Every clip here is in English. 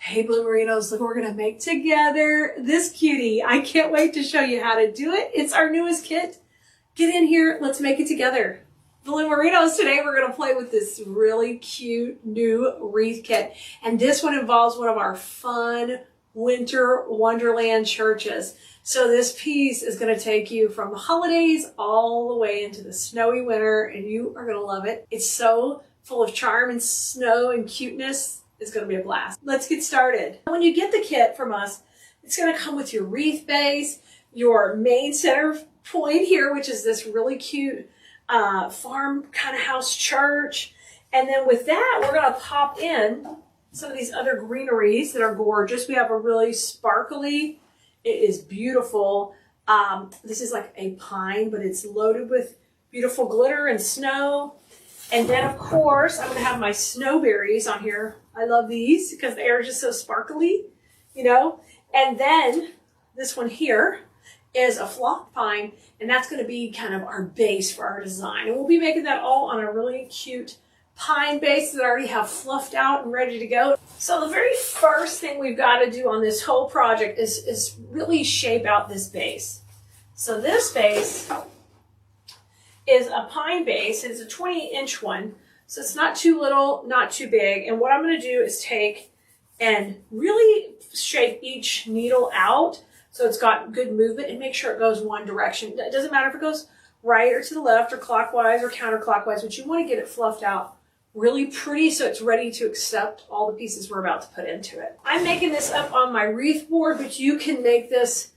Hey Blue Merinos, look what we're gonna make together. This cutie, I can't wait to show you how to do it. It's our newest kit. Get in here, let's make it together. Blue Merinos, today we're gonna play with this really cute new wreath kit. And this one involves one of our fun winter wonderland churches. So this piece is gonna take you from the holidays all the way into the snowy winter, and you are gonna love it. It's so full of charm and snow and cuteness. It's going to be a blast. Let's get started. When you get the kit from us, it's going to come with your wreath base, your main center point here, which is this really cute farm kind of house church. And then with that, we're going to pop in some of these other greeneries that are gorgeous. We have a really sparkly, it is beautiful. This is like a pine, but it's loaded with beautiful glitter and snow. And then, of course, I'm going to have my snowberries on here. I love these because the air is just so sparkly, you know. And then this one here is a flock pine, and that's going to be kind of our base for our design. And we'll be making that all on a really cute pine base that I already have fluffed out and ready to go. So the very first thing we've got to do on this whole project is really shape out this base. So this base is a pine base. It's a 20-inch one. So it's not too little, not too big. And what I'm going to do is take and really shape each needle out so it's got good movement and make sure it goes one direction. It doesn't matter if it goes right or to the left or clockwise or counterclockwise, but you want to get it fluffed out really pretty so it's ready to accept all the pieces we're about to put into it. I'm making this up on my wreath board, but you can make this.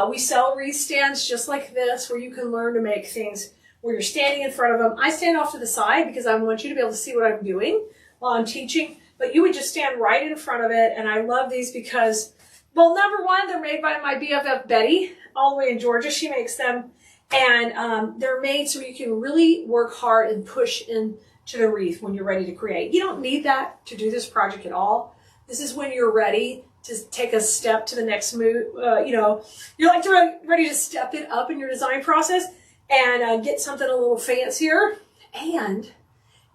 We sell wreath stands just like this where you can learn to make things where you're standing in front of them. I stand off to the side because I want you to be able to see what I'm doing while I'm teaching, but you would just stand right in front of it. And I love these because, well, number one, they're made by my BFF Betty, all the way in Georgia. She makes them, and they're made so you can really work hard and push into the wreath when you're ready to create. You don't need that to do this project at all. This is when you're ready to take a step to the next move. You're like ready to step it up in your design process and get something a little fancier, and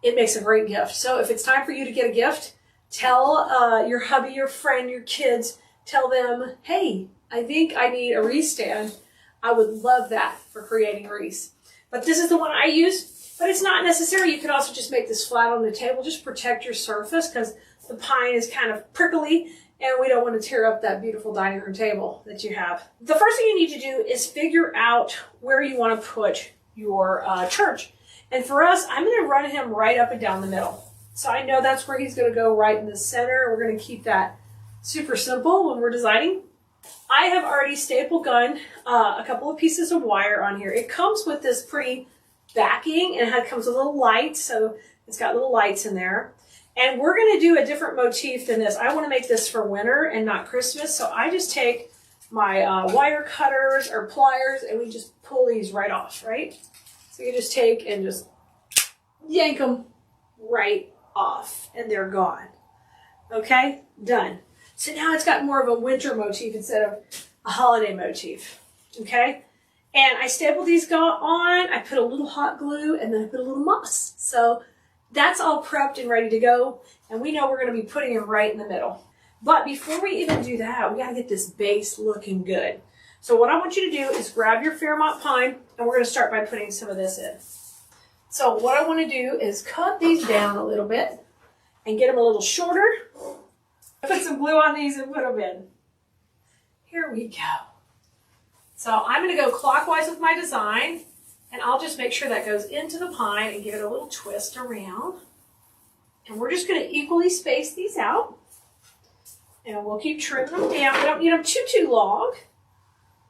it makes a great gift. So if it's time for you to get a gift, tell your hubby, your friend, your kids, tell them, hey, I think I need a wreath stand. I would love that for creating wreaths. But this is the one I use, but it's not necessary. You can also just make this flat on the table. Just protect your surface because the pine is kind of prickly and we don't want to tear up that beautiful dining room table that you have. The first thing you need to do is figure out where you want to put your church. And for us, I'm going to run him right up and down the middle. So I know that's where he's going to go, right in the center. We're going to keep that super simple when we're designing. I have already staple gunned a couple of pieces of wire on here. It comes with this pretty backing, and it comes with little lights, so it's got little lights in there. And we're going to do a different motif than this. I want to make this for winter and not Christmas. So I just take my wire cutters or pliers and we just pull these right off, right? So you just take and just yank them right off and they're gone. Okay, done. So now it's got more of a winter motif instead of a holiday motif. Okay, and I stapled these on. I put a little hot glue and then I put a little moss. So that's all prepped and ready to go, and we know we're going to be putting it right in the middle. But before we even do that, we got to get this base looking good. So what I want you to do is grab your Fairmont pine, and we're going to start by putting some of this in. So what I want to do is cut these down a little bit and get them a little shorter. Put some glue on these and put them in. Here we go. So I'm going to go clockwise with my design. And I'll just make sure that goes into the pine and give it a little twist around. And we're just going to equally space these out. And we'll keep trimming them down. We don't need them too long.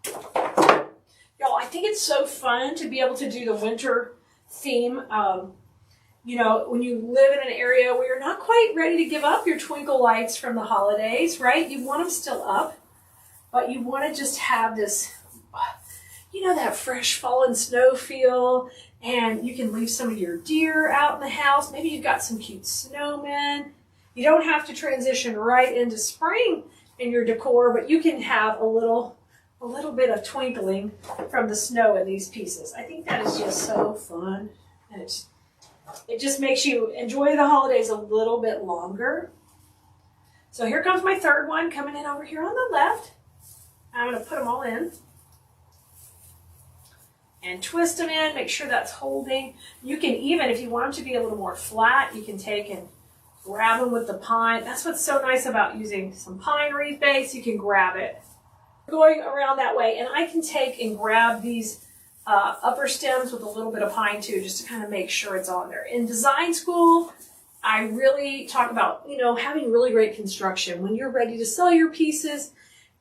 Y'all, I think it's so fun to be able to do the winter theme. When you live in an area where you're not quite ready to give up your twinkle lights from the holidays, right? You want them still up, but you want to just have this, that fresh fallen snow feel, and you can leave some of your deer out in the house. Maybe you've got some cute snowmen. You don't have to transition right into spring in your decor, but you can have a little bit of twinkling from the snow in these pieces. I think that is just so fun, and it just makes you enjoy the holidays a little bit longer. So here comes my third one coming in over here on the left. I'm going to put them all in and twist them in, make sure that's holding. You can even, if you want them to be a little more flat, you can take and grab them with the pine. That's what's so nice about using some pine wreath base. You can grab it going around that way. And I can take and grab these upper stems with a little bit of pine too, just to kind of make sure it's on there. In design school, I really talk about, you know, having really great construction. When you're ready to sell your pieces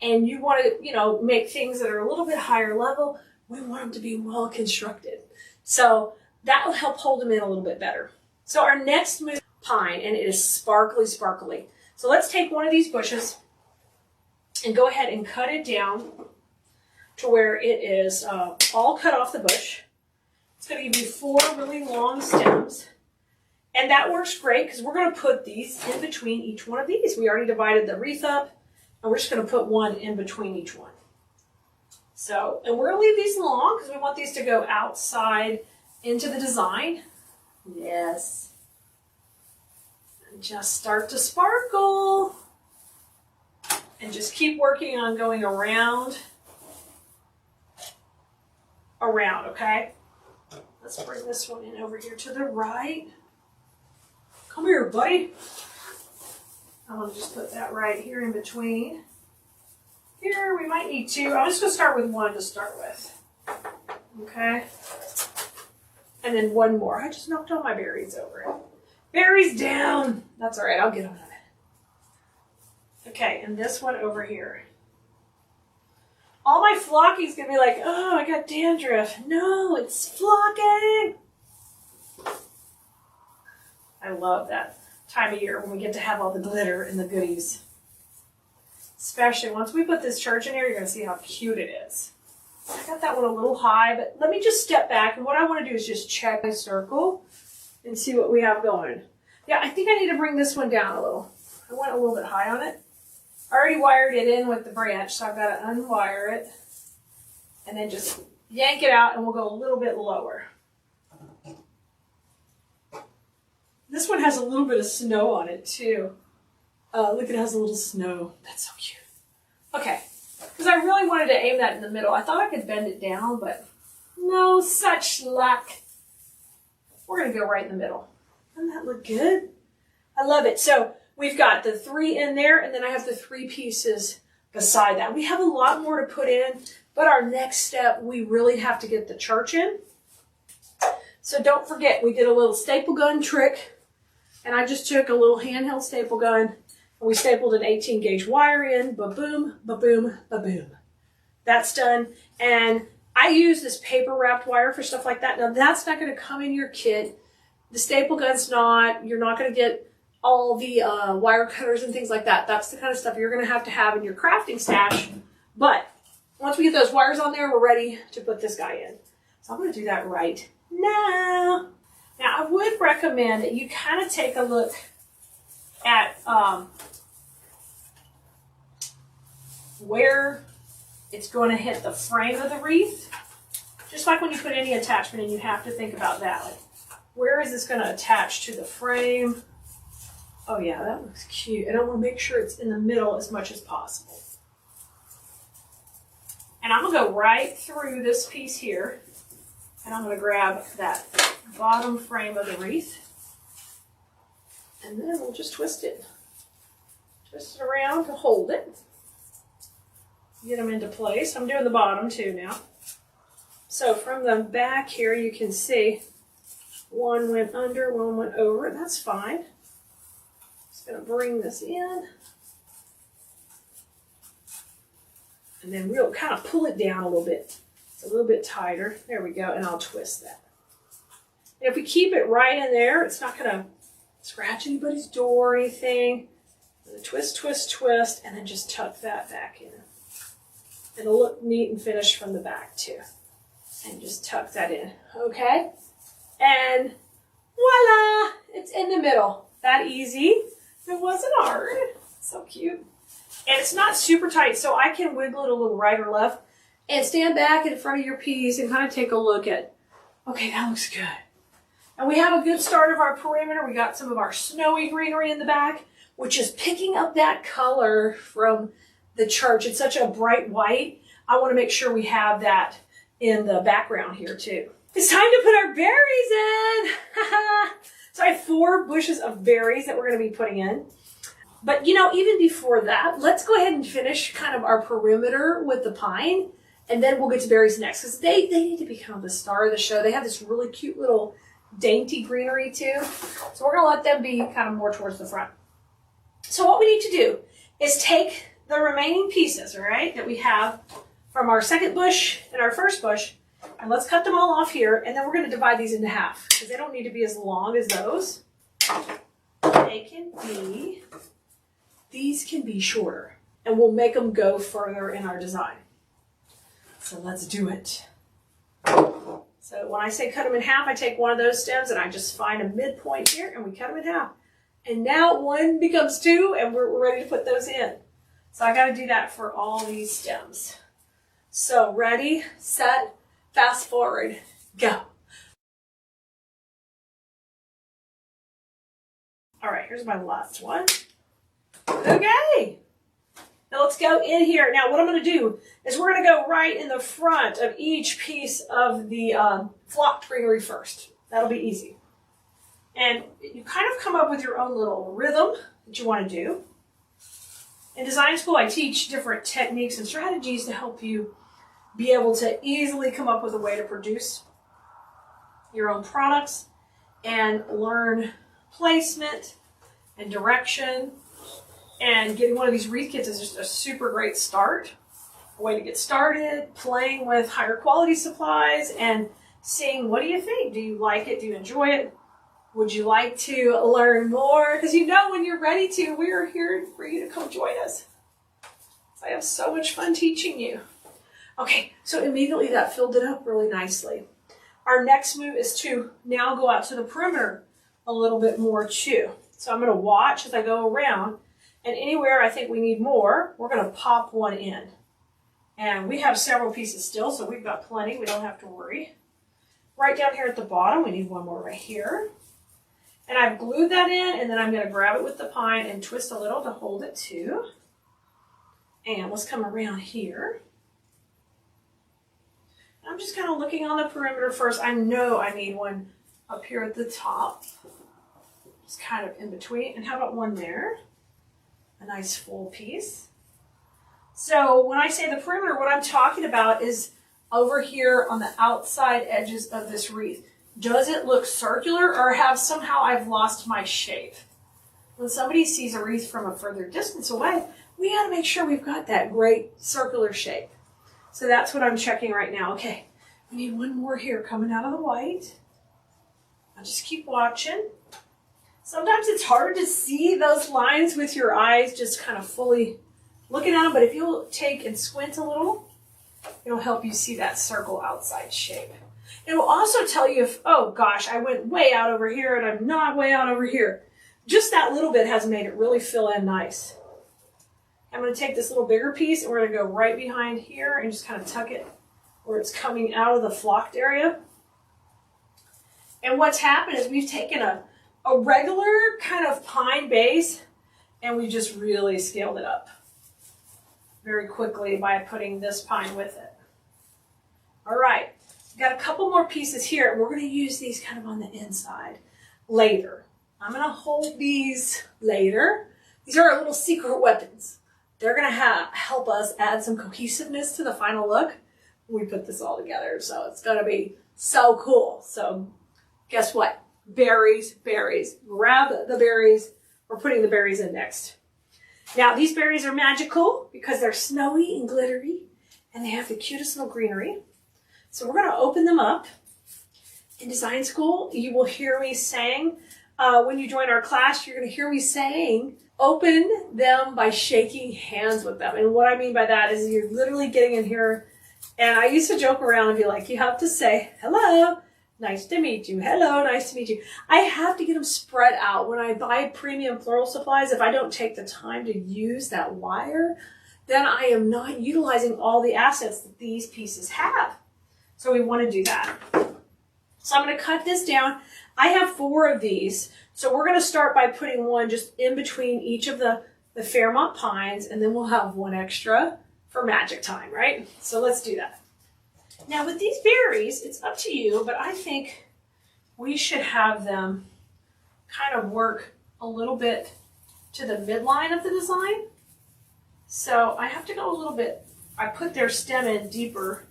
and you want to, you know, make things that are a little bit higher level, we want them to be well constructed. So that will help hold them in a little bit better. So our next move, pine, and it is sparkly, sparkly. So let's take one of these bushes and go ahead and cut it down to where it is all cut off the bush. It's going to give you 4 really long stems. And that works great because we're going to put these in between each one of these. We already divided the wreath up, and we're just going to put one in between each one. So, and we're going to leave these long because we want these to go outside into the design. Yes. And just start to sparkle. And just keep working on going around, okay? Let's bring this one in over here to the right. Come here, buddy. I want to just put that right here in between. Here, we might need 2. I'm just going to start with 1 to start with. Okay? And then 1 more. I just knocked all my berries over it. Berries down! That's all right, I'll get on it. Okay, and this one over here. All my flocking's going to be like, oh, I got dandruff. No, it's flocking! I love that time of year when we get to have all the glitter and the goodies. Especially once we put this church in here, you're going to see how cute it is. I got that one a little high, but let me just step back. And what I want to do is just check my circle and see what we have going. Yeah, I think I need to bring this one down a little. I went a little bit high on it. I already wired it in with the branch, so I've got to unwire it. And then just yank it out, and we'll go a little bit lower. This one has a little bit of snow on it, too. Look, it has a little snow. That's so cute. Okay, because I really wanted to aim that in the middle. I thought I could bend it down, but no such luck. We're going to go right in the middle. Doesn't that look good? I love it. So we've got the 3 in there, and then I have the 3 pieces beside that. We have a lot more to put in, but our next step, we really have to get the church in. So don't forget, we did a little staple gun trick, and I just took a little handheld staple gun, and we stapled an 18 gauge wire in, ba-boom, ba-boom, ba-boom. That's done, and I use this paper wrapped wire for stuff like that. Now that's not going to come in your kit. The staple gun's not. You're not going to get all the wire cutters and things like that. That's the kind of stuff you're going to have in your crafting stash. But once we get those wires on there, we're ready to put this guy in. So I'm going to do that right now. Now I would recommend that you kind of take a look at where it's going to hit the frame of the wreath. Just like when you put any attachment in, you have to think about that. Like, where is this going to attach to the frame? Oh yeah, that looks cute. And I want to make sure it's in the middle as much as possible. And I'm going to go right through this piece here. And I'm going to grab that bottom frame of the wreath. And then we'll just twist it. Twist it around to hold it. Get them into place. I'm doing the bottom too now. So from the back here, you can see one went under, one went over. That's fine. Just going to bring this in. And then we'll kind of pull it down a little bit. It's a little bit tighter. There we go. And I'll twist that. And if we keep it right in there, it's not going to scratch anybody's door or anything. Twist, twist, twist, and then just tuck that back in. It'll look neat and finished from the back too. And just tuck that in, okay? And voila! It's in the middle. That easy. It wasn't hard. So cute. And it's not super tight, so I can wiggle it a little right or left and stand back in front of your piece and kind of take a look at, okay, that looks good. And we have a good start of our perimeter. We got some of our snowy greenery in the back. which is picking up that color from the church. It's such a bright white. I want to make sure we have that in the background here too. It's time to put our berries in. So I have 4 bushes of berries that we're going to be putting in. But you know, even before that, let's go ahead and finish kind of our perimeter with the pine, and then we'll get to berries next, because they need to be kind of the star of the show. They have this really cute little dainty greenery too. So we're going to let them be kind of more towards the front. So what we need to do is take the remaining pieces, all right, that we have from our second bush and our first bush, and let's cut them all off here, and then we're going to divide these into half, because they don't need to be as long as those. They can be, these can be shorter, and we'll make them go further in our design. So let's do it. So when I say cut them in half, I take one of those stems and I just find a midpoint here and we cut them in half. And now 1 becomes 2 and we're ready to put those in. So I got to do that for all these stems. So ready, set, fast forward, go. All right, here's my last one. Okay. Now let's go in here. Now what I'm going to do is we're going to go right in the front of each piece of the flocked greenery first. That'll be easy. And you kind of come up with your own little rhythm that you want to do. In design school, I teach different techniques and strategies to help you be able to easily come up with a way to produce your own products and learn placement and direction. And getting one of these wreath kits is just a super great start, a way to get started, playing with higher quality supplies and seeing, what do you think? Do you like it? Do you enjoy it? Would you like to learn more? Because you know when you're ready to, we are here for you to come join us. I have so much fun teaching you. Okay, so immediately that filled it up really nicely. Our next move is to now go out to the perimeter a little bit more too. So I'm going to watch as I go around. And anywhere I think we need more, we're going to pop one in. And we have several pieces still, so we've got plenty. We don't have to worry. Right down here at the bottom, we need one more right here. And I've glued that in, and then I'm going to grab it with the pine and twist a little to hold it too. And let's come around here. I'm just kind of looking on the perimeter first. I know I need one up here at the top. Just kind of in between. And how about one there? A nice full piece. So when I say the perimeter, what I'm talking about is over here on the outside edges of this wreath. Does it look circular, or have somehow I've lost my shape? When somebody sees a wreath from a further distance away, we got to make sure we've got that great circular shape. So that's what I'm checking right now. Okay, we need one more here coming out of the white. I'll just keep watching. Sometimes it's hard to see those lines with your eyes just kind of fully looking at them, but if you'll take and squint a little, it'll help you see that circle outside shape. It will also tell you if, oh gosh, I went way out over here and I'm not way out over here. Just that little bit has made it really fill in nice. I'm going to take this little bigger piece and we're going to go right behind here and just kind of tuck it where it's coming out of the flocked area. And what's happened is we've taken a regular kind of pine base and we just really scaled it up very quickly by putting this pine with it. All right, we've got a couple more pieces here and we're going to use these kind of on the inside later. I'm going to hold these later. These are our little secret weapons. They're going to help us add some cohesiveness to the final look when we put this all together. So it's going to be so cool. So guess what? Berries, berries. Grab the berries. We're putting the berries in next. Now, these berries are magical because they're snowy and glittery, and they have the cutest little greenery. So we're going to open them up. In design school, you will hear me saying, when you join our class, you're going to hear me saying, open them by shaking hands with them. And what I mean by that is you're literally getting in here, and I used to joke around and be like, you have to say, hello. Nice to meet you. Hello, nice to meet you. I have to get them spread out. When I buy premium floral supplies, if I don't take the time to use that wire, then I am not utilizing all the assets that these pieces have. So we want to do that. So I'm going to cut this down. I have 4 of these. So we're going to start by putting one just in between each of the Fairmont pines, and then we'll have one extra for magic time, right? So let's do that. Now with these berries, it's up to you, but I think we should have them kind of work a little bit to the midline of the design. So I have to go a little bit, I put their stem in deeper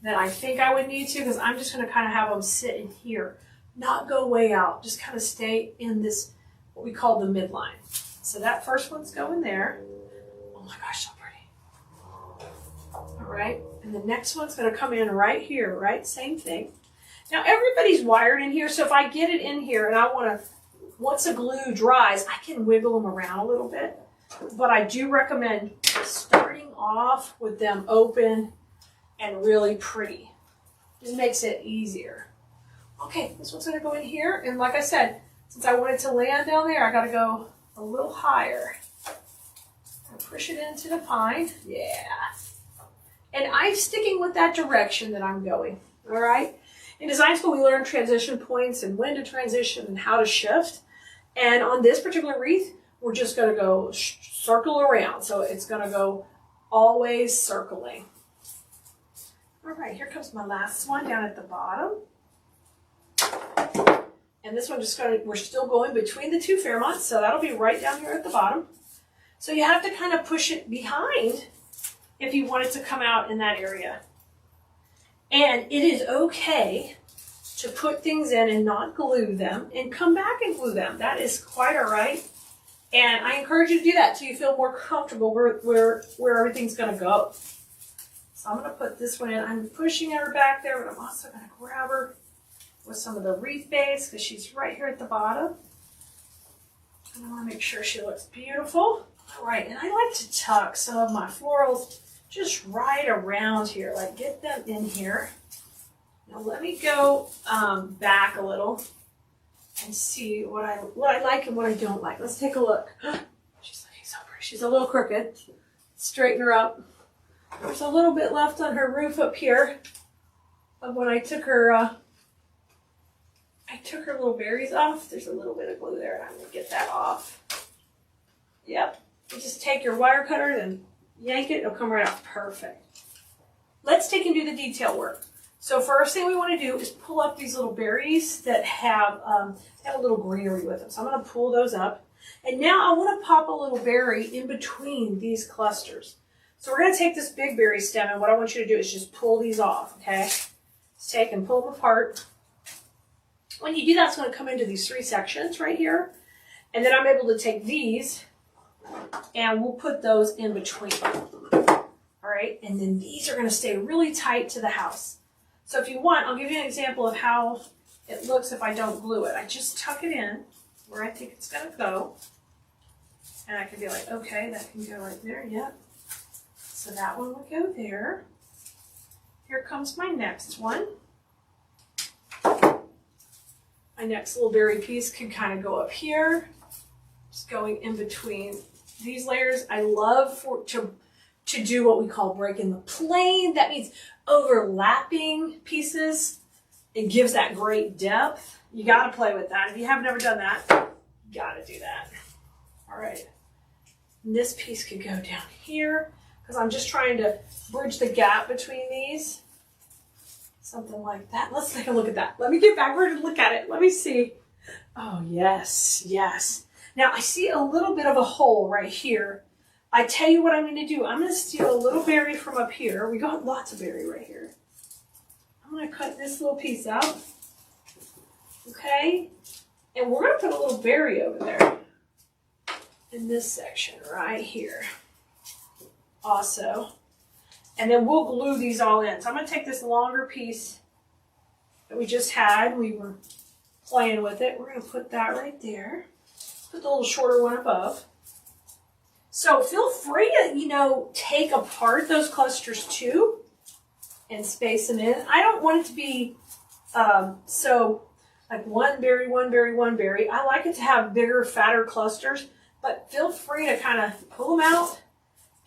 than I think I would need to, because I'm just going to kind of have them sit in here, not go way out, just kind of stay in this, what we call the midline. So that first one's going there. Oh my gosh, so pretty. All right, and the next one's going to come in right here, right? Same thing. Now everybody's wired in here, so if I get it in here and I want to, once the glue dries, I can wiggle them around a little bit. But I do recommend starting off with them open and really pretty. Just makes it easier. Okay, this one's going to go in here, and like I said, since I want it to land down there, I got to go a little higher. I'll push it into the pine. Yeah. And I'm sticking with that direction that I'm going. All right. In design school, we learn transition points and when to transition and how to shift. And on this particular wreath, we're just going to go circle around. So it's going to go always circling. All right, here comes my last one down at the bottom. And this one just we're still going between the 2 Fairmonts, so that'll be right down here at the bottom. So you have to kind of push it behind if you want it to come out in that area. And it is okay to put things in and not glue them and come back and glue them. That is quite all right. And I encourage you to do that till you feel more comfortable where everything's going to go. So I'm going to put this one in. I'm pushing her back there, but I'm also going to grab her with some of the wreath base because she's right here at the bottom. And I want to make sure she looks beautiful. All right, and I like to tuck some of my florals just right around here, like get them in here. Now let me go back a little and see what I like and what I don't like. Let's take a look. She's looking so pretty. She's a little crooked. Straighten her up. There's a little bit left on her roof up here of when I took her little berries off. There's a little bit of glue there, and I'm going to get that off. Yep. You just take your wire cutter and yank it. It'll come right off. Perfect. Let's take and do the detail work. So first thing we want to do is pull up these little berries that have a little greenery with them. So I'm going to pull those up. And now I want to pop a little berry in between these clusters. So we're going to take this big berry stem, and what I want you to do is just pull these off, okay? Let's take and pull them apart. When you do that, it's going to come into these 3 sections right here. And then I'm able to take these, and we'll put those in between. All right, and then these are going to stay really tight to the house. So if you want, I'll give you an example of how it looks if I don't glue it. I just tuck it in where I think it's going to go. And I can be like, okay, that can go right there, yep. So that one will go there. Here comes my next one. My next little berry piece can kind of go up here. Just going in between these layers. I love to do what we call breaking the plane. That means overlapping pieces. It gives that great depth. You got to play with that. If you have never done that, you got to do that. All right. And this piece could go down here because I'm just trying to bridge the gap between these. Something like that. Let's take a look at that. Let me get backward and look at it. Let me see. Oh, yes, yes. Now I see a little bit of a hole right here. I tell you what I'm going to do. I'm going to steal a little berry from up here. We got lots of berry right here. I'm going to cut this little piece out. Okay. And we're going to put a little berry over there in this section right here. Also. And then we'll glue these all in. So I'm going to take this longer piece that we just had. We were playing with it. We're going to put that right there. Put the little shorter one above. So feel free to, take apart those clusters too and space them in. I don't want it to be so like one berry, one berry, one berry. I like it to have bigger, fatter clusters, but feel free to kind of pull them out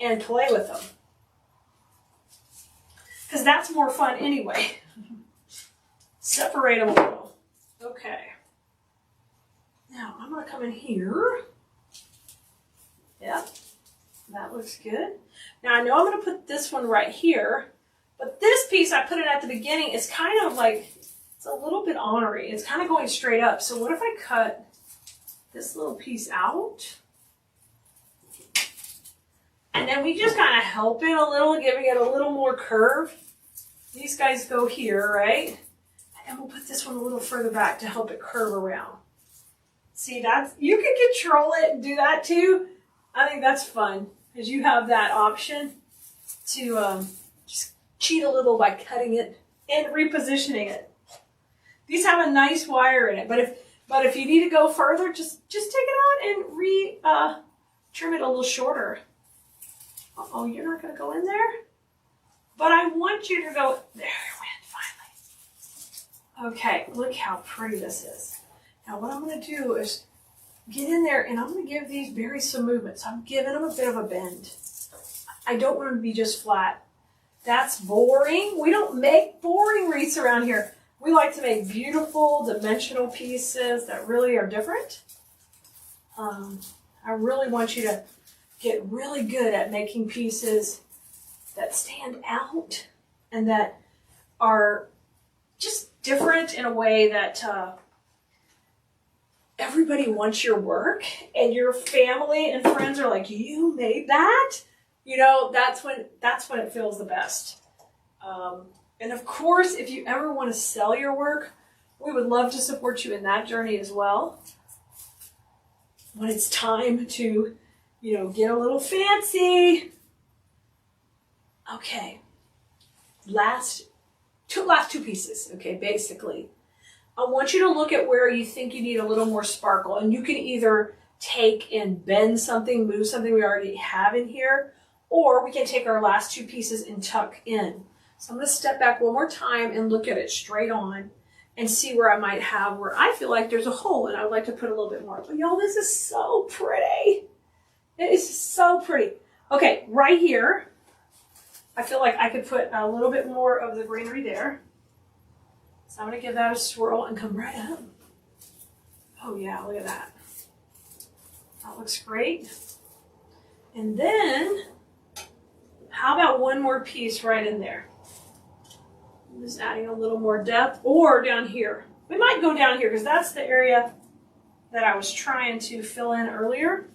and play with them. Because that's more fun anyway. Separate them a little. Okay. Now I'm gonna come in here. Yep, that looks good. Now I know I'm gonna put this one right here, but this piece, I put it at the beginning, it's kind of like, it's a little bit ornery. It's kind of going straight up. So what if I cut this little piece out? And then we just kind of help it a little, giving it a little more curve. These guys go here, right? And we'll put this one a little further back to help it curve around. See, that's, you can control it and do that too. I think that's fun, because you have that option to just cheat a little by cutting it and repositioning it. These have a nice wire in it, but if you need to go further, just take it out and trim it a little shorter. Uh-oh, you're not going to go in there? But I want you to go, there you went, finally. Okay, look how pretty this is. Now what I'm going to do is get in there and I'm going to give these berries some movement. So I'm giving them a bit of a bend. I don't want them to be just flat. That's boring. We don't make boring wreaths around here. We like to make beautiful dimensional pieces that really are different. I really want you to get really good at making pieces that stand out and that are just different in a way that everybody wants your work, and your family and friends are like, you made that? You know, that's when it feels the best. And of course, if you ever want to sell your work, we would love to support you in that journey as well. When it's time to, you know, get a little fancy. Okay. Last two pieces, okay, basically. I want you to look at where you think you need a little more sparkle, and you can either take and bend something, move something we already have in here, or we can take our last two pieces and tuck in. So I'm going to step back one more time and look at it straight on and see where I might have, where I feel like there's a hole and I would like to put a little bit more. But y'all, this is so pretty. It is so pretty. Okay, right here, I feel like I could put a little bit more of the greenery there. So I'm going to give that a swirl and come right up. Oh yeah, look at that. That looks great. And then, how about one more piece right in there? I'm just adding a little more depth, or down here. We might go down here because that's the area that I was trying to fill in earlier.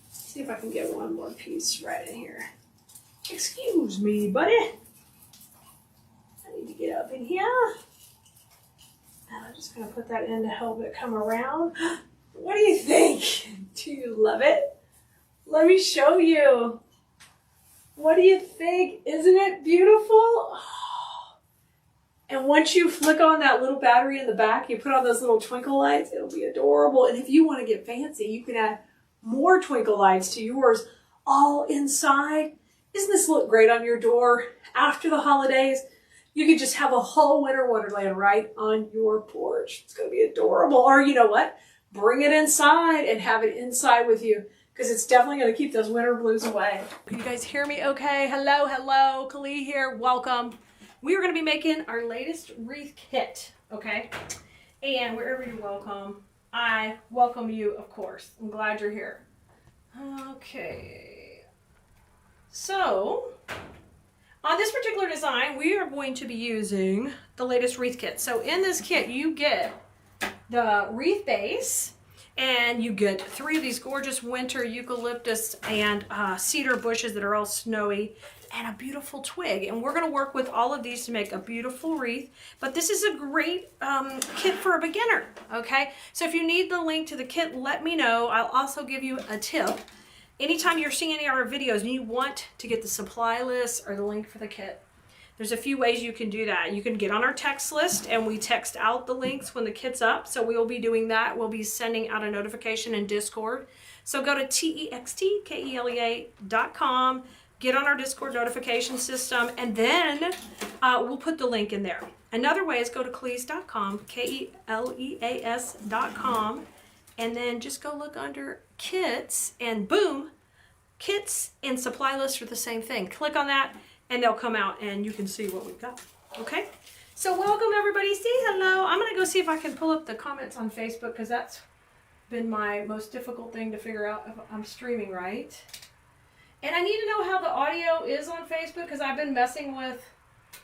Let's see if I can get one more piece right in here. Excuse me, buddy. I need to get up in here. And I'm just going to put that in to help it come around. What do you think? Do you love it? Let me show you. What do you think? Isn't it beautiful? Oh. And once you flick on that little battery in the back, you put on those little twinkle lights, it'll be adorable. And if you want to get fancy, you can add more twinkle lights to yours all inside. Doesn't this look great on your door after the holidays? You could just have a whole winter wonderland right on your porch. It's going to be adorable. Or you know what? Bring it inside and have it inside with you, because it's definitely going to keep those winter blues away. Can you guys hear me okay? Hello, hello. Keleas here. Welcome. We are going to be making our latest wreath kit, okay? And wherever you're welcome, I welcome you, of course. I'm glad you're here. Okay. So, on this particular design, we are going to be using the latest wreath kit. So in this kit, you get the wreath base, and you get 3 of these gorgeous winter eucalyptus and cedar bushes that are all snowy, and a beautiful twig. And we're going to work with all of these to make a beautiful wreath. But this is a great kit for a beginner, okay? So if you need the link to the kit, let me know. I'll also give you a tip. Anytime you're seeing any of our videos and you want to get the supply list or the link for the kit, there's a few ways you can do that. You can get on our text list, and we text out the links when the kit's up. So we'll be doing that. We'll be sending out a notification in Discord. So go to textkelea.com, get on our Discord notification system, and then we'll put the link in there. Another way is go to Keleas.com, Keleas.com, and then just go look under kits, and boom, kits and supply lists are the same thing. Click on that, and they'll come out, and you can see what we've got. Okay, So welcome everybody, say hello. I'm gonna go see if I can pull up the comments on Facebook because that's been my most difficult thing to figure out if I'm streaming right. And I need to know how the audio is on Facebook because I've been messing with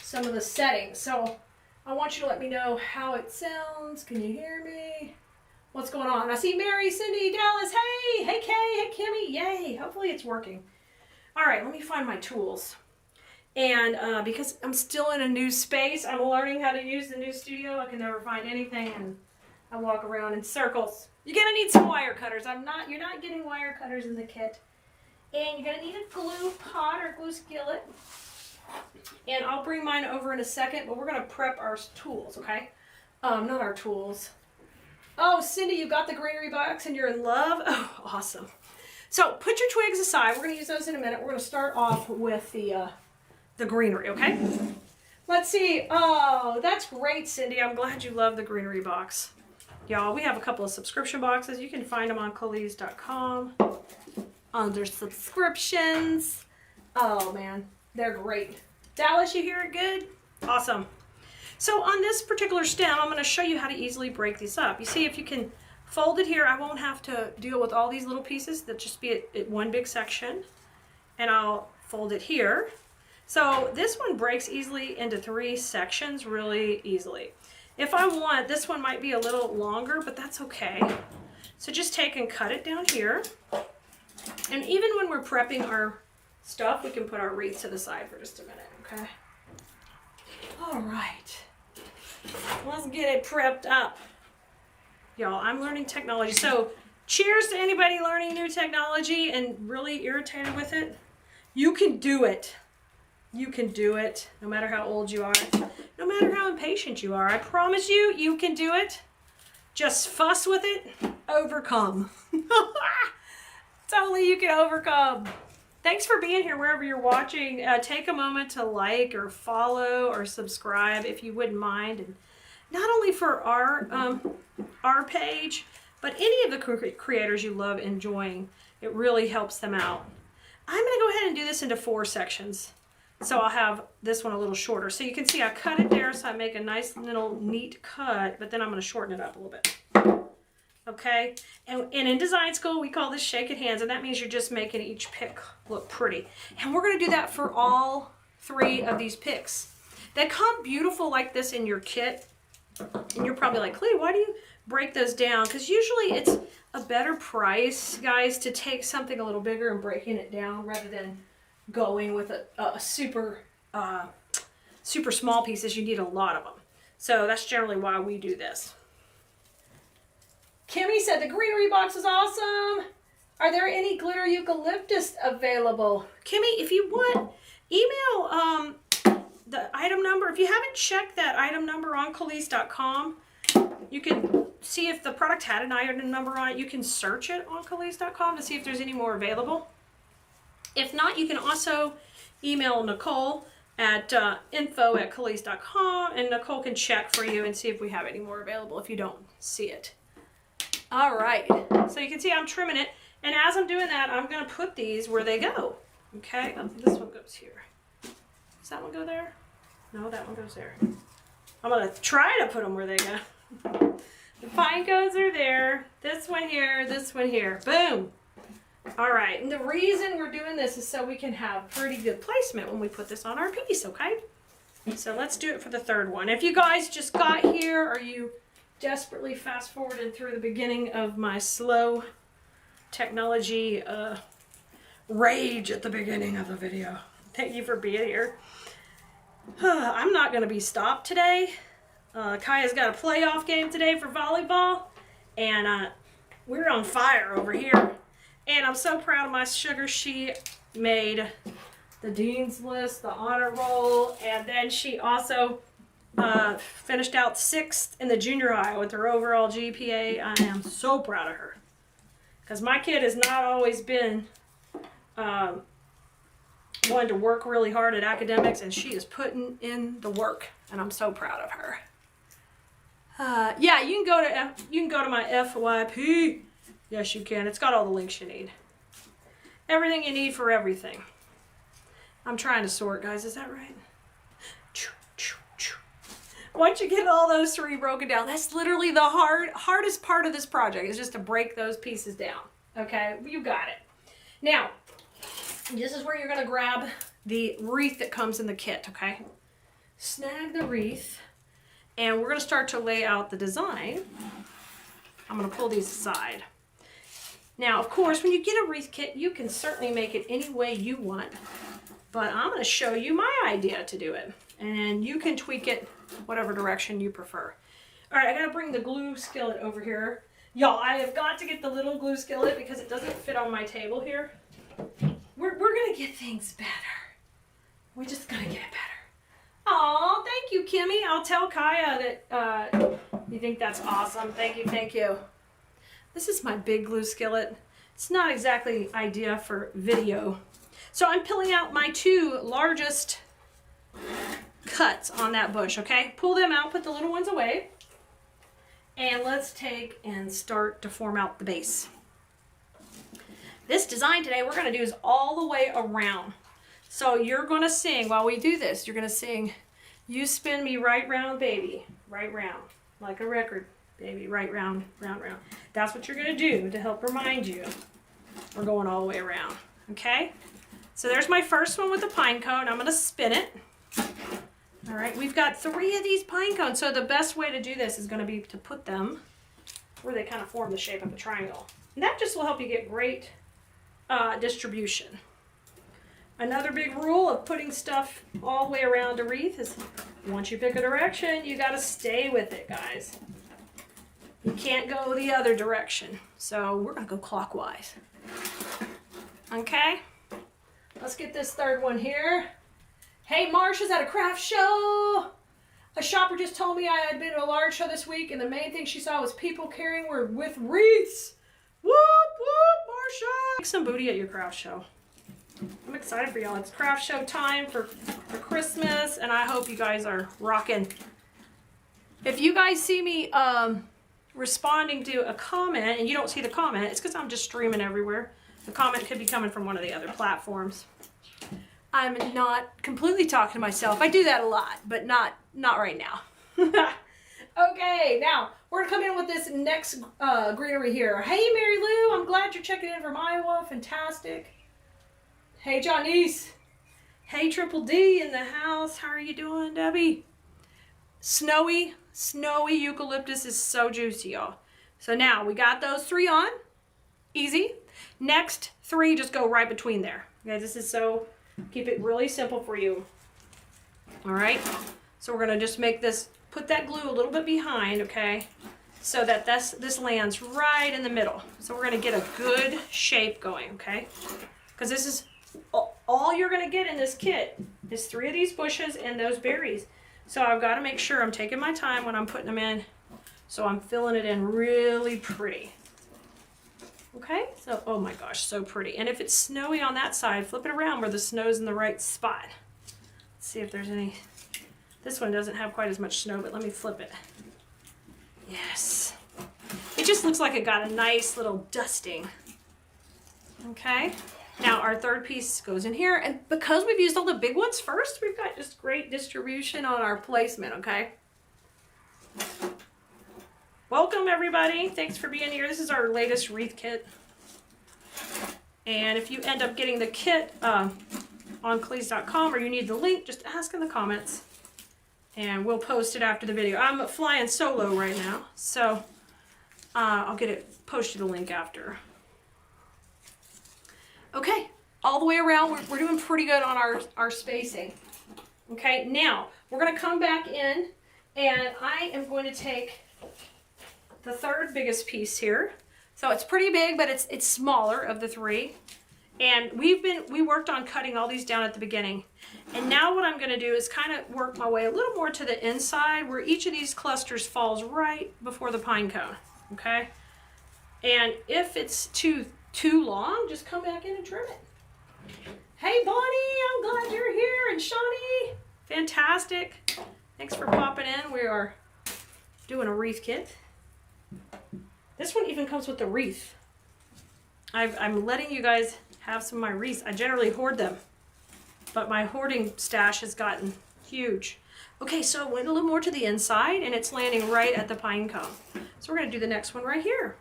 some of the settings. So I want you to let me know how it sounds. Can you hear me? What's going on? I see Mary, Cindy, Dallas. Hey, hey Kay, hey Kimmy. Yay, hopefully it's working. All right, let me find my tools. And because I'm still in a new space, I'm learning how to use the new studio. I can never find anything and I walk around in circles. You're gonna need some wire cutters. You're not getting wire cutters in the kit. And you're gonna need a glue pot or glue skillet. And I'll bring mine over in a second, but we're gonna prep our tools, okay? Not our tools. Oh, Cindy, you got the greenery box and you're in love? Oh, awesome. So put your twigs aside. We're gonna use those in a minute. We're gonna start off with the greenery, okay? Let's see. Oh, that's great, Cindy. I'm glad you love the greenery box. Y'all, we have a couple of subscription boxes. You can find them on Keleas.com under subscriptions. Oh, man. They're great. Dallas, you hear it good? Awesome. So on this particular stem, I'm going to show you how to easily break these up. You see, if you can fold it here, I won't have to deal with all these little pieces. They'll just be at one big section. And I'll fold it here. So this one breaks easily into 3 sections really easily. If I want, this one might be a little longer, but that's okay. So just take and cut it down here. And even when we're prepping our stuff, we can put our wreath to the side for just a minute, okay? All right. Let's get it prepped up. Y'all, I'm learning technology. So cheers to anybody learning new technology and really irritated with it. You can do it. You can do it, no matter how old you are, no matter how impatient you are. I promise you, you can do it. Just fuss with it, overcome. Totally, you can overcome. Thanks for being here wherever you're watching. Take a moment to like or follow or subscribe if you wouldn't mind. And not only for our page, but any of the creators you love enjoying. It really helps them out. I'm going to go ahead and do this into 4 sections. So I'll have this one a little shorter. So you can see I cut it there so I make a nice little neat cut, but then I'm going to shorten it up a little bit. Okay? And in design school, we call this shaking hands, and that means you're just making each pick look pretty. And we're going to do that for all 3 of these picks. They come beautiful like this in your kit. And you're probably like, Clea, why do you break those down? Because usually it's a better price, guys, to take something a little bigger and breaking it down rather than going with a super small pieces. You need a lot of them. So that's generally why we do this. Kimmy said the greenery box is awesome. Are there any glitter eucalyptus available? Kimmy, if you want, email the item number. If you haven't checked that item number on Keleas.com, you can see if the product had an item number on it. You can search it on Keleas.com to see if there's any more available. If not, you can also email Nicole at info@Keleas.com, and Nicole can check for you and see if we have any more available if you don't see it. All right, so you can see I'm trimming it, and as I'm doing that, I'm going to put these where they go. Okay, this one goes here. Does that one go there? No, that one goes there. I'm going to try to put them where they go. The pine cones are there. This one here, this one here. Boom. All right, and the reason we're doing this is so we can have pretty good placement when we put this on our piece, okay? So let's do it for the 3rd one. If you guys just got here or you desperately fast forwarded through the beginning of my slow technology rage at the beginning of the video, thank you for being here. I'm not going to be stopped today. Kaya's got a playoff game today for volleyball, and we're on fire over here. And I'm so proud of my sugar. She made the dean's list, the honor roll, and then she also finished out 6th in the junior high with her overall GPA. I am so proud of her. Because my kid has not always been one to work really hard at academics, and she is putting in the work, and I'm so proud of her. Yeah, you can go to my FYP. Yes, you can. It's got all the links you need. Everything you need for everything. I'm trying to sort, guys. Is that right? Once you get all those 3 broken down, that's literally the hardest part of this project, is just to break those pieces down. Okay, you got it. Now, this is where you're gonna grab the wreath that comes in the kit, okay? Snag the wreath, and we're gonna start to lay out the design. I'm gonna pull these aside. Now, of course, when you get a wreath kit, you can certainly make it any way you want, but I'm gonna show you my idea to do it, and you can tweak it whatever direction you prefer. All right, I gotta bring the glue skillet over here. Y'all, I have got to get the little glue skillet because it doesn't fit on my table here. We're gonna get things better. We're just gonna get it better. Oh, thank you, Kimmy. I'll tell Kaya that you think that's awesome. Thank you, thank you. This is my big glue skillet. It's not exactly idea for video. So I'm pulling out my 2 largest cuts on that bush, okay? Pull them out, put the little ones away. And let's take and start to form out the base. This design today we're gonna do is all the way around. So you're gonna sing, while we do this, you're gonna sing, "You spin me right round, baby, right round, like a record, baby, right round, round, round." That's what you're gonna do to help remind you we're going all the way around, okay? So there's my first one with the pine cone. I'm gonna spin it. All right, we've got 3 of these pine cones. So the best way to do this is gonna be to put them where they kind of form the shape of a triangle. And that just will help you get great distribution. Another big rule of putting stuff all the way around a wreath is once you pick a direction, you gotta stay with it, guys. You can't go the other direction. So we're gonna go clockwise. Okay, let's get this 3rd one here. Hey, Marsha's at a craft show. A shopper just told me I had been to a large show this week, and the main thing she saw was people carrying with wreaths. Whoop, whoop, Marsha. Make some booty at your craft show. I'm excited for y'all. It's craft show time for Christmas, and I hope you guys are rocking. If you guys see me responding to a comment and you don't see the comment, it's because I'm just streaming everywhere. The comment could be coming from one of the other platforms. I'm not completely talking to myself. I do that a lot, but not right now. Okay, now we're gonna come in with this next greenery here. Hey, Mary Lou, I'm glad you're checking in from Iowa. Fantastic. Hey, Janice. Hey, Triple D in the house. How are you doing, Debbie? Snowy eucalyptus is so juicy, y'all. So now we got those 3 on. Easy. Next 3 just go right between there. Okay, this is so, keep it really simple for you. All right, so we're gonna just make this, put that glue a little bit behind, okay, so that this lands right in the middle. So we're gonna get a good shape going, okay? Because this is all you're gonna get in this kit is 3 of these bushes and those berries. So I've got to make sure I'm taking my time when I'm putting them in, so I'm filling it in really pretty. Okay, so, oh my gosh, so pretty. And if it's snowy on that side, flip it around where the snow's in the right spot. Let's see if there's any. This one doesn't have quite as much snow, but let me flip it. Yes. It just looks like it got a nice little dusting. Okay, now our 3rd piece goes in here, and because we've used all the big ones first, we've got just great distribution on our placement, okay? Welcome, everybody. Thanks for being here. This is our latest wreath kit. And if you end up getting the kit on Keleas.com or you need the link, just ask in the comments and we'll post it after the video. I'm flying solo right now, so I'll get it, post you the link after. Okay, all the way around, we're doing pretty good on our spacing. Okay, now we're gonna come back in and I am going to take the 3rd biggest piece here. So it's pretty big, but it's smaller of the 3. And we worked on cutting all these down at the beginning. And now what I'm gonna do is kind of work my way a little more to the inside where each of these clusters falls right before the pine cone, okay? And if it's too long, just come back in and trim it. Hey, Bonnie, I'm glad you're here. And Shawnee, fantastic. Thanks for popping in. We are doing a wreath kit. This one even comes with the wreath. I'm letting you guys have some of my wreaths. I generally hoard them, but my hoarding stash has gotten Huge. Okay, so it went a little more to the inside and it's landing right at the pine cone. So we're gonna do the next one right here.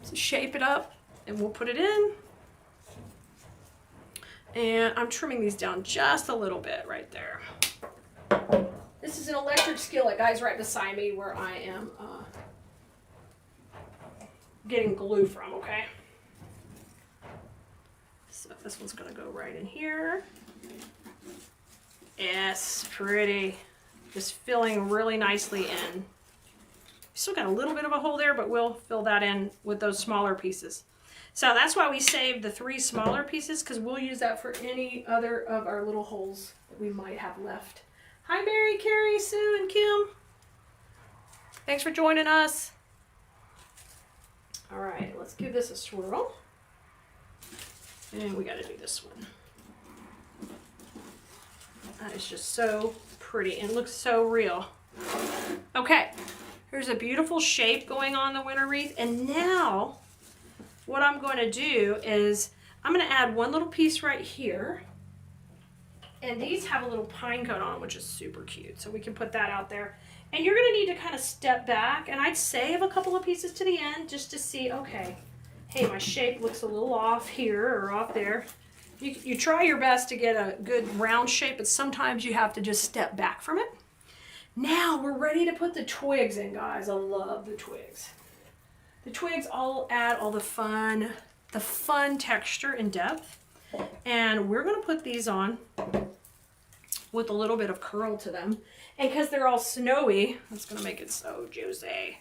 So shape it up and we'll put it in. And I'm trimming these down just a little bit right there. This is an electric skillet, guys, right beside me where I am getting glue from, okay? So this one's gonna go right in here. Yes, pretty. Just filling really nicely in. Still got a little bit of a hole there, but we'll fill that in with those smaller pieces. So that's why we saved the 3 smaller pieces, because we'll use that for any other of our little holes that we might have left. Hi, Mary, Carrie, Sue, and Kim. Thanks for joining us. All right, let's give this a swirl. And we got to do this one. That is just so pretty and looks so real. Okay, here's a beautiful shape going on the winter wreath. And now what I'm going to do is I'm going to add one little piece right here. And these have a little pine cone on them, which is super cute. So we can put that out there. And you're going to need to kind of step back. And I'd save a couple of pieces to the end just to see, okay, hey, my shape looks a little off here or off there. You try your best to get a good round shape, but sometimes you have to just step back from it. Now we're ready to put the twigs in, guys. I love the twigs. The twigs all add all the fun texture and depth. And we're going to put these on with a little bit of curl to them. And because they're all snowy, that's going to make it so juicy.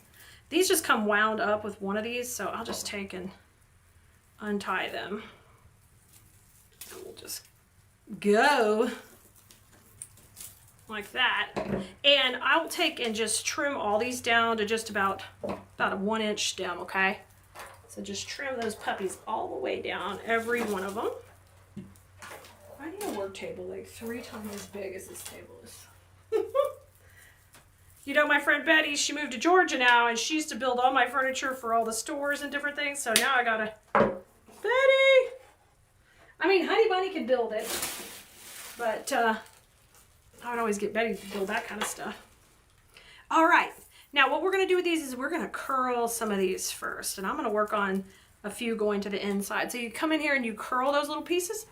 These just come wound up with one of these, so I'll just take and untie them. And we'll just go like that. And I'll take and just trim all these down to just about a 1-inch stem, okay? So just trim those puppies all the way down, every one of them. I need a work table like 3 times as big as this table is. You know, my friend Betty, she moved to Georgia now, and she used to build all my furniture for all the stores and different things. So now I gotta, Betty! I mean, Honey Bunny could build it, but I would always get Betty to build that kind of stuff. All right, now what we're gonna do with these is we're gonna curl some of these first, and I'm gonna work on a few going to the inside. So you come in here and you curl those little pieces,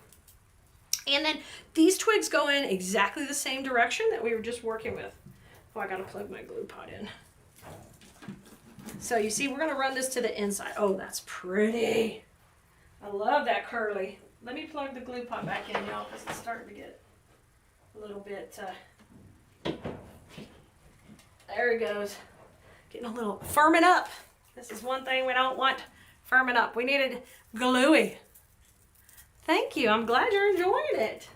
and then these twigs go in exactly the same direction that we were just working with. Oh, I gotta plug my glue pot in. So you see, we're gonna run this to the inside. Oh, that's pretty. I love that curly. Let me plug the glue pot back in, y'all, because it's starting to get a little bit, there it goes. Getting a little firming up. This is one thing we don't want firming up. We need it gluey. Thank you, I'm glad you're enjoying it.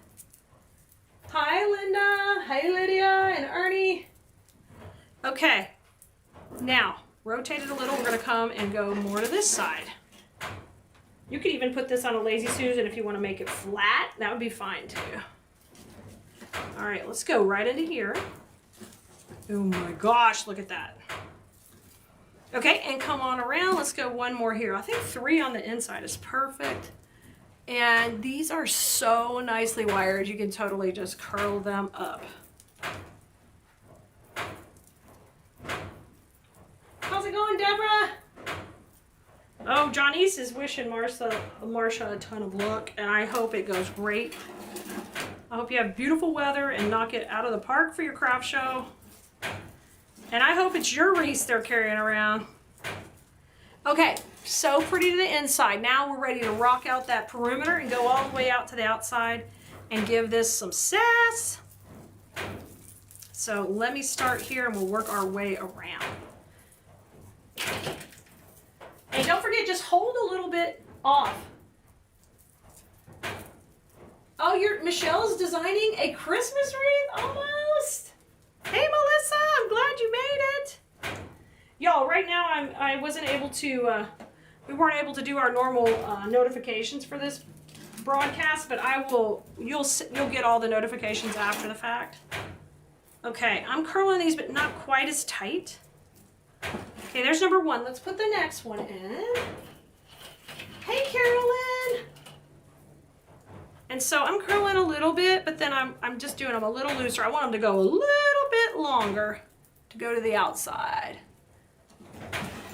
Hi, Linda. Hey, Lydia and Ernie. Okay, now rotate it a little. We're gonna come and go more to this side. You could even put this on a Lazy Susan if you want to make it flat. That would be fine too. All right, let's go right into here. Oh my gosh, look at that. Okay, and come on around. Let's go one more here. I think 3 on the inside is perfect. And these are so nicely wired. You can totally just curl them up. How's it going, Deborah? Oh, Johnny's is wishing Marsha a ton of luck, and I hope it goes great. I hope you have beautiful weather and knock it out of the park for your craft show. And I hope it's your wreaths they're carrying around. Okay, so pretty to the inside. Now we're ready to rock out that perimeter and go all the way out to the outside and give this some sass. So let me start here and we'll work our way around. And don't forget, just hold a little bit off. Oh, Michelle's designing a Christmas wreath? Almost. Hey, Melissa, I'm glad you made it. Y'all, right now I wasn't able to, we weren't able to do our normal notifications for this broadcast, but you'll get all the notifications after the fact. Okay, I'm curling these, but not quite as tight. Okay, there's number 1. Let's put the next one in. Hey, Carolyn. And so I'm curling a little bit, but then I'm just doing them a little looser. I want them to go a little bit longer to go to the outside.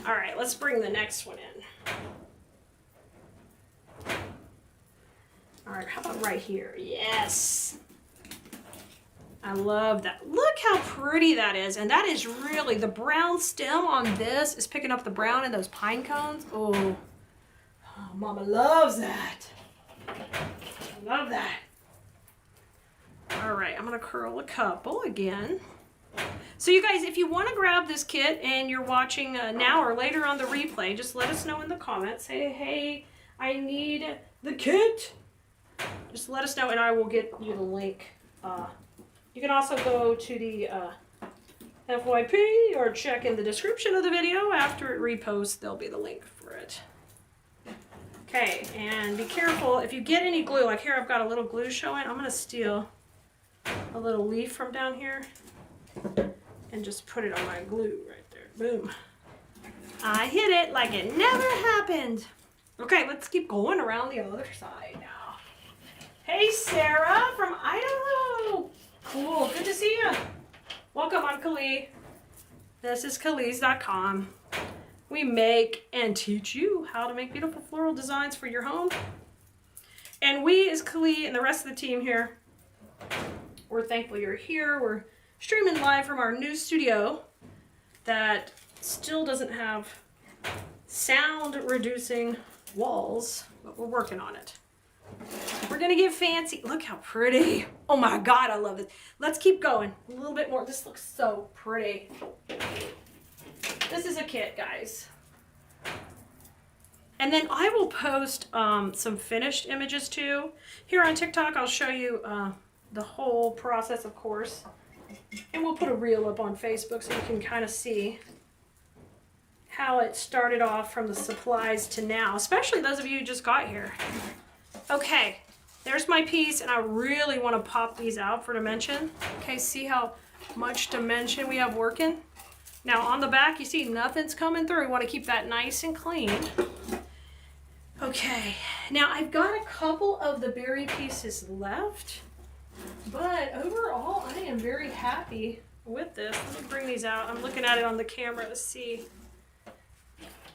All right, let's bring the next one in. All right, how about right here? Yes. I love that. Look how pretty that is. And that is really, the brown stem on this is picking up the brown in those pine cones. Oh, Mama loves that. I love that. All right, I'm gonna curl a couple again. So you guys, if you wanna grab this kit and you're watching now or later on the replay, just let us know in the comments. Say, hey, I need the kit. Just let us know and I will get you the link. You can also go to the FYP or check in the description of the video. After it reposts, there'll be the link for it. Okay, and be careful if you get any glue. Like here, I've got a little glue showing. I'm gonna steal a little leaf from down here and just put it on my glue right there. Boom. I hit it like it never happened. Okay, let's keep going around the other side now. Hey, Sarah from Idaho. Cool, good to see you. Welcome, I'm Keleas. This is Keleas.com. We make and teach you how to make beautiful floral designs for your home. And we, as Keleas and the rest of the team here, we're thankful you're here. We're streaming live from our new studio that still doesn't have sound reducing walls, but we're working on it. We're gonna get fancy. Look how pretty. Oh my God, I love it. Let's keep going. A little bit more. This looks so pretty. This is a kit, guys. And then I will post some finished images too. Here on TikTok, I'll show you the whole process, of course. And we'll put a reel up on Facebook so you can kind of see how it started off from the supplies to now, especially those of you who just got here. Okay, there's my piece, and I really want to pop these out for dimension. Okay, see how much dimension we have working? Now on the back, you see nothing's coming through. We want to keep that nice and clean. Okay, now I've got a couple of the berry pieces left, but overall I am very happy with this. Let me bring these out. I'm looking at it on the camera to see.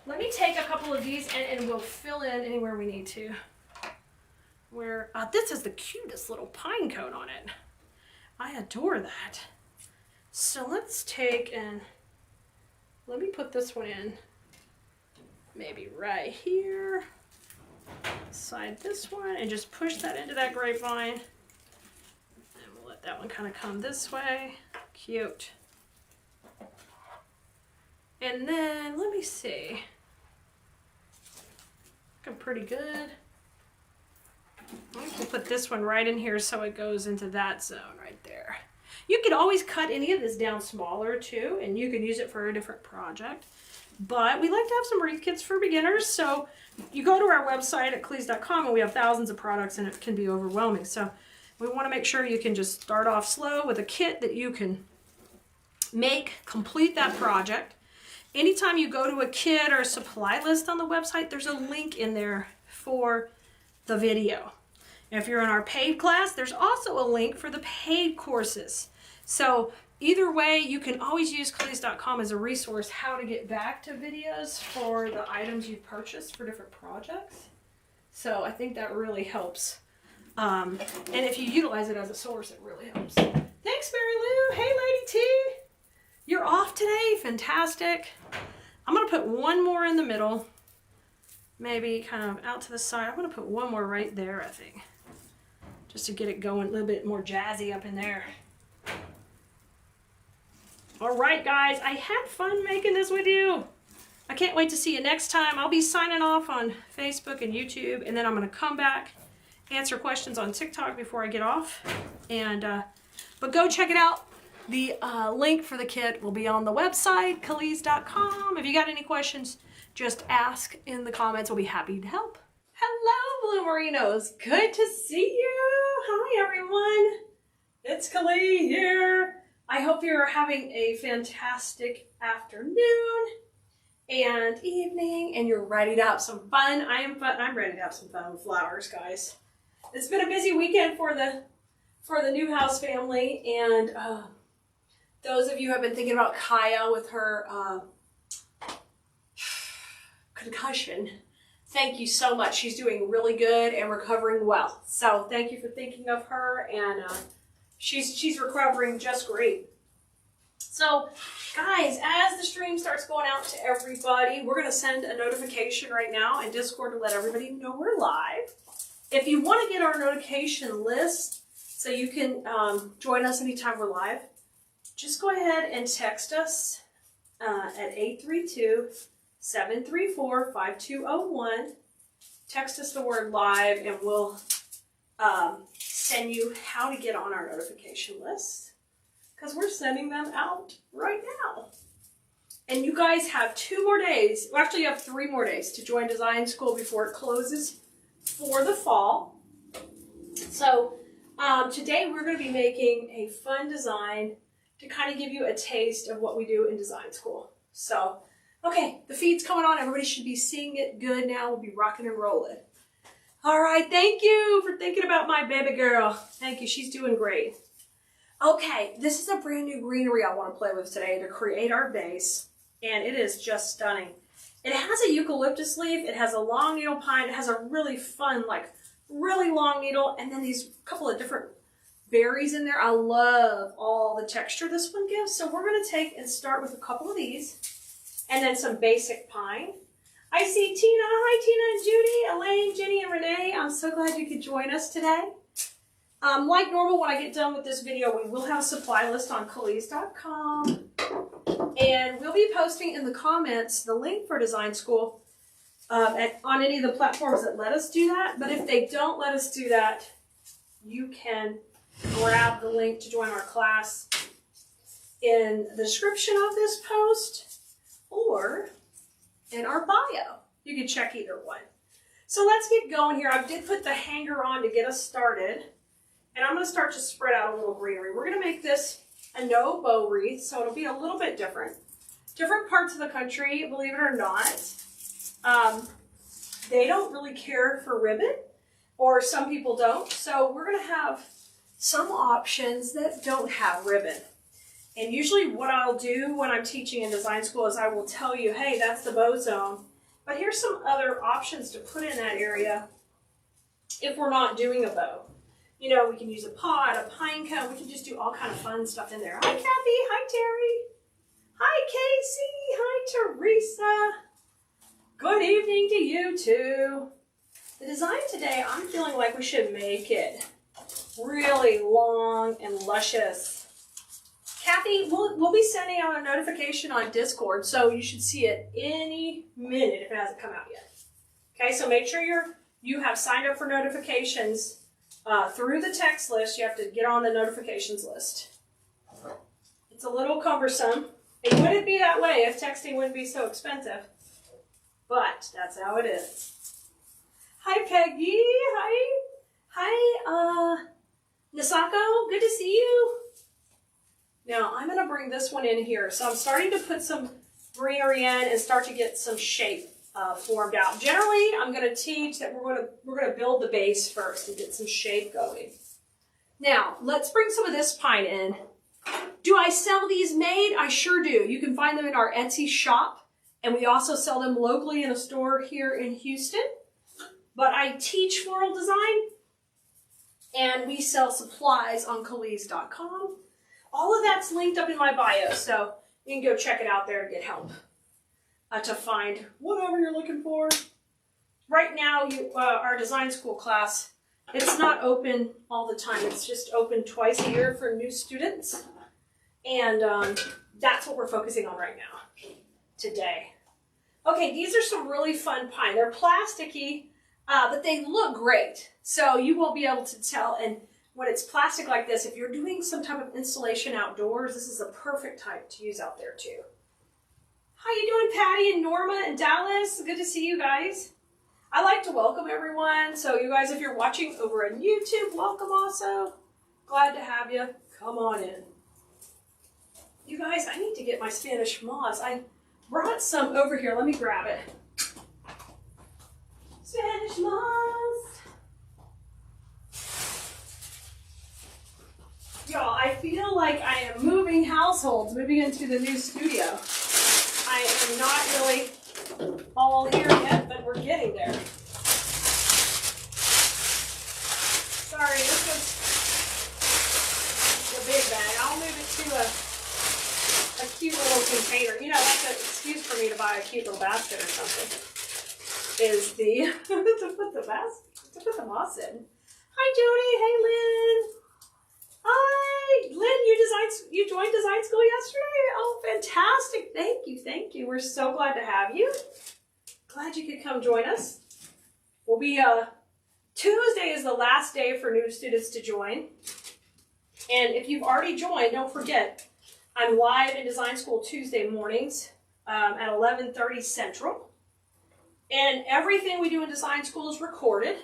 Let me take a couple of these and we'll fill in anywhere we need to. Where this is the cutest little pine cone on it. I adore that. So let's take and let me put this one in. Maybe right here. Slide this one and just push that into that grapevine. And we'll let that one kind of come this way. Cute. And then let me see. Looking pretty good. We'll put this one right in here so it goes into that zone right there. You could always cut any of this down smaller too, and you can use it for a different project. But we like to have some wreath kits for beginners, so you go to our website at Keleas.com and we have thousands of products and it can be overwhelming. So we want to make sure you can just start off slow with a kit that you can make, complete that project. Anytime you go to a kit or a supply list on the website, there's a link in there for the video. If you're in our paid class, there's also a link for the paid courses. So either way, you can always use Keleas.com as a resource how to get back to videos for the items you purchased for different projects. So I think that really helps. And if you utilize it as a source, it really helps. Thanks, Mary Lou. Hey, Lady T. You're off today. Fantastic. I'm going to put one more in the middle. Maybe kind of out to the side. I'm going to put one more right there, I think. Just to get it going a little bit more jazzy up in there. All right, guys. I had fun making this with you. I can't wait to see you next time. I'll be signing off on Facebook and YouTube, and then I'm going to come back, answer questions on TikTok before I get off. And but go check it out. The link for the kit will be on the website, Keleas.com. If you got any questions, just ask in the comments. We'll be happy to help. Hello, Bloomerinos. Good to see you. Hi, everyone. It's Keleas here. I hope you're having a fantastic afternoon and evening, and you're ready to have some fun. I'm ready to have some fun with flowers, guys. it's been a busy weekend for the new house family, and those of you who have been thinking about Kaya with her concussion, thank you so much. She's doing really good and recovering well. So thank you for thinking of her, and she's recovering just great. So guys, as the stream starts going out to everybody, we're going to send a notification right now in Discord to let everybody know we're live. If you want to get our notification list so you can join us anytime we're live, just go ahead and text us at 832-734-5201. Text us the word live and we'll send you how to get on our notification list, because we're sending them out right now. And you guys have 2 more days, well, actually you have 3 more days to join design school before it closes for the fall. So today we're going to be making a fun design to kind of give you a taste of what we do in design school. So, okay, the feed's coming on. Everybody should be seeing it good now. We'll be rocking and rolling. All right, thank you for thinking about my baby girl. Thank you, she's doing great. Okay, this is a brand new greenery I want to play with today to create our base, and it is just stunning. It has a eucalyptus leaf, it has a long needle pine, it has a really fun, like really long needle, and then these couple of different berries in there. I love all the texture this one gives. So we're going to take and start with a couple of these, and then some basic pine. I see Tina. Hi Tina and Judy, Elaine, Jenny, and Renee. I'm so glad you could join us today. Like normal, when I get done with this video, we will have a supply list on Keleas.com. And we'll be posting in the comments the link for design school on any of the platforms that let us do that. But if they don't let us do that, you can grab the link to join our class in the description of this post or in our bio. You can check either one. So let's get going here. I did put the hanger on to get us started. And I'm going to start to spread out a little greenery. We're going to make this a no bow wreath, so it'll be a little bit different. Different parts of the country, believe it or not, they don't really care for ribbon, or some people don't. So we're going to have some options that don't have ribbon. And usually what I'll do when I'm teaching in design school is I will tell you, hey, that's the bow zone. But here's some other options to put in that area if we're not doing a bow. You know, we can use a pot, a pine cone. We can just do all kind of fun stuff in there. Hi, Kathy. Hi, Terry. Hi, Casey. Hi, Teresa. Good evening to you, too. The design today, I'm feeling like we should make it really long and luscious. Kathy, we'll be sending out a notification on Discord, so you should see it any minute if it hasn't come out yet. Okay, so make sure you have signed up for notifications. Through the text list. You have to get on the notifications list. It's a little cumbersome. It wouldn't be that way if texting wouldn't be so expensive. But that's how it is. Hi, Peggy. Hi, Nisako. Good to see you. Now, I'm going to bring this one in here. So I'm starting to put some greenery in and start to get some shape formed out. Generally, I'm going to teach that we're going to build the base first and get some shape going. Now, let's bring some of this pine in. Do I sell these made? I sure do. You can find them in our Etsy shop, and we also sell them locally in a store here in Houston. But I teach floral design, and we sell supplies on Keleas.com. All of that's linked up in my bio, so you can go check it out there and get help to find whatever you're looking for. Right now, our design school class, it's not open all the time. It's just open twice a year for new students. And that's what we're focusing on right now, today. Okay, these are some really fun pine. They're plasticky, but they look great. So you won't be able to tell. And when it's plastic like this, if you're doing some type of installation outdoors, this is a perfect type to use out there too. How you doing, Patty and Norma and Dallas? Good to see you guys. I like to welcome everyone. So you guys, if you're watching over on YouTube, welcome also. Glad to have you. Come on in. You guys, I need to get my Spanish moss. I brought some over here. Let me grab it. Spanish moss. I feel like I am moving households, moving into the new studio. I am not really all here yet, but we're getting there. Sorry, this was the big bag. I'll move it to a cute little container. You know, that's an excuse for me to buy a cute little basket or something. Is the to put the moss in. Hi Jody, hey Lynn. Hi Lynn, you joined design school yesterday. Oh, fantastic! Thank you. We're so glad to have you. Glad you could come join us. We'll be Tuesday is the last day for new students to join. And if you've already joined, don't forget, I'm live in design school Tuesday mornings at 11:30 Central. And everything we do in design school is recorded.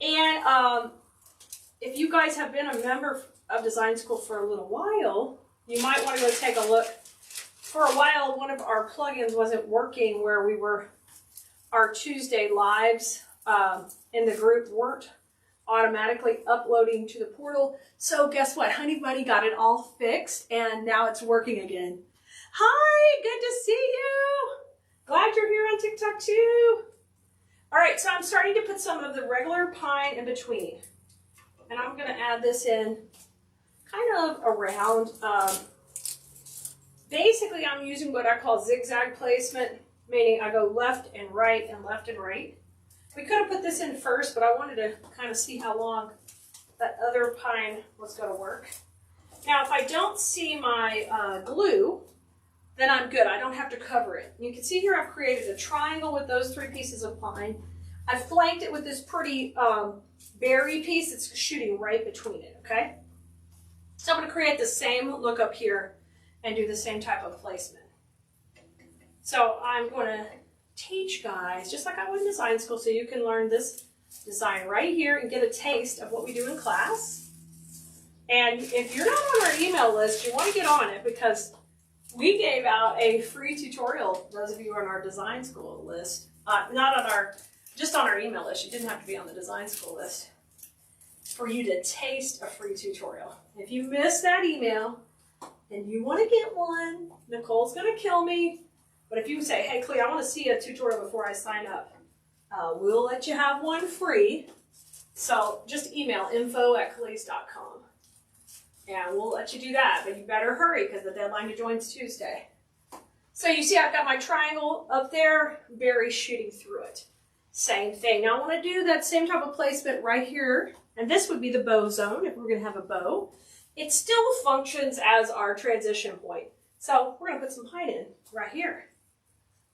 And if you guys have been a member of design school for a little while, you might want to go take a look. For a while, one of our plugins wasn't working where our Tuesday lives in the group weren't automatically uploading to the portal. So guess what? Honey Bunny got it all fixed and now it's working again. Hi, good to see you. Glad you're here on TikTok too. All right, so I'm starting to put some of the regular pine in between. And I'm gonna add this in kind of around. Basically, I'm using what I call zigzag placement, meaning I go left and right and left and right. We could have put this in first, but I wanted to kind of see how long that other pine was gonna work. Now, if I don't see my glue, then I'm good. I don't have to cover it. You can see here I've created a triangle with those 3 pieces of pine. I flanked it with this pretty berry piece that's shooting right between it, okay? So I'm going to create the same look up here and do the same type of placement. So I'm going to teach guys, just like I would in design school, so you can learn this design right here and get a taste of what we do in class. And if you're not on our email list, you want to get on it because we gave out a free tutorial, those of you on our design school list, just on our email list. You didn't have to be on the design school list for you to taste a free tutorial. If you missed that email and you want to get one, Nicole's going to kill me. But if you say, hey, Klee, I want to see a tutorial before I sign up, we'll let you have one free. So just email info@keleas.com. And we'll let you do that, but you better hurry because the deadline to join is Tuesday. So you see I've got my triangle up there, berries shooting through it. Same thing. Now I want to do that same type of placement right here, and this would be the bow zone if we're going to have a bow. It still functions as our transition point. So we're going to put some pine in right here.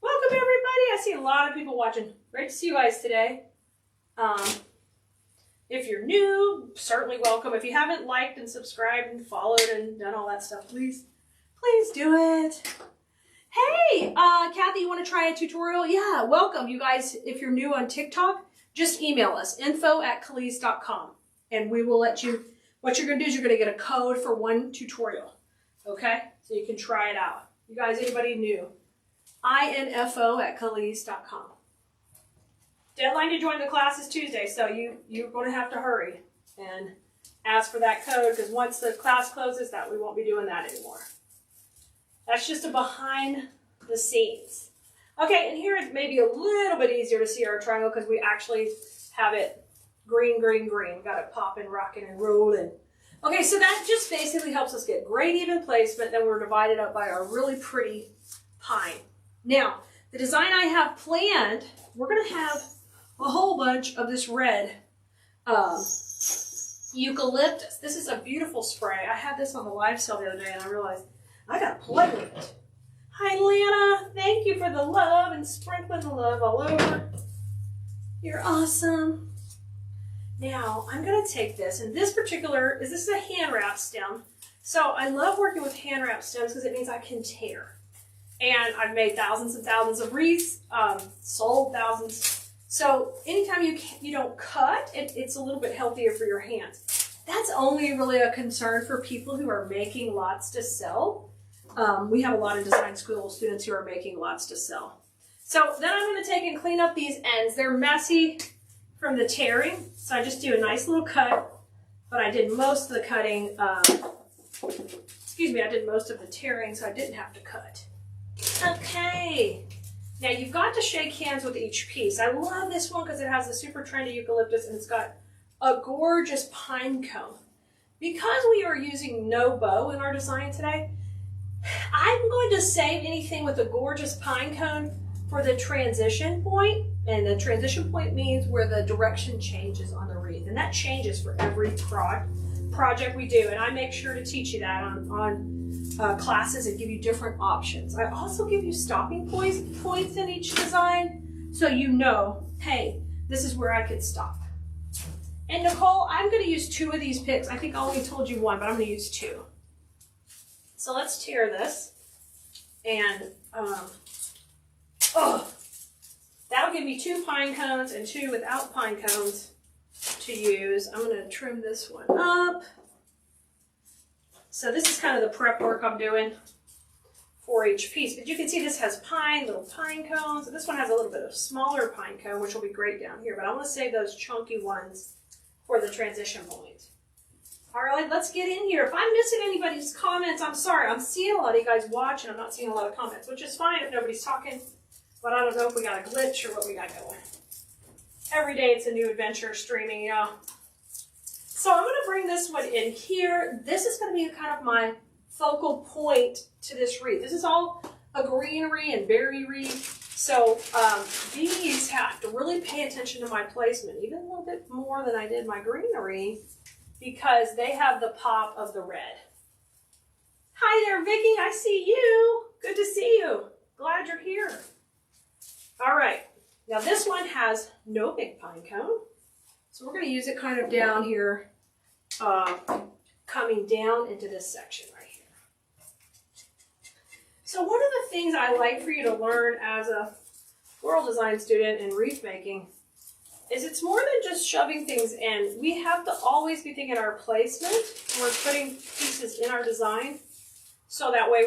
Welcome everybody. I see a lot of people watching. Great to see you guys today. If you're new, certainly welcome. If you haven't liked and subscribed and followed and done all that stuff, please do it. Hey, Kathy, you want to try a tutorial? Yeah, welcome. You guys, if you're new on TikTok, just email us, info@keleas.com, and we will let you, what you're going to do is you're going to get a code for one tutorial, okay? So you can try it out. You guys, anybody new? info@keleas.com. Deadline to join the class is Tuesday, so you're going to have to hurry and ask for that code because once the class closes, we won't be doing that anymore. That's just a behind the scenes. Okay, and here it's maybe a little bit easier to see our triangle because we actually have it green, green, green. We've got it popping, rocking, and rolling. Okay, so that just basically helps us get great even placement. Then we're divided up by our really pretty pine. Now, the design I have planned, we're going to have a whole bunch of this red eucalyptus. This is a beautiful spray. I had this on the live sale the other day and I realized I gotta play with it. Hi Lana, thank you for the love and sprinkling the love all over. You're awesome. Now I'm gonna take this, and this is a hand wrap stem. So I love working with hand wrap stems because it means I can tear. And I've made thousands and thousands of wreaths, sold thousands. So anytime you don't cut, it's a little bit healthier for your hands. That's only really a concern for people who are making lots to sell. We have a lot of design school students who are making lots to sell. So then I'm going to take and clean up these ends. They're messy from the tearing, so I just do a nice little cut, but I did most of the cutting Excuse me, I did most of the tearing, so I didn't have to cut. Okay. Now you've got to shake hands with each piece. I love this one because it has the super trendy eucalyptus and it's got a gorgeous pine cone. Because we are using no bow in our design today, I'm going to save anything with a gorgeous pine cone for the transition point. And the transition point means where the direction changes on the wreath. And that changes for every project we do. And I make sure to teach you that on classes and give you different options. I also give you stopping points in each design so you know, hey, this is where I could stop. And Nicole, I'm going to use 2 of these picks. I think I only told you 1, but I'm going to use 2. So let's tear this. And, that'll give me 2 pine cones and 2 without pine cones to use. I'm going to trim this one up. So this is kind of the prep work I'm doing for each piece. But you can see this has little pine cones. This one has a little bit of smaller pine cone, which will be great down here. But I want to save those chunky ones for the transition point. All right, let's get in here. If I'm missing anybody's comments, I'm sorry. I'm seeing a lot of you guys watch, and I'm not seeing a lot of comments, which is fine if nobody's talking. But I don't know if we got a glitch or what we got going. Every day it's a new adventure streaming, y'all. So I'm going to bring this one in here. This is going to be kind of my focal point to this wreath. This is all a greenery and berry wreath. So these have to really pay attention to my placement, even a little bit more than I did my greenery, because they have the pop of the red. Hi there, Vicki. I see you. Good to see you. Glad you're here. All right. Now this one has no big pine cone. So we're going to use it kind of down here, coming down into this section right here. So one of the things I like for you to learn as a floral design student in wreath making is it's more than just shoving things in. We have to always be thinking our placement when we're putting pieces in our design, so that way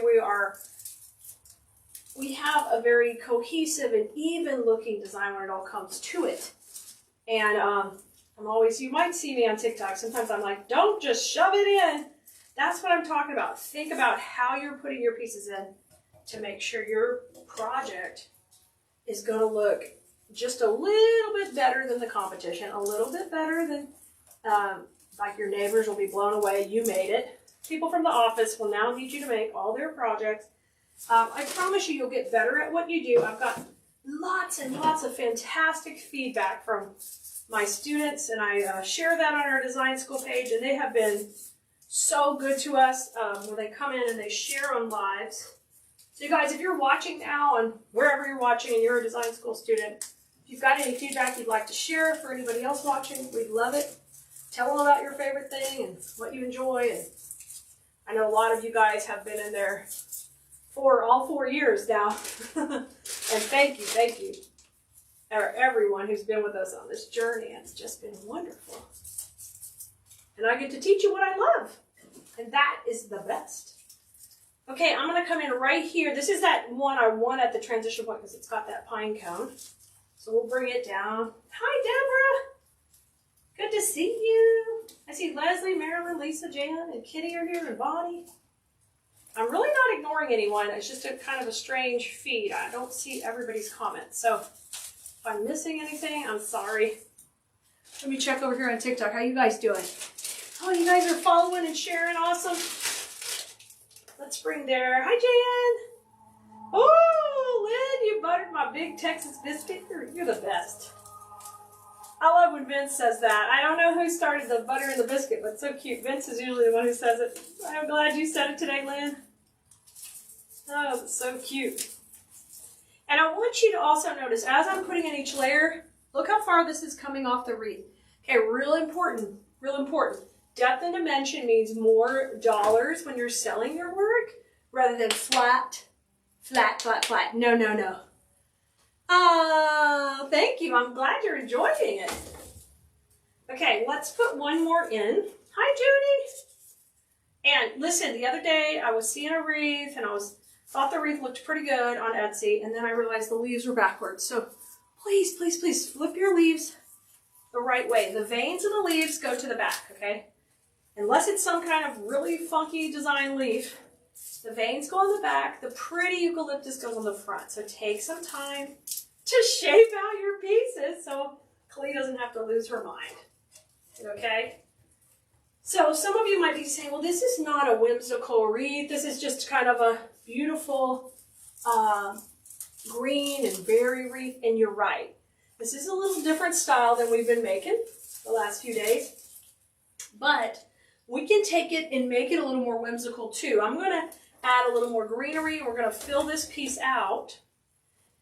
we have a very cohesive and even looking design when it all comes to it. And you might see me on TikTok. Sometimes I'm like, don't just shove it in. That's what I'm talking about. Think about how you're putting your pieces in to make sure your project is going to look just a little bit better than the competition, a little bit better than, like your neighbors will be blown away. You made it. People from the office will now need you to make all their projects. I promise you'll get better at what you do. I've got lots and lots of fantastic feedback from my students, and I share that on our design school page, and they have been so good to us when they come in and they share on lives. So you guys, if you're watching now and wherever you're watching and you're a design school student, if you've got any feedback you'd like to share for anybody else watching, we'd love it. Tell them about your favorite thing and what you enjoy. And I know a lot of you guys have been in there for all 4 years now. And thank you. Everyone who's been with us on this journey. It's just been wonderful. And I get to teach you what I love. And that is the best. Okay, I'm going to come in right here. This is that one I want at the transition point because it's got that pine cone. So we'll bring it down. Hi, Deborah. Good to see you. I see Leslie, Marilyn, Lisa, Jan, and Kitty are here, and Bonnie. I'm really not ignoring anyone. It's just a kind of a strange feed. I don't see everybody's comments. So if I'm missing anything, I'm sorry. Let me check over here on TikTok. How you guys doing? Oh, you guys are following and sharing. Awesome. Let's bring there. Hi, Jan. Oh, Lynn, you buttered my big Texas biscuit. You're the best. I love when Vince says that. I don't know who started the butter and the biscuit, but it's so cute. Vince is usually the one who says it. I'm glad you said it today, Lynn. Oh, it's so cute. And I want you to also notice, as I'm putting in each layer, look how far this is coming off the wreath. Okay, real important. Depth and dimension means more dollars when you're selling your work rather than flat. No. Oh, thank you. I'm glad you're enjoying it. Okay, let's put one more in. Hi, Judy. And listen, the other day I was seeing a wreath and thought the wreath looked pretty good on Etsy, and then I realized the leaves were backwards. So please flip your leaves the right way. The veins of the leaves go to the back, okay? Unless it's some kind of really funky design leaf, the veins go on the back, the pretty eucalyptus goes on the front. So take some time to shape out your pieces so Keleas doesn't have to lose her mind. Okay? So some of you might be saying, well, this is not a whimsical wreath. This is just kind of a beautiful green and berry wreath. And you're right. This is a little different style than we've been making the last few days. But we can take it and make it a little more whimsical too. I'm going to add a little more greenery. We're going to fill this piece out.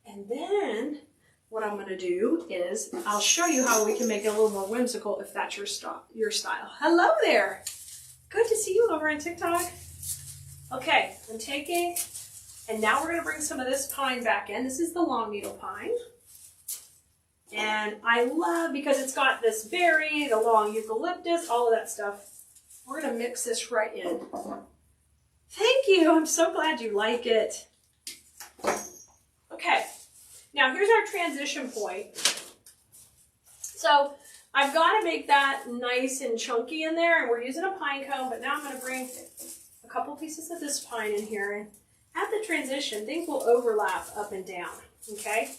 And then what I'm going to do is I'll show you how we can make it a little more whimsical if that's your style. Hello there. Good to see you over on TikTok. Okay, I'm taking, and now we're going to bring some of this pine back in. This is the long needle pine. And I love, because it's got this berry, the long eucalyptus, all of that stuff. We're going to mix this right in. Thank you. I'm so glad you like it. Okay. Now here's our transition point. So I've got to make that nice and chunky in there, and we're using a pine cone, but now I'm going to bring a couple pieces of this pine in here, and at the transition, things will overlap up and down, okay?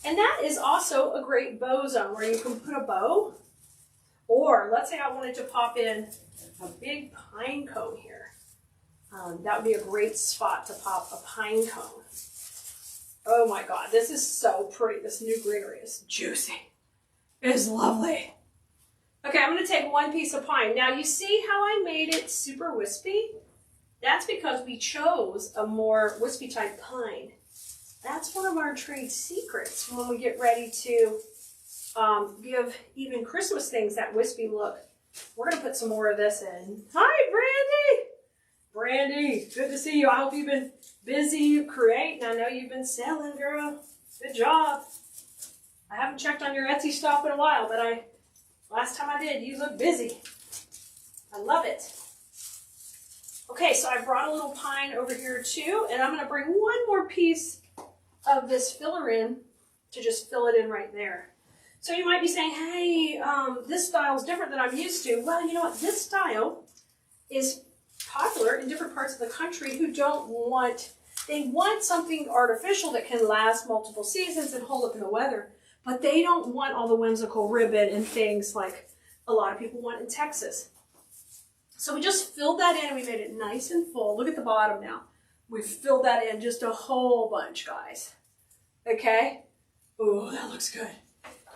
And that is also a great bow zone where you can put a bow, or let's say I wanted to pop in a big pine cone here. That would be a great spot to pop a pine cone. Oh my God, this is so pretty. This new greenery is juicy. It is lovely. Okay, I'm going to take one piece of pine. Now you see how I made it super wispy? That's because we chose a more wispy type pine. That's one of our trade secrets when we get ready to give even Christmas things that wispy look. We're going to put some more of this in. Hi, Brandy! Brandy, good to see you. I hope you've been busy creating. I know you've been selling, girl. Good job. I haven't checked on your Etsy shop in a while, but last time I did, you look busy. I love it. Okay, so I brought a little pine over here too, and I'm going to bring one more piece of this filler in to just fill it in right there. So you might be saying, hey, this style is different than I'm used to. Well, you know what? This style is popular in different parts of the country who they want something artificial that can last multiple seasons and hold up in the weather, but they don't want all the whimsical ribbon and things like a lot of people want in Texas. So we just filled that in and we made it nice and full. Look at the bottom now. We filled that in just a whole bunch, guys. Okay? Oh, that looks good.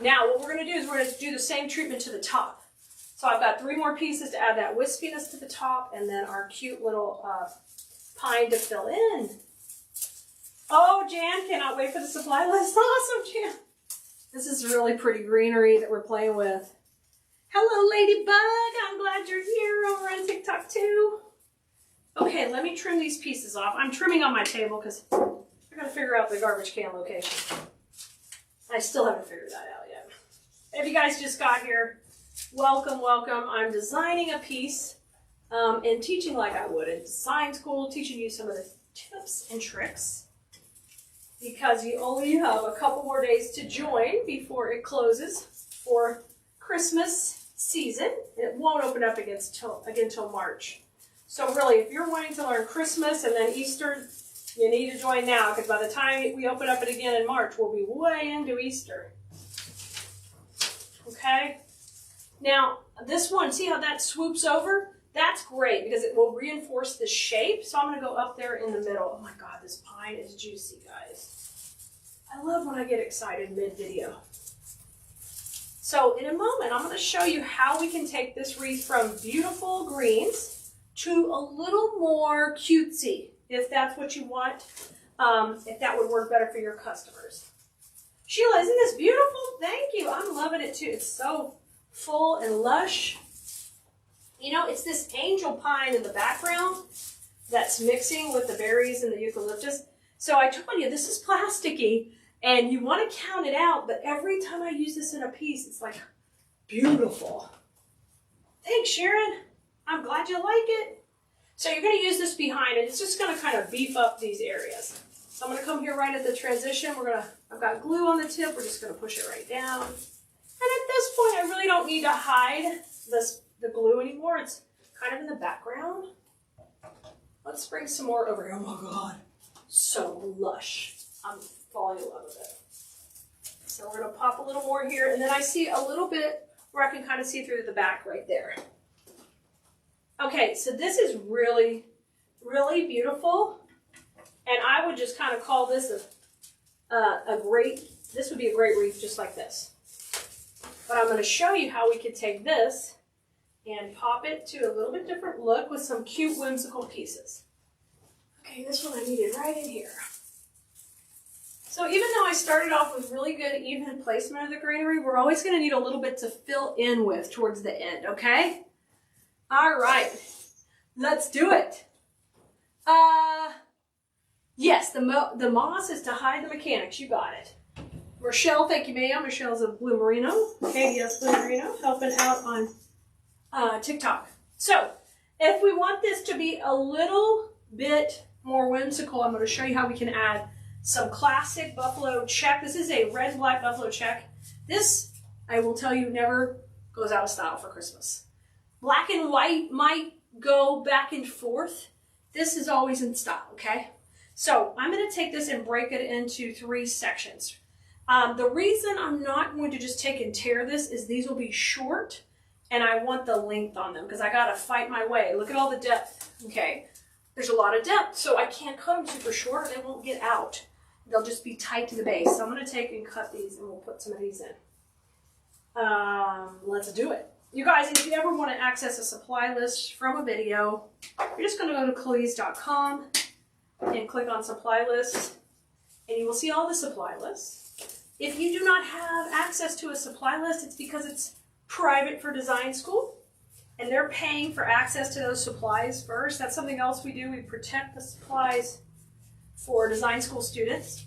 Now what we're going to do is we're going to do the same treatment to the top. So I've got 3 more pieces to add that wispiness to the top, and then our cute little pine to fill in. Oh, Jan, cannot wait for the supply list. Awesome, Jan. This is really pretty greenery that we're playing with. Hello, Ladybug. I'm glad you're here over on TikTok too. Okay, let me trim these pieces off. I'm trimming on my table because I got to figure out the garbage can location. I still haven't figured that out yet. If you guys just got here, welcome, welcome. I'm designing a piece and teaching like I would in design school, teaching you some of the tips and tricks because you only have a couple more days to join before it closes for Christmas season. It won't open up again till March. So really, if you're wanting to learn Christmas and then Easter, you need to join now because by the time we open up it again in March, we'll be way into Easter. Okay? Now, this one, see how that swoops over? That's great because it will reinforce the shape. So I'm going to go up there in the middle. Oh my God, this pine is juicy, guys. I love when I get excited mid-video. So in a moment, I'm going to show you how we can take this wreath from beautiful greens to a little more cutesy, if that's what you want, if that would work better for your customers. Sheila, isn't this beautiful? Thank you. I'm loving it too. It's so full and lush. You know, it's this angel pine in the background that's mixing with the berries and the eucalyptus. So I told you, this is plasticky, and you want to count it out, but every time I use this in a piece, it's like beautiful. Thanks, Sharon. I'm glad you like it. So you're going to use this behind, and it's just going to kind of beef up these areas. So I'm going to come here right at the transition. I've got glue on the tip. We're just going to push it right down. And at this point, I really don't need to hide the glue anymore. It's kind of in the background. Let's bring some more over here. Oh my God, so lush. I'm falling in love with it. So we're gonna pop a little more here, and then I see a little bit where I can kind of see through the back right there. Okay, so this is really, really beautiful, and I would just kind of call this this would be a great wreath just like this. But I'm going to show you how we could take this and pop it to a little bit different look with some cute whimsical pieces. Okay, this one I needed right in here. So even though I started off with really good even placement of the greenery, we're always going to need a little bit to fill in with towards the end, okay? All right, let's do it. Yes, the moss is to hide the mechanics. You got it. Rochelle, thank you, ma'am. Michelle's a Blue Merino. Keleas Blue Merino, helping out on TikTok. So, if we want this to be a little bit more whimsical, I'm going to show you how we can add some classic buffalo check. This is a red and black buffalo check. This, I will tell you, never goes out of style for Christmas. Black and white might go back and forth. This is always in style, okay? So I'm going to take this and break it into 3 sections. The reason I'm not going to just take and tear this is these will be short, and I want the length on them because I got to fight my way. Look at all the depth, okay? There's a lot of depth, so I can't cut them super short or they won't get out. They'll just be tight to the base. So I'm going to take and cut these, and we'll put some of these in. Let's do it. You guys, if you ever want to access a supply list from a video, you're just going to go to Keleas.com and click on supply list, and you will see all the supply lists. If you do not have access to a supply list, it's because it's private for design school, and they're paying for access to those supplies first. That's something else we do. We protect the supplies for design school students,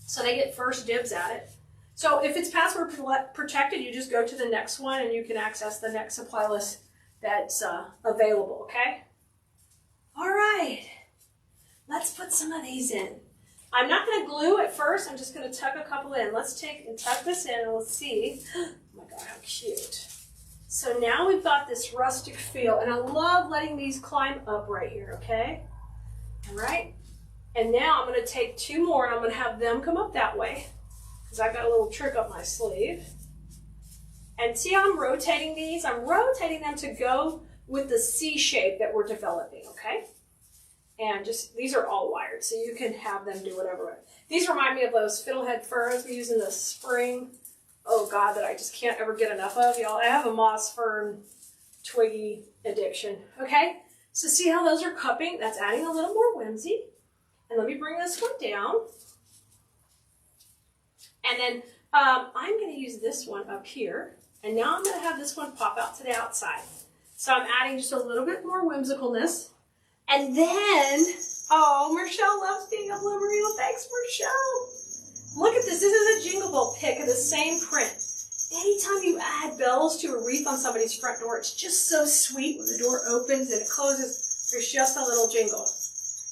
so they get first dibs at it. So if it's password protected, you just go to the next one and you can access the next supply list that's available, okay? All right, let's put some of these in. I'm not going to glue at first. I'm just going to tuck a couple in. Let's take and tuck this in and let's see. Oh my God, how cute. So now we've got this rustic feel, and I love letting these climb up right here, okay? All right, and now I'm going to take 2 more and I'm going to have them come up that way, because I've got a little trick up my sleeve. And see how I'm rotating these? I'm rotating them to go with the C shape that we're developing, okay? And just, these are all wired, so you can have them do whatever. These remind me of those fiddlehead ferns we use in the spring. Oh God, that I just can't ever get enough of, y'all. I have a moss fern twiggy addiction, okay? So see how those are cupping? That's adding a little more whimsy. And let me bring this one down. And then I'm going to use this one up here. And now I'm going to have this one pop out to the outside. So I'm adding just a little bit more whimsicalness. And then, oh, Michelle loves being a Blue Merino. Thanks, Michelle. Look at this. This is a Jingle Bell pick of the same print. Anytime you add bells to a wreath on somebody's front door, it's just so sweet when the door opens and it closes. There's just a little jingle.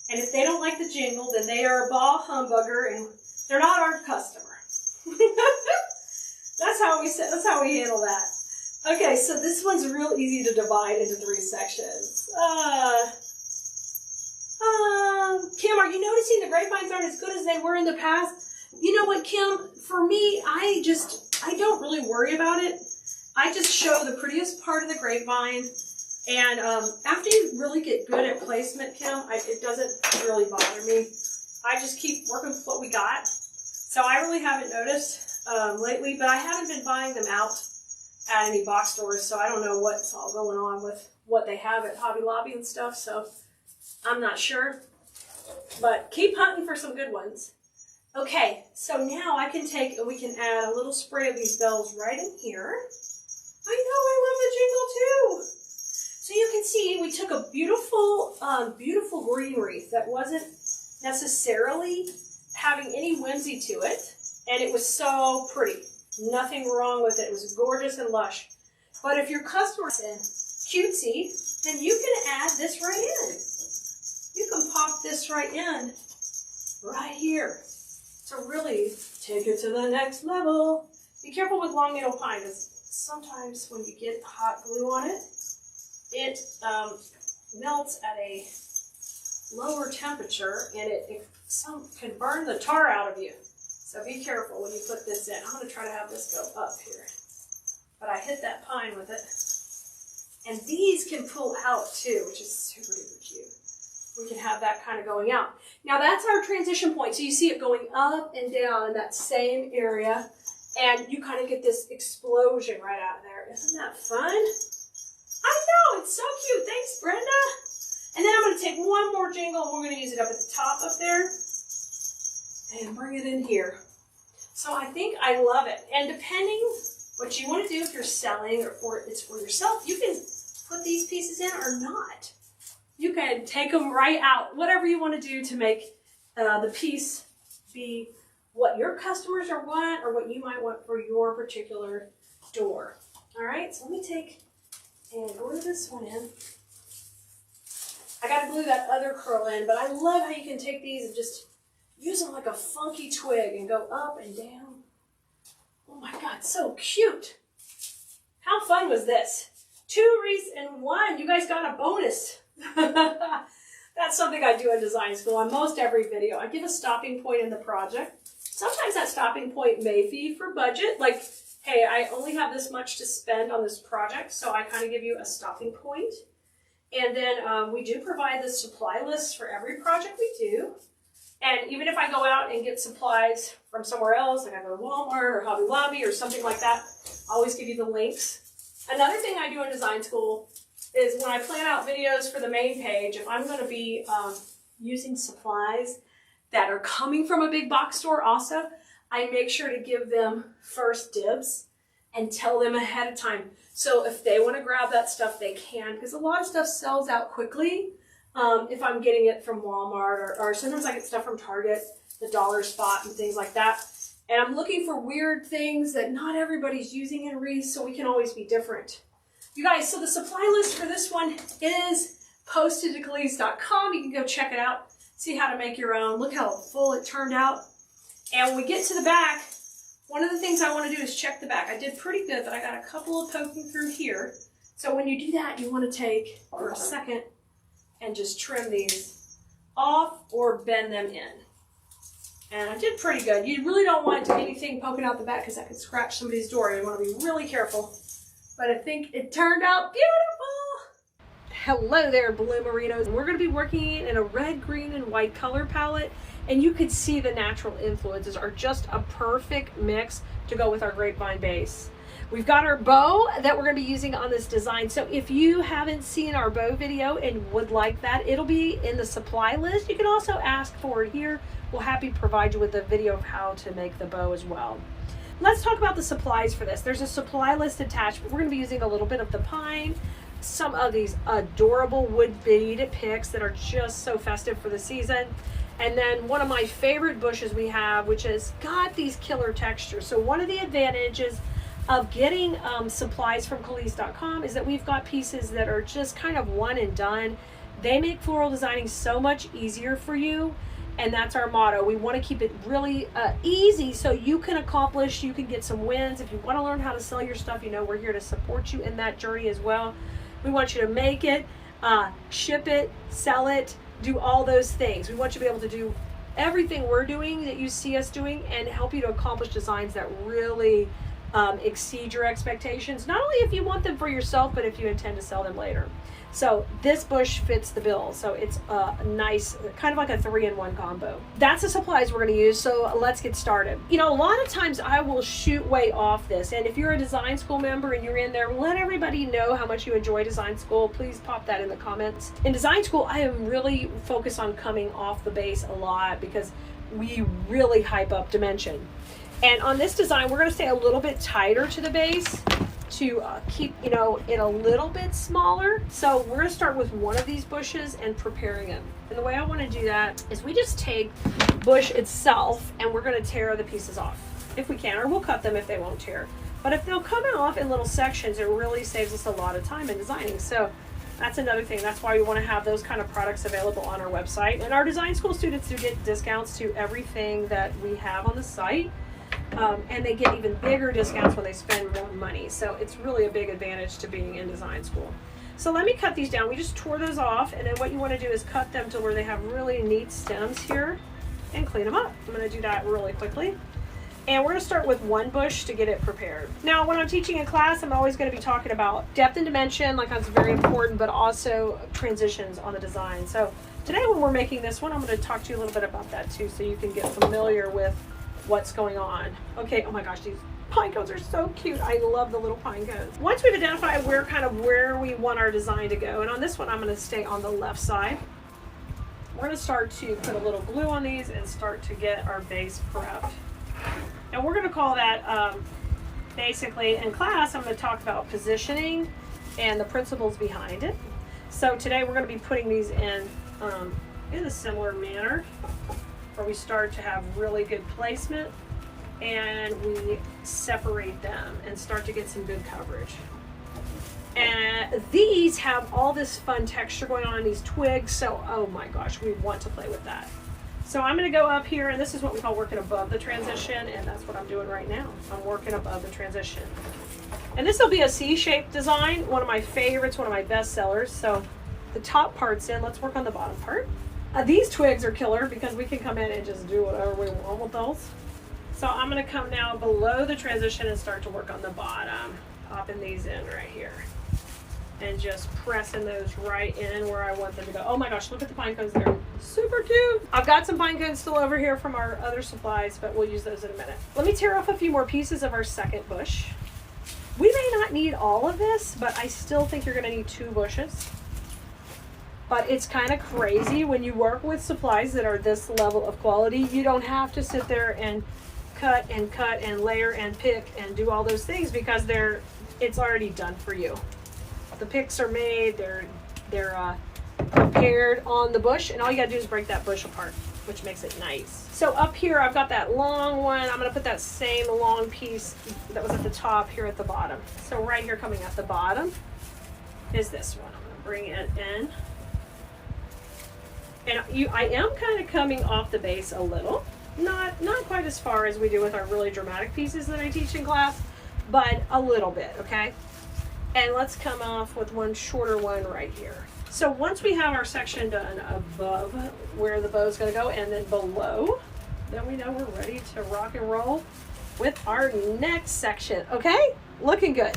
And if they don't like the jingle, then they are a ball humbugger and they're not our customer. That's how we handle that. Okay, so this one's real easy to divide into 3 sections. Kim, are you noticing the grapevines aren't as good as they were in the past? You know what, Kim? For me, I don't really worry about it. I just show the prettiest part of the grapevine. And after you really get good at placement, Kim, it doesn't really bother me. I just keep working with what we got. So I really haven't noticed lately, but I haven't been buying them out at any box stores, so I don't know what's all going on with what they have at Hobby Lobby and stuff, so I'm not sure. But keep hunting for some good ones. Okay, so now I can take and we can add a little spray of these bells right in here. I know, I love the jingle too. So you can see we took a beautiful, beautiful green wreath that wasn't necessarily having any whimsy to it, and it was so pretty. Nothing wrong with it. It was gorgeous and lush. But if your customer's in cutesy, then you can add this right in. You can pop this right in, right here, to really take it to the next level. Be careful with long needle pine, because sometimes when you get hot glue on it, it melts at a lower temperature, and some can burn the tar out of you. So be careful when you put this in. I'm going to try to have this go up here. But I hit that pine with it. And these can pull out too, which is super duper cute. We can have that kind of going out. Now that's our transition point. So you see it going up and down in that same area. And you kind of get this explosion right out of there. Isn't that fun? I know, it's so cute. Thanks, Brenda. And then I'm going to take one more jingle, and we're going to use it up at the top up there. And bring it in here. So I think I love it. And depending what you want to do, if you're selling or it's for yourself, you can put these pieces in or not. You can take them right out. Whatever you want to do to make the piece be what your customers are want or what you might want for your particular door. All right, so let me take and glue this one in. I got to glue that other curl in, but I love how you can take these and just use them like a funky twig and go up and down. Oh my God, so cute. How fun was this? 2 wreaths in 1. You guys got a bonus. That's something I do in design school. On most every video, I give a stopping point in the project. Sometimes that stopping point may be for budget. Like, hey, I only have this much to spend on this project, so I kind of give you a stopping point. And then we do provide the supply list for every project we do. And even if I go out and get supplies from somewhere else, like I go to Walmart or Hobby Lobby or something like that, I always give you the links. Another thing I do in design school is when I plan out videos for the main page, if I'm going to be using supplies that are coming from a big box store also, I make sure to give them first dibs and tell them ahead of time. So if they want to grab that stuff, they can, because a lot of stuff sells out quickly. If I'm getting it from Walmart or sometimes I get stuff from Target, the dollar spot and things like that. And I'm looking for weird things that not everybody's using in wreaths, so we can always be different. You guys, so the supply list for this one is posted to Keleas.com. You can go check it out, see how to make your own. Look how full it turned out. And when we get to the back, one of the things I want to do is check the back. I did pretty good, but I got a couple of poking through here. So when you do that, you want to take for a second and just trim these off or bend them in. And I did pretty good. You really don't want anything poking out the back because that could scratch somebody's door. You want to be really careful. But I think it turned out beautiful. Hello there, Bloomerinos. We're going to be working in a red, green, and white color palette. And you could see the natural influences are just a perfect mix to go with our grapevine base. We've got our bow that we're going to be using on this design. So if you haven't seen our bow video and would like that, it'll be in the supply list. You can also ask for it here. We'll happy provide you with a video of how to make the bow as well. Let's talk about the supplies for this. There's a supply list attached. We're going to be using a little bit of the pine, some of these adorable wood bead picks that are just so festive for the season. And then one of my favorite bushes we have, which has got these killer textures. So one of the advantages of getting supplies from Keleas.com is that we've got pieces that are just kind of one and done. They make floral designing so much easier for you, and that's our motto. We want to keep it really easy so you can accomplish, you can get some wins. If you want to learn how to sell your stuff, you know we're here to support you in that journey as well. We want you to make it, ship it, sell it, do all those things. We want you to be able to do everything we're doing that you see us doing and help you to accomplish designs that really exceed your expectations, not only if you want them for yourself, but if you intend to sell them later. So this bush fits the bill. So it's a nice, kind of like a 3-in-1 combo. That's the supplies we're going to use. So let's get started. You know, a lot of times I will shoot way off this. And if you're a design school member and you're in there, let everybody know how much you enjoy design school. Please pop that in the comments. In design school, I am really focused on coming off the base a lot because we really hype up dimension. And on this design, we're going to stay a little bit tighter to the base to keep, you know, it a little bit smaller. So we're going to start with one of these bushes and preparing it. And the way I want to do that is we just take bush itself and we're going to tear the pieces off if we can, or we'll cut them if they won't tear. But if they'll come off in little sections, it really saves us a lot of time in designing. So that's another thing. That's why we want to have those kind of products available on our website. And our design school students do get discounts to everything that we have on the site. And they get even bigger discounts when they spend more money. So it's really a big advantage to being in design school. So let me cut these down. We just tore those off, and then what you want to do is cut them to where they have really neat stems here and clean them up. I'm going to do that really quickly. And we're going to start with one bush to get it prepared. Now, when I'm teaching in class, I'm always going to be talking about depth and dimension, like that's very important, but also transitions on the design. So today when we're making this one, I'm going to talk to you a little bit about that too, so you can get familiar with what's going on. Okay, oh my gosh, these pine cones are so cute. I love the little pine cones. Once we've identified where we want our design to go, and on this one, I'm going to stay on the left side. We're going to start to put a little glue on these and start to get our base prepped. And we're going to call that, basically in class, I'm going to talk about positioning and the principles behind it. So today we're going to be putting these in a similar manner, where we start to have really good placement and we separate them and start to get some good coverage. And these have all this fun texture going on, these twigs, so oh my gosh, we want to play with that. So I'm going to go up here, and this is what we call working above the transition, and that's what I'm doing right now. I'm working above the transition. And this will be a C-shaped design, one of my favorites, one of my best sellers. So the top part's in, let's work on the bottom part. These twigs are killer because we can come in and just do whatever we want with those. So I'm going to come now below the transition and start to work on the bottom, popping these in right here. And just pressing those right in where I want them to go. Oh my gosh, look at the pine cones there. Super cute. I've got some pine cones still over here from our other supplies, but we'll use those in a minute. Let me tear off a few more pieces of our second bush. We may not need all of this, but I still think you're gonna need 2 bushes. But it's kind of crazy when you work with supplies that are this level of quality. You don't have to sit there and cut and layer and pick and do all those things because it's already done for you. The picks are made, they're prepared on the bush, and all you gotta do is break that bush apart, which makes it nice. So up here, I've got that long one. I'm gonna put that same long piece that was at the top here at the bottom. So right here coming at the bottom is this one. I'm gonna bring it in. And I am kind of coming off the base a little. Not quite as far as we do with our really dramatic pieces that I teach in class, but a little bit, okay? And let's come off with one shorter one right here. So once we have our section done above where the bow is going to go and then below, then we know we're ready to rock and roll with our next section. Okay, looking good.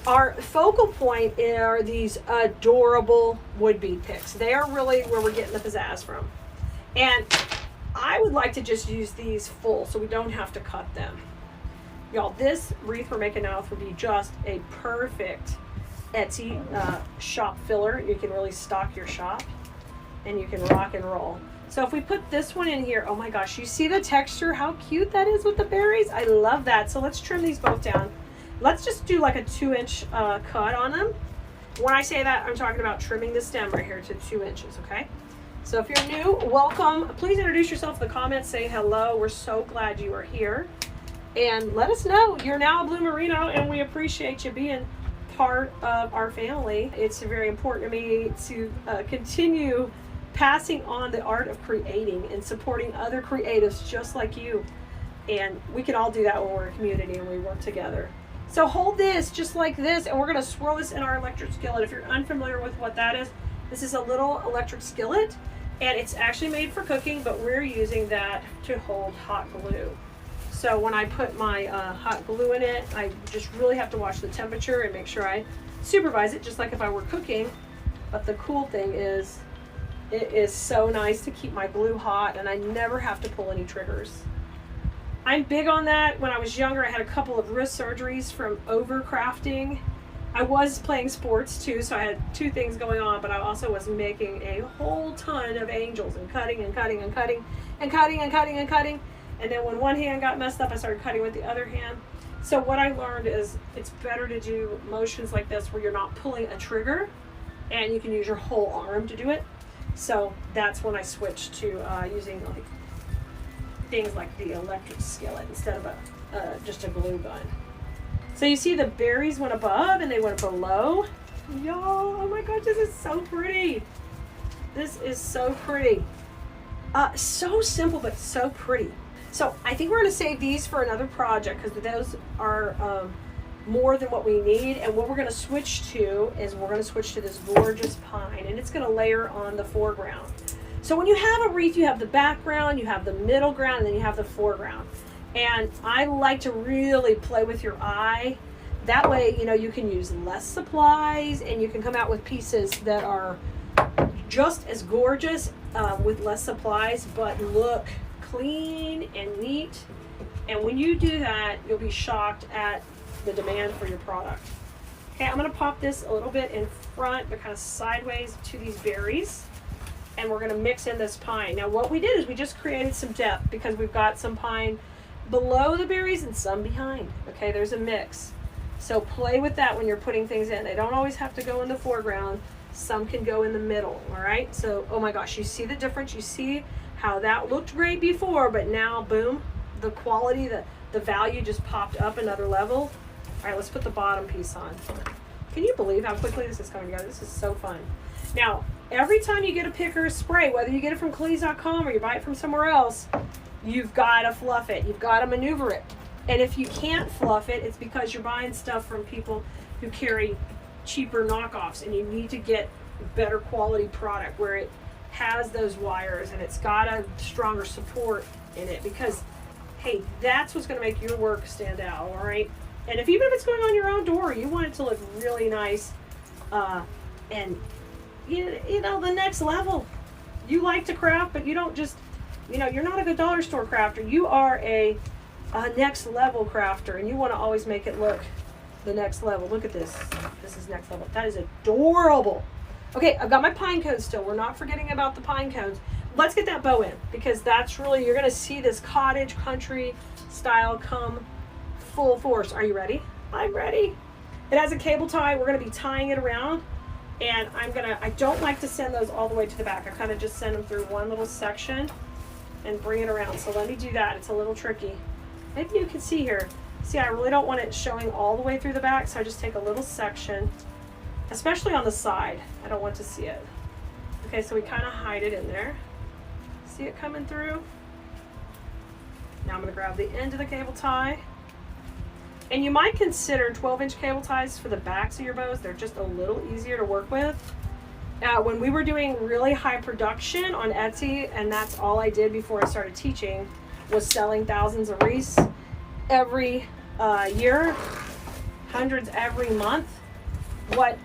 Our focal point are these adorable wood bead picks. They are really where we're getting the pizzazz from. And I would like to just use these full so we don't have to cut them. Y'all, this wreath we're making now would be just a perfect Etsy shop filler. You can really stock your shop and you can rock and roll. So if we put this one in here, oh my gosh, you see the texture, how cute that is with the berries? I love that. So let's trim these both down. Let's just do like a 2-inch cut on them. When I say that, I'm talking about trimming the stem right here to 2 inches, okay? So if you're new, welcome. Please introduce yourself in the comments, say hello. We're so glad you are here. And let us know you're now a Blue Merino, and we appreciate you being part of our family. It's very important to me to continue passing on the art of creating and supporting other creatives just like you. And we can all do that when we're a community and we work together. So hold this just like this, and we're going to swirl this in our electric skillet. If you're unfamiliar with what that is, this is a little electric skillet, and it's actually made for cooking, but we're using that to hold hot glue. So when I put my hot glue in it, I just really have to watch the temperature and make sure I supervise it just like if I were cooking. But the cool thing is, it is so nice to keep my glue hot, and I never have to pull any triggers. I'm big on that. When I was younger, I had a couple of wrist surgeries from overcrafting. I was playing sports too, so I had 2 things going on, but I also was making a whole ton of angels and cutting and cutting and cutting and cutting and cutting and cutting. And then when one hand got messed up, I started cutting with the other hand. So what I learned is it's better to do motions like this where you're not pulling a trigger and you can use your whole arm to do it. So that's when I switched to using like things like the electric skillet instead of just a glue gun. So you see the berries went above and they went below. Y'all, oh my gosh, this is so pretty. This is so pretty. So simple, but so pretty. So I think we're going to save these for another project because those are more than what we need. And what we're going to switch to is we're going to switch to this gorgeous pine, and it's going to layer on the foreground. So when you have a wreath, you have the background, you have the middle ground, and then you have the foreground. And I like to really play with your eye. That way, you know, you can use less supplies and you can come out with pieces that are just as gorgeous with less supplies, but look clean and neat. And when you do that, you'll be shocked at the demand for your product. Okay, I'm going to pop this a little bit in front, but kind of sideways to these berries. And we're going to mix in this pine. Now what we did is we just created some depth because we've got some pine below the berries and some behind. Okay, there's a mix. So play with that when you're putting things in. They don't always have to go in the foreground. Some can go in the middle, all right? So, oh my gosh, you see the difference? You see how that looked great before, but now, boom, the quality, the value just popped up another level. All right, let's put the bottom piece on. Can you believe how quickly this is coming together? This is so fun. Now, every time you get a pick or a spray, whether you get it from Keleas.com or you buy it from somewhere else, you've got to fluff it. You've got to maneuver it. And if you can't fluff it, it's because you're buying stuff from people who carry cheaper knockoffs, and you need to get better quality product where it has those wires and it's got a stronger support in it, because, hey, that's what's going to make your work stand out, all right? And even if it's going on your own door, you want it to look really nice, and you know, the next level. You like to craft, but you don't just, you know, you're not a good dollar store crafter. You are a next level crafter, and you want to always make it look the next level. Look at this. This is next level. That is adorable. Okay, I've got my pine cones still. We're not forgetting about the pine cones. Let's get that bow in, because that's really, you're going to see this cottage country style come full force. Are you ready? I'm ready. It has a cable tie. We're going to be tying it around, and I don't like to send those all the way to the back. I kind of just send them through one little section and bring it around. So let me do that. It's a little tricky. Maybe you can see here. See, I really don't want it showing all the way through the back, so I just take a little section, especially on the side. I don't want to see it. Okay, so we kind of hide it in there. See it coming through? Now I'm going to grab the end of the cable tie. And you might consider 12-inch cable ties for the backs of your bows. They're just a little easier to work with. When we were doing really high production on Etsy, and that's all I did before I started teaching, was selling thousands of wreaths every year, hundreds every month. What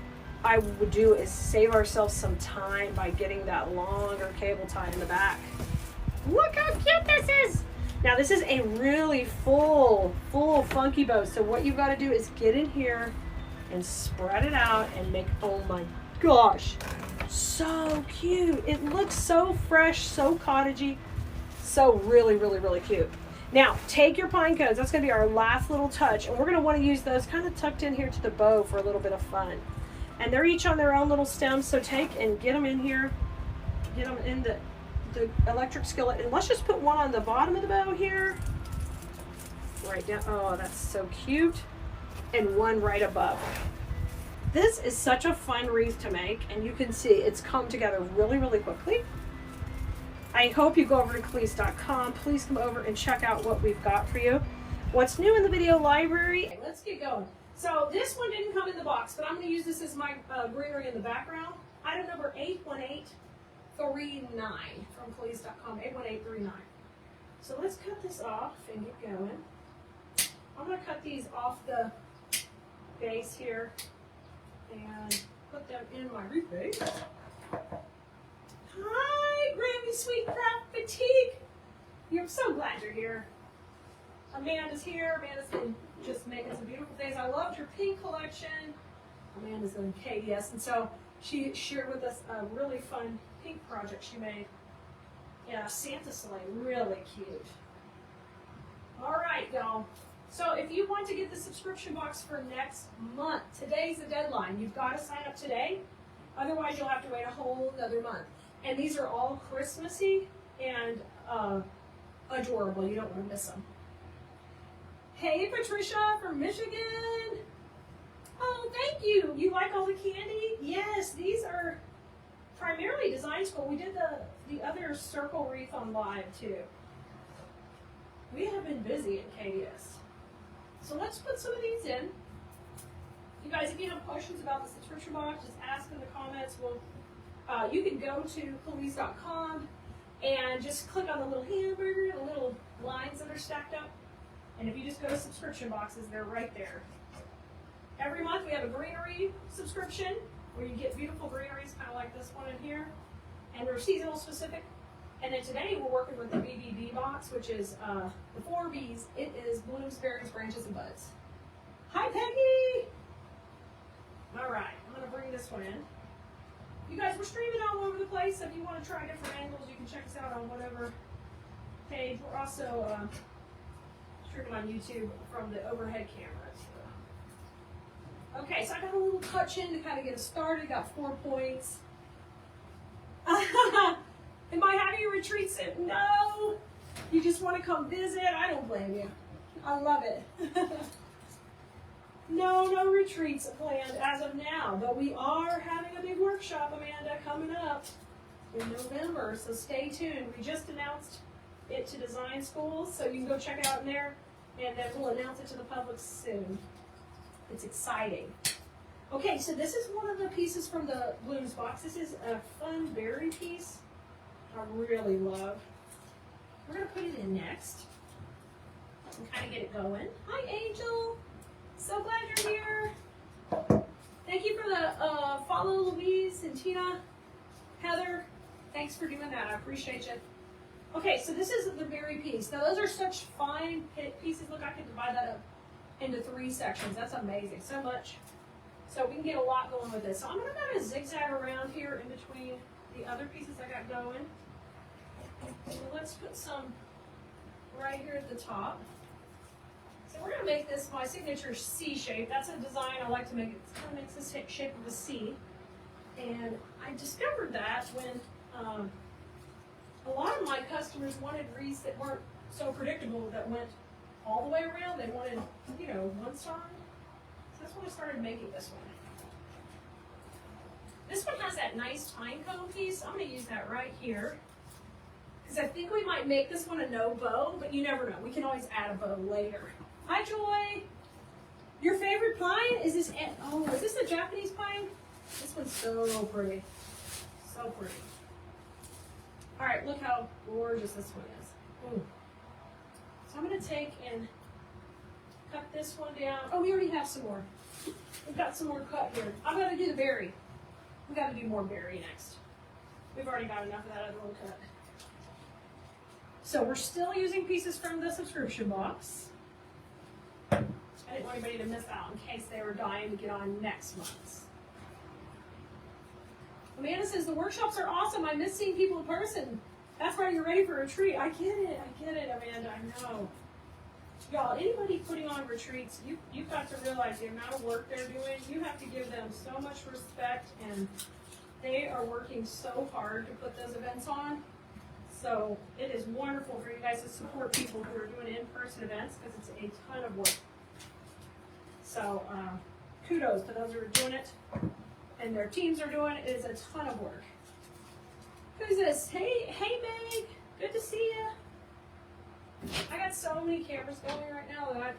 I would do is save ourselves some time by getting that longer cable tie in the back. Look how cute this is! Now this is a really full funky bow. So what you've got to do is get in here and spread it out and make, oh my gosh, so cute. It looks so fresh, so cottagey, so really cute. Now take your pine cones. That's going to be our last little touch, and we're going to want to use those kind of tucked in here to the bow for a little bit of fun. And they're each on their own little stems, so take and get them in here, get them in the electric skillet, and let's just put one on the bottom of the bow here, right down. Oh, that's so cute. And one right above. This is such a fun wreath to make, and you can see it's come together really quickly. I hope you go over to Keleas.com. Please come over and check out what we've got for you. What's new in the video library? Okay, let's get going. So this one didn't come in the box, but I'm going to use this as my greenery in the background. Item number 81839 from Keleas.com, 81839. So let's cut this off and get going. I'm going to cut these off the base here and put them in my wreath base. Hi, Grammy Sweet Craft Fatigue. I'm so glad you're here. Amanda's here. Amanda's been just making some beautiful things. I loved her pink collection. Amanda's in Keleas, and so she shared with us a really fun pink project she made. Yeah, Santa sleigh, really cute. All right, y'all. So if you want to get the subscription box for next month, today's the deadline. You've got to sign up today. Otherwise, you'll have to wait a whole another month. And these are all Christmassy and adorable. You don't want to miss them. Hey, Patricia from Michigan. Oh, thank you. You like all the candy? Yes, these are primarily design school. We did the other circle wreath on live too. We have been busy at Keleas. So let's put some of these in. You guys, if you have questions about the subscription box, just ask in the comments. You can go to Keleas.com and just click on the little hamburger, the little lines that are stacked up. And if you just go to subscription boxes, they're right there. Every month we have a greenery subscription where you get beautiful greeneries, kind of like this one in here. And they're seasonal specific. And then today we're working with the BBB box, which is the 4 Bs. It is blooms, berries, branches, and buds. Hi, Peggy! All right, I'm going to bring this one in. You guys, we're streaming all over the place, so if you want to try different angles, you can check us out on whatever page. We're also streaming on YouTube from the overhead cameras. Okay, so I got a little touch in to kind of get us started. Got 4 points. Am I having a retreat soon? No. You just want to come visit? I don't blame you. I love it. No retreats planned as of now, but we are having a big workshop, Amanda, coming up in November, so stay tuned. We just announced it to design schools, so you can go check it out in there, and then we'll announce it to the public soon. It's exciting. Okay, so this is one of the pieces from the blooms box. This is a fun berry piece I really love. We're going to put it in next and kind of get it going. Hi, Angel. So glad you're here. Thank you for the follow, Louise and Tina. Heather, thanks for doing that. I appreciate you. Okay, so this is the berry piece. Now, those are such fine pieces. Look, I can divide that up into 3 sections. That's amazing. So much. So we can get a lot going with this. So I'm going to kind of zigzag around here in between the other pieces I got going. So let's put some right here at the top. So we're going to make this my signature C shape. That's a design I like to make. It kind of makes the shape of a C. And I discovered that when a lot of my customers wanted wreaths that weren't so predictable, that went all the way around. They wanted, you know, one side. So that's when I started making this one. This one has that nice pine cone piece. I'm going to use that right here, because I think we might make this one a no bow, but you never know. We can always add a bow later. Hi, Joy. Your favorite pine? Is this a Japanese pine? This one's so pretty. So pretty. All right, look how gorgeous this one is. Ooh. So I'm going to take and cut this one down. Oh, we already have some more. We've got some more cut here. I'm going to do the berry. We've got to do more berry next. We've already got enough of that other one cut. So we're still using pieces from the subscription box. I didn't want anybody to miss out in case they were dying to get on next month's. Amanda says, the workshops are awesome. I miss seeing people in person. That's why you're ready for a retreat. I get it, Amanda, I know. Y'all, anybody putting on retreats, you've got to realize the amount of work they're doing. You have to give them so much respect, and they are working so hard to put those events on. So it is wonderful for you guys to support people who are doing in-person events, because it's a ton of work. So kudos to those who are doing it, and their teams are doing it. It is a ton of work. Who's this? Hey, Meg. Good to see you. I got so many cameras going right now that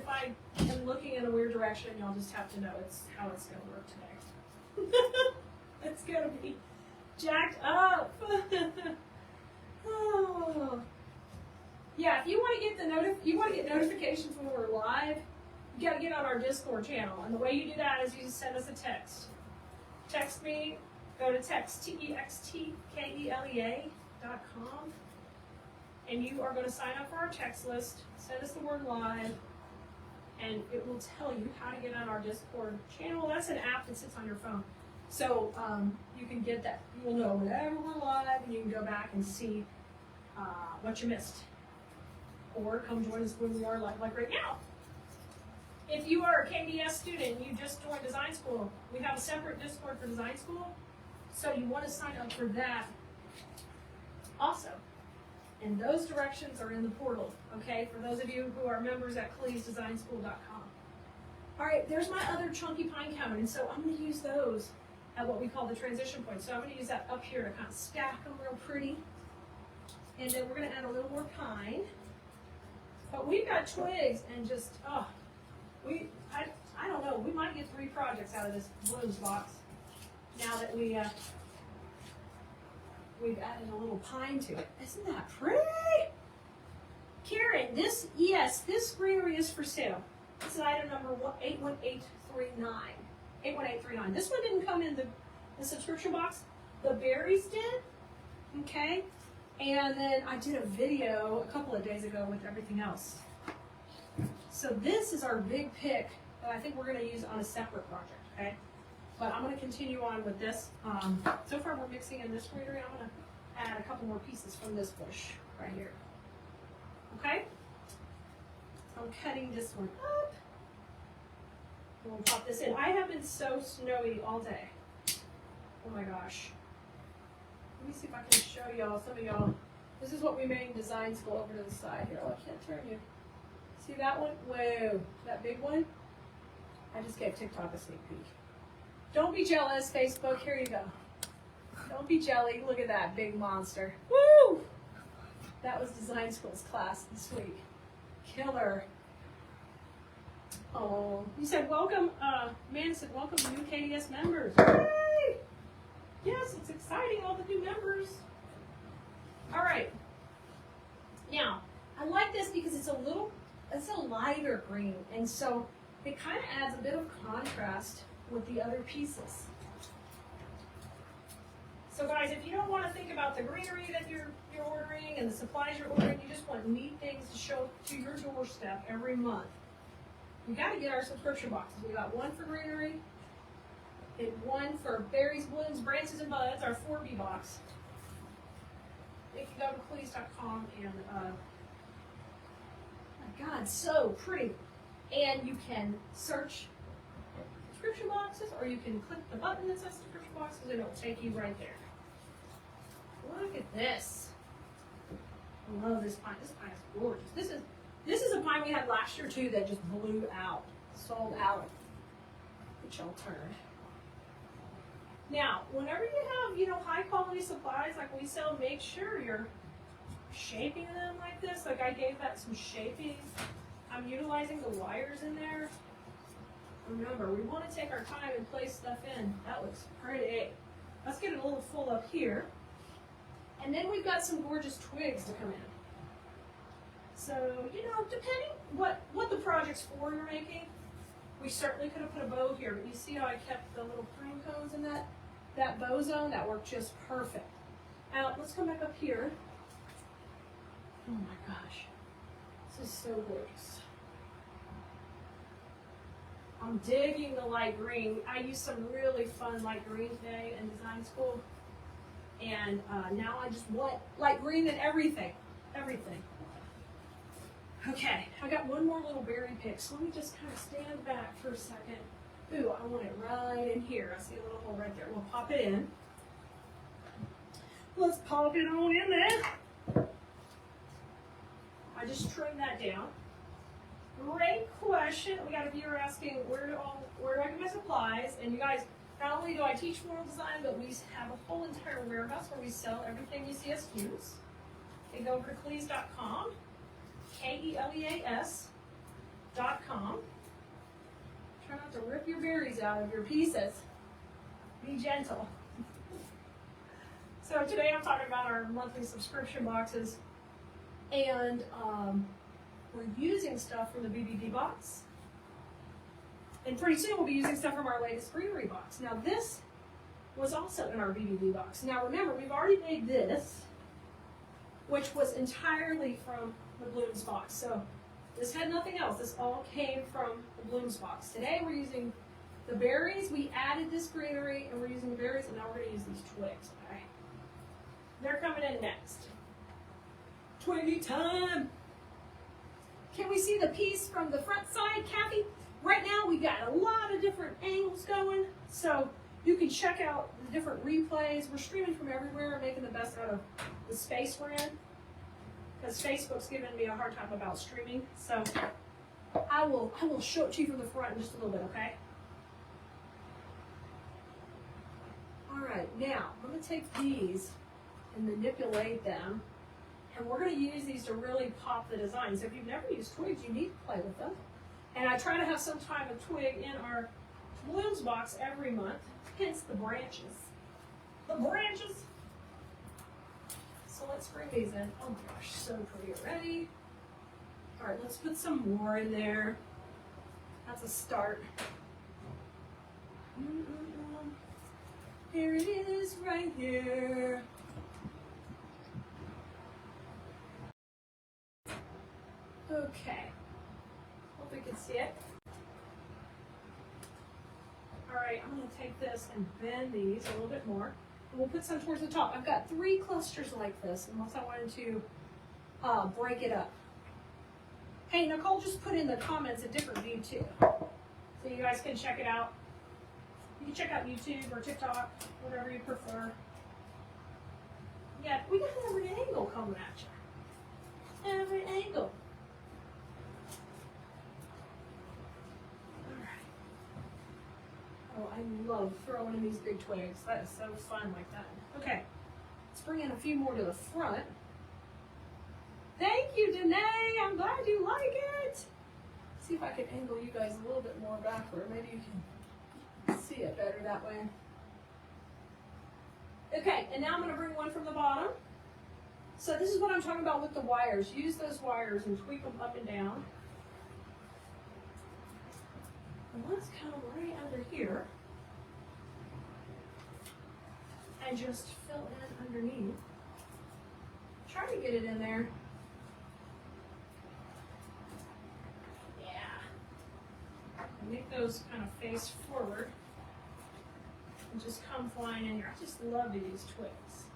if I am looking in a weird direction, y'all just have to know it's how it's going to work today. It's going to be jacked up. Oh. Yeah, if you want to get notifications when we're live, you got to get on our Discord channel. And the way you do that is you just send us a text. Text me. Go to textkelia.com, and you are going to sign up for our text list. Send us the word live, and it will tell you how to get on our Discord channel. That's an app that sits on your phone. So you can get that. You'll know whenever we're live, and you can go back and see what you missed. Or come join us when we are live, like right now. If you are a KDS student and you just joined design school, we have a separate Discord for design school. So you want to sign up for that also. And those directions are in the portal, okay, for those of you who are members at KeleasDesignSchool.com. All right, there's my other chunky pine cone, and so I'm going to use those at what we call the transition point. So I'm going to use that up here to kind of stack them real pretty. And then we're going to add a little more pine. But we've got twigs and just, I don't know, we might get 3 projects out of this blooms box now that we've added a little pine to it. Isn't that pretty? Karen, this greenery is for sale. This is item number 81839. 81839. This one didn't come in the subscription box. The berries did. Okay. And then I did a video a couple of days ago with everything else. So this is our big pick that I think we're going to use on a separate project. Okay. But I'm going to continue on with this. So far we're mixing in this greenery. I'm going to add a couple more pieces from this bush right here. Okay? I'm cutting this one up. And we'll pop this in. I have been so snowy all day. Oh my gosh. Let me see if I can show y'all, some of y'all. This is what we made in design school over to the side here. Oh, I can't turn you. See that one? Whoa, that big one? I just gave TikTok a sneak peek. Don't be jealous, Facebook. Here you go. Don't be jelly. Look at that big monster. Woo! That was design school's class this week. Killer. Oh, you said welcome. Man said welcome to new Keleas members. Yay! Yes, it's exciting. All the new members. All right. Now, I like this because it's a lighter green, and so it kind of adds a bit of contrast with the other pieces. So guys, if you don't want to think about the greenery that you're ordering and the supplies you're ordering, you just want neat things to show to your doorstep every month, you got to get our subscription boxes. We got one for greenery and one for berries, blooms, branches, and buds, our 4B box. You can go to Keleas.com and, oh my God, so pretty. And you can search subscription boxes, or you can click the button that says subscription boxes and it will take you right there. Look at this. I love this pine. This pine is gorgeous. This is a pine we had last year too that just blew out, sold out. Which I'll turn. Now, whenever you have, high quality supplies like we sell, make sure you're shaping them like this. Like I gave that some shaping. I'm utilizing the wires in there. Remember, we want to take our time and place stuff in. That looks pretty. Let's get it a little full up here. And then we've got some gorgeous twigs to come in. So, depending what the project's for you're making, we certainly could have put a bow here, but you see how I kept the little pine cones in that bow zone? That worked just perfect. Now, let's come back up here. Oh my gosh. This is so gorgeous. I'm digging the light green. I used some really fun light green today in design school. And now I just want light green in everything. Everything. Okay, I got one more little berry pick, so let me just kind of stand back for a second. Ooh, I want it right in here. I see a little hole right there. We'll pop it in. Let's pop it on in there. I just trimmed that down. Great question. We got a viewer asking where do I get my supplies? And you guys, not only do I teach floral design, but we have a whole entire warehouse where we sell everything you see us use. You can go over to Keleas.com, Keleas.com. Try not to rip your berries out of your pieces. Be gentle. So today I'm talking about our monthly subscription boxes, and we're using stuff from the BBB box. And pretty soon we'll be using stuff from our latest greenery box. Now this was also in our BBB box. Now remember, we've already made this, which was entirely from the blooms box. So this had nothing else. This all came from the blooms box. Today we're using the berries. We added this greenery and we're using the berries, and now we're going to use these twigs, okay? They're coming in next. Twiggy time. Can we see the piece from the front side, Kathy? Right now we've got a lot of different angles going, so you can check out the different replays. We're streaming from everywhere, making the best out of the space we're in, because Facebook's giving me a hard time about streaming. So I will show it to you from the front in just a little bit, okay? All right, now I'm going to take these and manipulate them, and we're going to use these to really pop the design. So if you've never used twigs, you need to play with them. And I try to have some type of twig in our blooms box every month, hence the branches. The branches. So let's bring these in. Oh my gosh, so pretty already. All right, let's put some more in there. That's a start. Here it is, right here. Okay. Hope we can see it. All right, I'm going to take this and bend these a little bit more. And we'll put some towards the top. I've got 3 clusters like this, unless I wanted to break it up. Hey, Nicole just put in the comments a different view too. So you guys can check it out. You can check out YouTube or TikTok, whatever you prefer. Yeah, we got every angle coming at you. Every angle. Oh, I love throwing in these big twigs. That is so fun like that. Okay, let's bring in a few more to the front. Thank you, Danae. I'm glad you like it. See if I can angle you guys a little bit more backward. Maybe you can see it better that way. Okay, and now I'm going to bring one from the bottom. So this is what I'm talking about with the wires. Use those wires and tweak them up and down. And let's come right under here and just fill in underneath. Try to get it in there. Yeah. Make those kind of face forward and just come flying in here. I just love these twigs.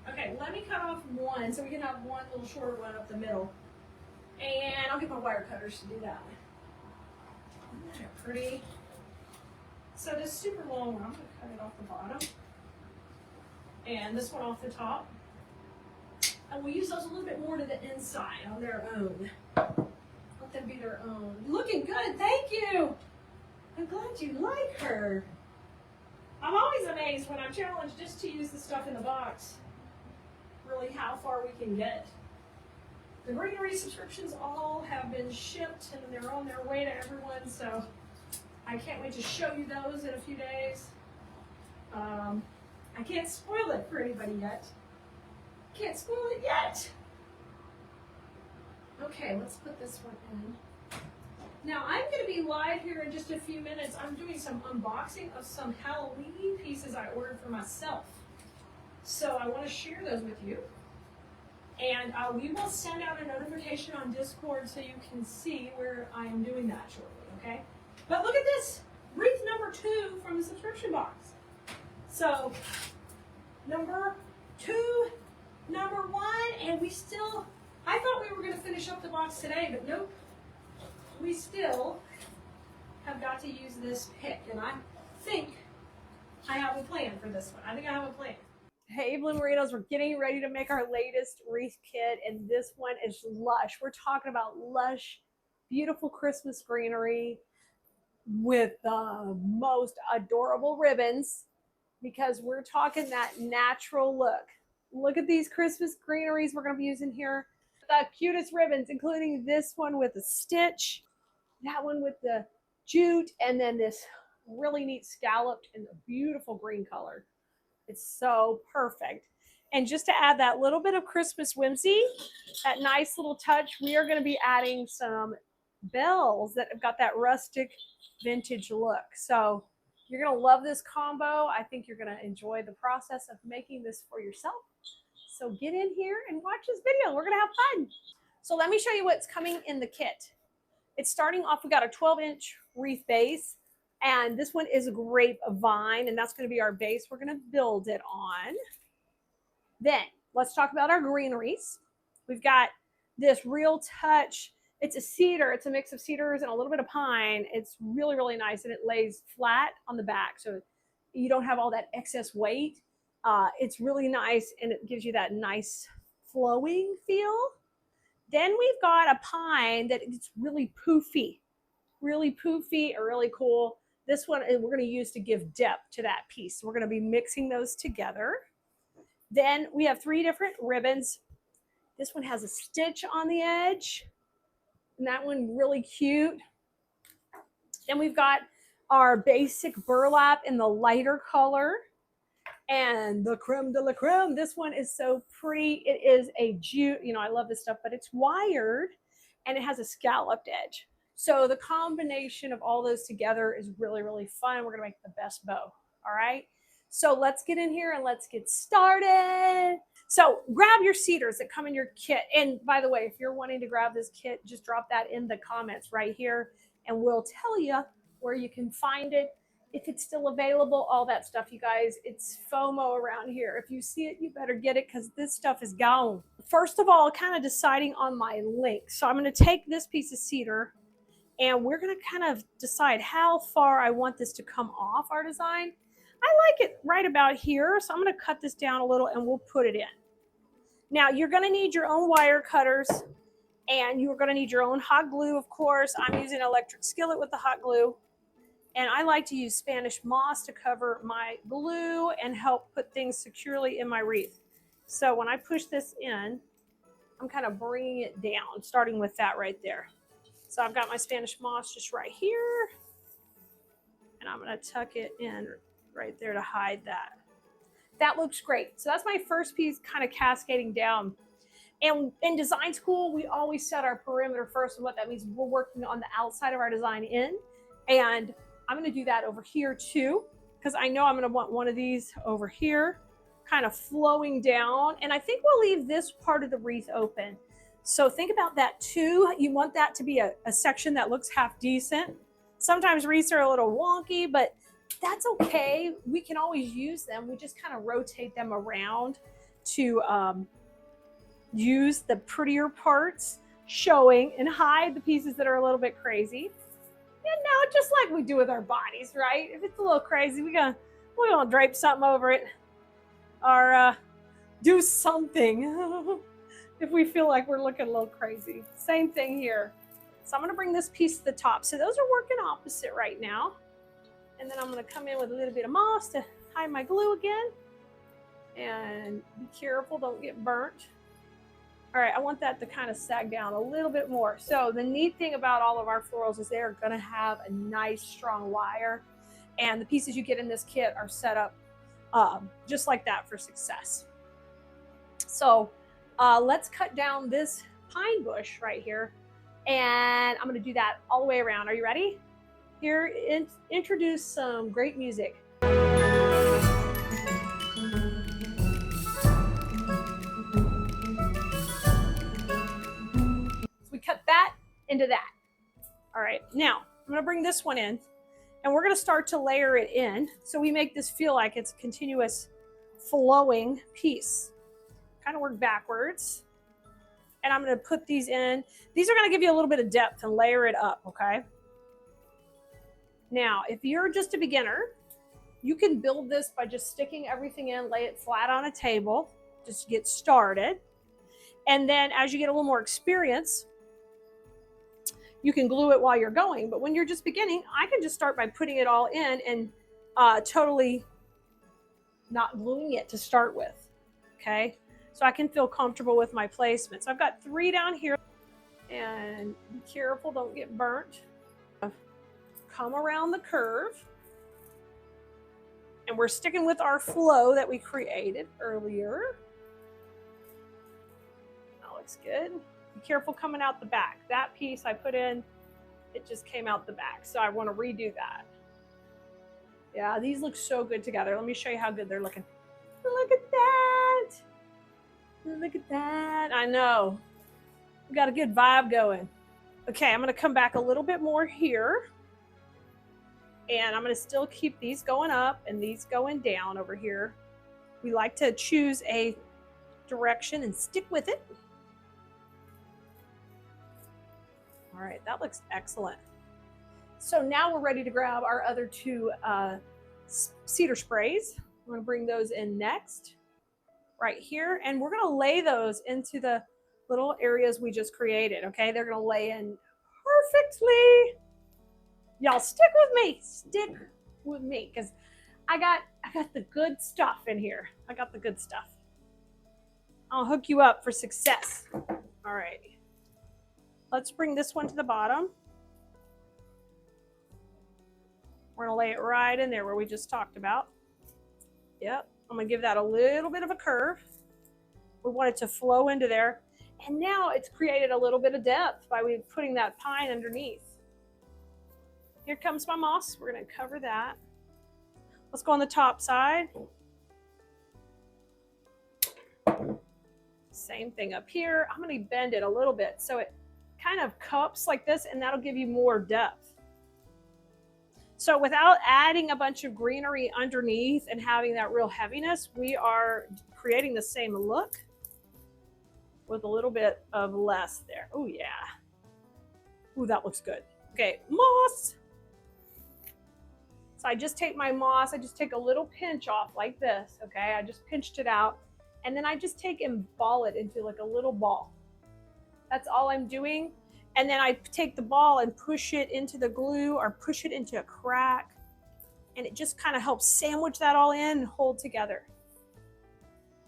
Okay, let me cut off one so we can have one little shorter one up the middle. And I'll get my wire cutters to do that. Isn't that pretty? So this super long one, I'm going to cut it off the bottom. And this one off the top. And we'll use those a little bit more to the inside on their own. Let them be their own. Looking good, thank you! I'm glad you like her. I'm always amazed when I'm challenged just to use the stuff in the box. Really how far we can get. The greenery subscriptions all have been shipped and they're on their way to everyone, so I can't wait to show you those in a few days. I can't spoil it for anybody yet. Can't spoil it yet. Okay, let's put this one in. Now I'm going to be live here in just a few minutes. I'm doing some unboxing of some Halloween pieces I ordered for myself. So I want to share those with you. And we will send out a notification on Discord so you can see where I am doing that shortly, okay? But look at this, wreath number 2 from the subscription box. So, number 2, number 1, and we still, I thought we were going to finish up the box today, but nope. We still have got to use this pick, and I think I have a plan for this one. I think I have a plan. Hey, Bloomerinos, we're getting ready to make our latest wreath kit, and this one is lush. We're talking about lush, beautiful Christmas greenery with the most adorable ribbons, because we're talking that natural look. Look at these Christmas greeneries we're going to be using here. The cutest ribbons, including this one with a stitch, that one with the jute, and then this really neat scalloped and beautiful green color. It's so perfect. And just to add that little bit of Christmas whimsy, that nice little touch, we are going to be adding some bells that have got that rustic vintage look. So you're going to love this combo. I think you're going to enjoy the process of making this for yourself. So get in here and watch this video. We're going to have fun. So let me show you what's coming in the kit. It's starting off, we got a 12-inch wreath base. And this one is a grapevine, and that's going to be our base we're going to build it on. Then let's talk about our greeneries. We've got this real touch. It's a cedar. It's a mix of cedars and a little bit of pine. It's really, really nice, and it lays flat on the back, so you don't have all that excess weight. It's really nice, and it gives you that nice flowing feel. Then we've got a pine that it's really poofy or really cool. This one we're going to use to give depth to that piece. So we're going to be mixing those together. Then we have 3 different ribbons. This one has a stitch on the edge. And that one really cute. Then we've got our basic burlap in the lighter color. And the creme de la creme, this one is so pretty. It is a jute, you know, I love this stuff, but it's wired and it has a scalloped edge. So the combination of all those together is really, really fun. We're gonna make the best bow, all right? So let's get in here and let's get started. So grab your cedars that come in your kit. And by the way, if you're wanting to grab this kit, just drop that in the comments right here and we'll tell you where you can find it, if it's still available, all that stuff, you guys. It's FOMO around here. If you see it, you better get it because this stuff is gone. First of all, kind of deciding on my length. So I'm going to take this piece of cedar and we're going to kind of decide how far I want this to come off our design. I like it right about here. So I'm going to cut this down a little and we'll put it in. Now you're going to need your own wire cutters and you're going to need your own hot glue. Of course, I'm using an electric skillet with the hot glue. And I like to use Spanish moss to cover my glue and help put things securely in my wreath. So when I push this in, I'm kind of bringing it down, starting with that right there. So I've got my Spanish moss just right here. And I'm going to tuck it in right there to hide that. That looks great. So that's my first piece kind of cascading down. And in design school, we always set our perimeter first. And what that means, we're working on the outside of our design in. And I'm going to do that over here too, because I know I'm going to want one of these over here, kind of flowing down. And I think we'll leave this part of the wreath open. So think about that too. You want that to be a section that looks half decent. Sometimes wreaths are a little wonky, but that's okay. We can always use them. We just kind of rotate them around to use the prettier parts showing and hide the pieces that are a little bit crazy. And now, just like we do with our bodies, right? If it's a little crazy, we're gonna drape something over it or do something if we feel like we're looking a little crazy. Same thing here. So I'm gonna bring this piece to the top. So those are working opposite right now. And then I'm gonna come in with a little bit of moss to hide my glue again. And be careful, don't get burnt. All right, I want that to kind of sag down a little bit more. So the neat thing about all of our florals is they're gonna have a nice strong wire. And the pieces you get in this kit are set up just like that for success. So let's cut down this pine bush right here. And I'm gonna do that all the way around. Are you ready? Here, introduce some great music. Cut that into that. All right, now I'm gonna bring this one in and we're gonna start to layer it in so we make this feel like it's a continuous flowing piece. Kind of work backwards. And I'm gonna put these in. These are gonna give you a little bit of depth and layer it up, okay? Now, if you're just a beginner, you can build this by just sticking everything in, lay it flat on a table, just get started. And then as you get a little more experience, you can glue it while you're going. But when you're just beginning, I can just start by putting it all in and totally not gluing it to start with, okay? So I can feel comfortable with my placement. So I've got 3 down here. And be careful, don't get burnt. Come around the curve. And we're sticking with our flow that we created earlier. That looks good. Be careful coming out the back. That piece I put in, it just came out the back. So I want to redo that. Yeah, these look so good together. Let me show you how good they're looking. Look at that. Look at that. I know. We got a good vibe going. Okay, I'm going to come back a little bit more here. And I'm going to still keep these going up and these going down over here. We like to choose a direction and stick with it. All right, that looks excellent. So now we're ready to grab our other 2 cedar sprays. I'm going to bring those in next, right here. And we're going to lay those into the little areas we just created, okay? They're going to lay in perfectly. Y'all stick with me because I got the good stuff in here. I got the good stuff. I'll hook you up for success. All right. Let's bring this one to the bottom. We're gonna lay it right in there where we just talked about. Yep, I'm gonna give that a little bit of a curve. We want it to flow into there. And now it's created a little bit of depth by putting that pine underneath. Here comes my moss. We're gonna cover that. Let's go on the top side. Same thing up here. I'm gonna bend it a little bit so it kind of cups like this, and that'll give you more depth. So without adding a bunch of greenery underneath and having that real heaviness, we are creating the same look with a little bit of less there. Oh yeah. Ooh, that looks good. Okay, moss. So I just take my moss, I just take a little pinch off like this, okay? I just pinched it out, and then I just take and ball it into like a little ball. That's all I'm doing. And then I take the ball and push it into the glue or push it into a crack, and it just kind of helps sandwich that all in and hold together.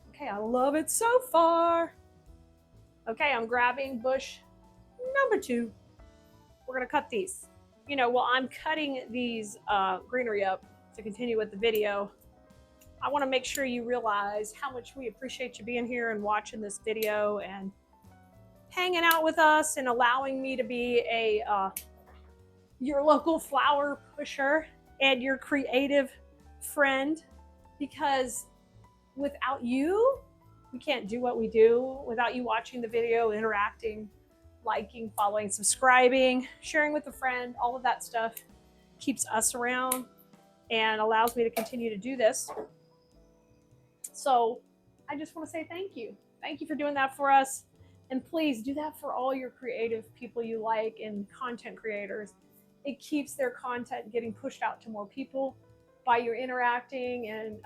Okay, I love it so far. Okay, I'm grabbing bush number 2. We're gonna cut these. You know, while I'm cutting these greenery up to continue with the video, I wanna make sure you realize how much we appreciate you being here and watching this video and hanging out with us and allowing me to be your local flower pusher and your creative friend, because without you, we can't do what we do. Without you watching the video, interacting, liking, following, subscribing, sharing with a friend, all of that stuff keeps us around and allows me to continue to do this. So I just want to say thank you. Thank you for doing that for us. And please do that for all your creative people you like and content creators. It keeps their content getting pushed out to more people by your interacting and,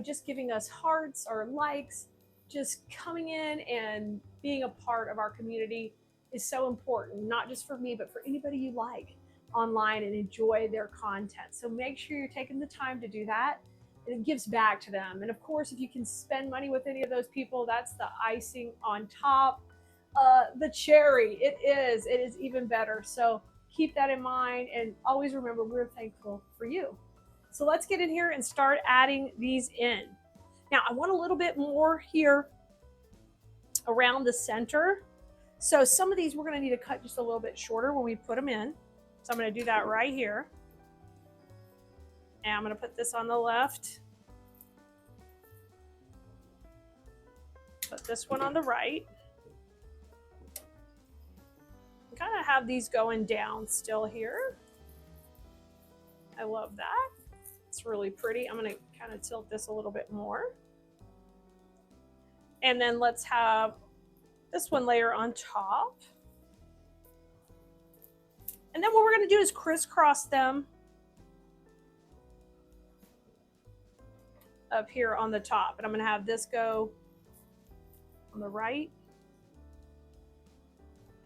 just giving us hearts or likes. Just coming in and being a part of our community is so important, not just for me, but for anybody you like online and enjoy their content. So make sure you're taking the time to do that. It gives back to them. And of course, if you can spend money with any of those people, that's the icing on top. The cherry, it is even better. So keep that in mind and always remember we're thankful for you. So let's get in here and start adding these in. Now I want a little bit more here around the center. So some of these we're going to need to cut just a little bit shorter when we put them in. So I'm going to do that right here. And I'm going to put this on the left. Put this one on the right. Kind of have these going down still here. I love that. It's really pretty. I'm going to kind of tilt this a little bit more. And then let's have this one layer on top. And then what we're going to do is crisscross them up here on the top. And I'm going to have this go on the right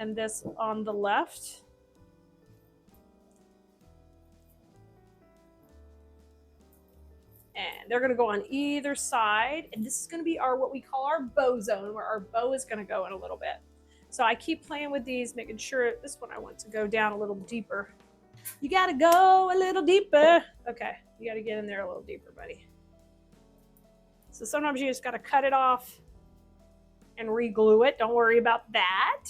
and this on the left. And they're gonna go on either side. And this is gonna be what we call our bow zone, where our bow is gonna go in a little bit. So I keep playing with these, making sure this one I want to go down a little deeper. You gotta go a little deeper. Okay, you gotta get in there a little deeper, buddy. So sometimes you just gotta cut it off and re-glue it. Don't worry about that.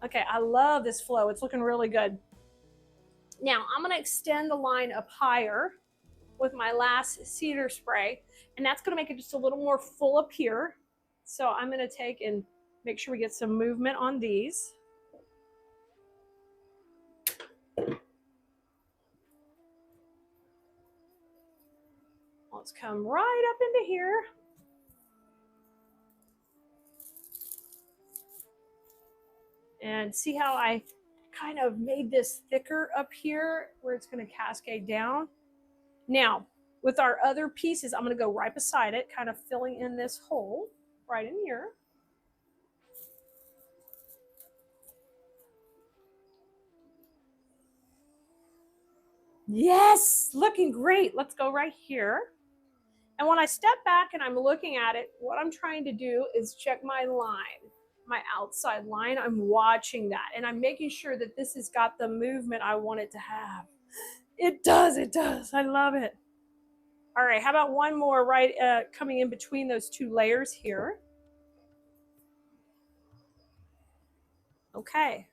Okay, I love this flow. It's looking really good. Now I'm gonna extend the line up higher with my last cedar spray, and that's gonna make it just a little more full up here. So I'm gonna take and make sure we get some movement on these. Let's come right up into here. And see how I kind of made this thicker up here where it's going to cascade down. Now, with our other pieces, I'm going to go right beside it, kind of filling in this hole right in here. Yes, looking great. Let's go right here. And when I step back and I'm looking at it, what I'm trying to do is check my line. my outside line, I'm watching that and I'm making sure that this has got the movement I want it to have. It does, it does. I love it. All right, how about one more right coming in between those two layers here. Okay.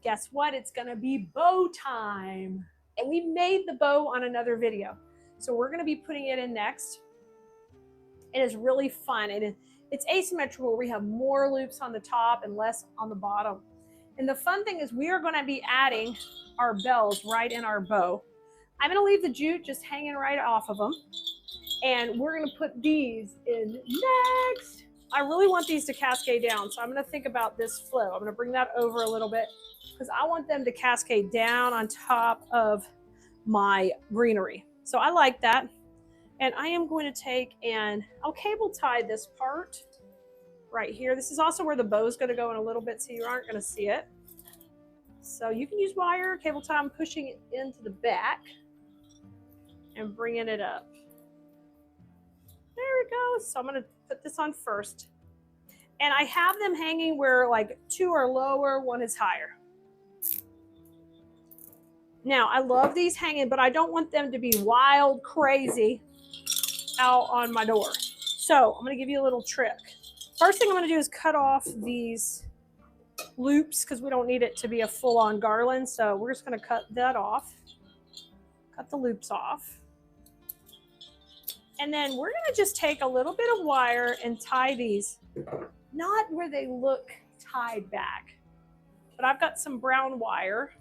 Guess what? It's gonna be bow time. And we made the bow on another video. So we're gonna be putting it in next. It is really fun. It's asymmetrical. We have more loops on the top and less on the bottom. And the fun thing is we are gonna be adding our bells right in our bow. I'm gonna leave the jute just hanging right off of them. And we're gonna put these in next. I really want these to cascade down. So I'm gonna think about this flow. I'm gonna bring that over a little bit because I want them to cascade down on top of my greenery. So I like that. And I am going to take and I'll cable tie this part right here. This is also where the bow is going to go in a little bit, so you aren't going to see it. So you can use wire, cable tie. I'm pushing it into the back and bringing it up. There it goes. So I'm going to put this on first. And I have them hanging where like 2 are lower, 1 is higher. Now, I love these hanging, but I don't want them to be wild, crazy out on my door. So I'm going to give you a little trick. First thing I'm going to do is cut off these loops because we don't need it to be a full-on garland. So we're just going to cut that off. Cut the loops off. And then we're going to just take a little bit of wire and tie these, not where they look tied back, but I've got some brown wire.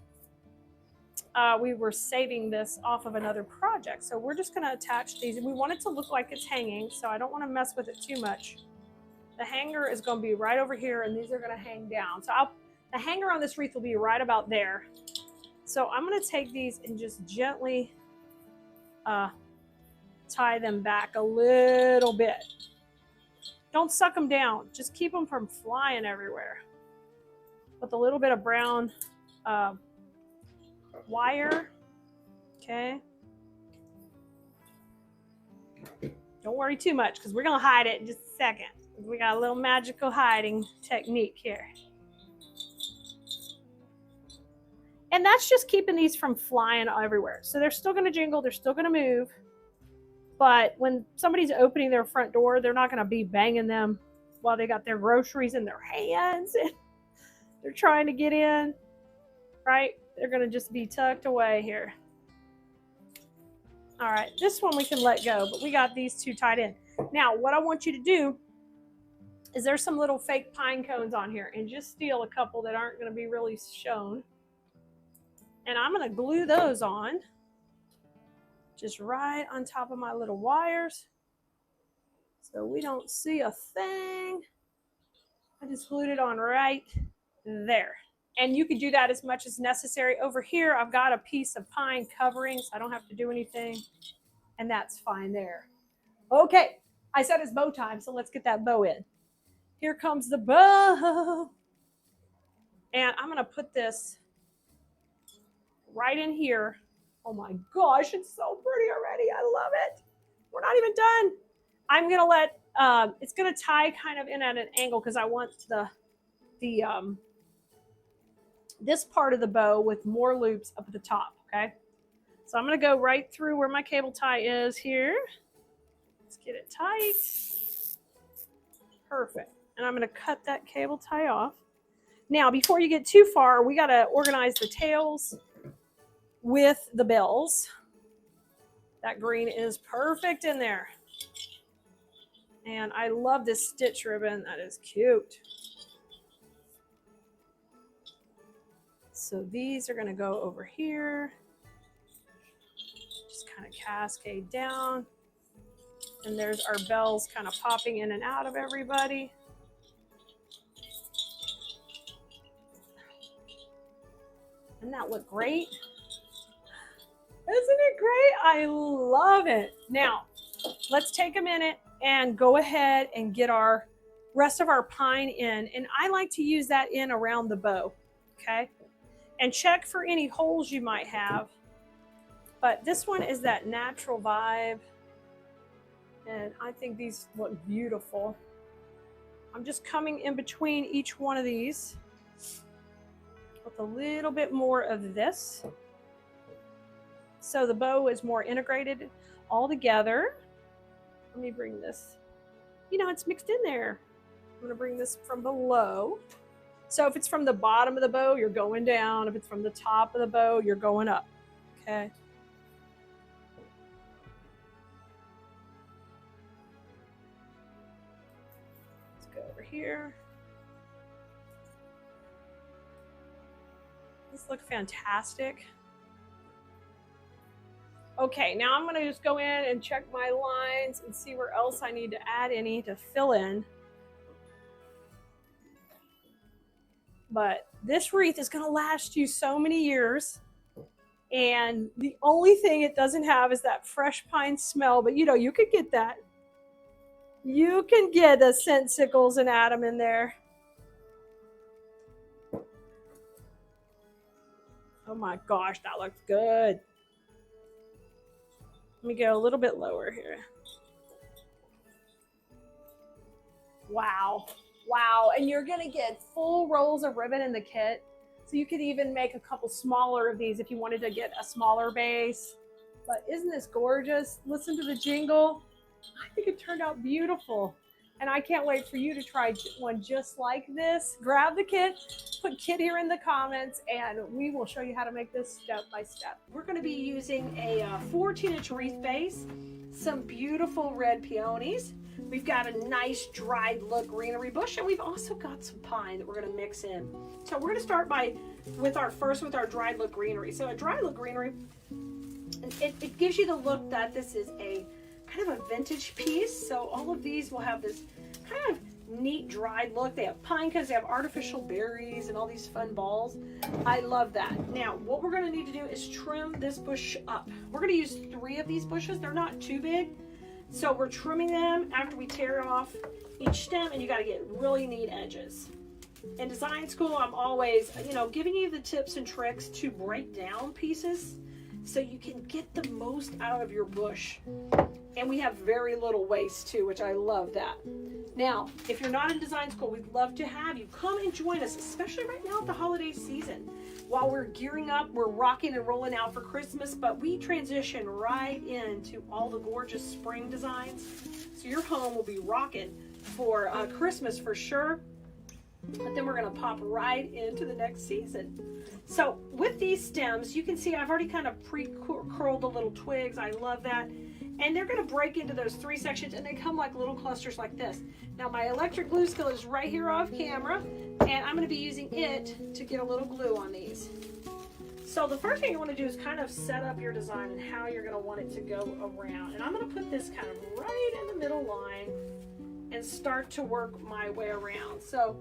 We were saving this off of another project. So we're just going to attach these. And we want it to look like it's hanging, so I don't want to mess with it too much. The hanger is going to be right over here, and these are going to hang down. So the hanger on this wreath will be right about there. So I'm going to take these and just gently tie them back a little bit. Don't suck them down. Just keep them from flying everywhere. With a little bit of brown wire. Okay. Don't worry too much because we're going to hide it in just a second. We got a little magical hiding technique here. And that's just keeping these from flying everywhere. So they're still going to jingle. They're still going to move. But when somebody's opening their front door, they're not going to be banging them while they got their groceries in their hands. And they're trying to get in, right? They're going to just be tucked away here. All right, this one we can let go, but we got these two tied in. Now, what I want you to do is there's some little fake pine cones on here, and just steal a couple that aren't going to be really shown. And I'm going to glue those on, just right on top of my little wires, so we don't see a thing. I just glued it on right there. And you can do that as much as necessary. Over here, I've got a piece of pine covering, so I don't have to do anything. And that's fine there. Okay, I said it's bow time, so let's get that bow in. Here comes the bow. And I'm going to put this right in here. Oh my gosh, it's so pretty already. I love it. We're not even done. I'm going to let, it's going to tie kind of in at an angle because I want this part of the bow with more loops up at the top, okay? So I'm going to go right through where my cable tie is here. Let's get it tight. Perfect. And I'm going to cut that cable tie off. Now, before you get too far, we got to organize the tails with the bells. That green is perfect in there. And I love this stitch ribbon. That is cute. So these are going to go over here. Just kind of cascade down. And there's our bells kind of popping in and out of everybody. Doesn't that look great? Isn't it great? I love it. Now, let's take a minute and go ahead and get our rest of our pine in. And I like to use that in around the bow, okay? And check for any holes you might have. But this one is that natural vibe. And I think these look beautiful. I'm just coming in between each one of these with a little bit more of this. So the bow is more integrated all together. Let me bring this, you know, it's mixed in there. I'm gonna bring this from below. So if it's from the bottom of the bow, you're going down. If it's from the top of the bow, you're going up, okay? Let's go over here. These look fantastic. Okay, now I'm gonna just go in and check my lines and see where else I need to add any to fill in. But this wreath is gonna last you so many years. And the only thing it doesn't have is that fresh pine smell, but you know, you could get that. You can get the scentcicles and add them in there. Oh my gosh, that looks good. Let me go a little bit lower here. Wow. Wow. And you're going to get full rolls of ribbon in the kit. So you could even make a couple smaller of these if you wanted to get a smaller base. But isn't this gorgeous? Listen to the jingle. I think it turned out beautiful. And I can't wait for you to try one just like this. Grab the kit, put kit here in the comments, and we will show you how to make this step by step. We're going to be using a 14-inch wreath base, some beautiful red peonies. We've got a nice dried look greenery bush, and we've also got some pine that we're going to mix in. So we're going to start with our dried look greenery. So a dried look greenery, it gives you the look that this is a kind of a vintage piece. So all of these will have this kind of neat dried look. They have pine cones, they have artificial berries and all these fun balls. I love that. Now what we're going to need to do is trim this bush up. We're going to use 3 of these bushes. They're not too big, so we're trimming them after we tear off each stem, and you got to get really neat edges. In design school, I'm always, you know, giving you the tips and tricks to break down pieces so you can get the most out of your bush. And we have very little waste too, which I love that. Now, if you're not in design school, we'd love to have you come and join us, especially right now at the holiday season. While we're gearing up, we're rocking and rolling out for Christmas, but we transition right into all the gorgeous spring designs. So your home will be rocking for Christmas for sure. But then we're going to pop right into the next season. So with these stems, you can see I've already kind of pre-curled the little twigs. I love that. And they're going to break into those 3 sections, and they come like little clusters like this. Now my electric glue skill is right here off camera, and I'm going to be using it to get a little glue on these. So the first thing you want to do is kind of set up your design and how you're going to want it to go around. And I'm going to put this kind of right in the middle line and start to work my way around. So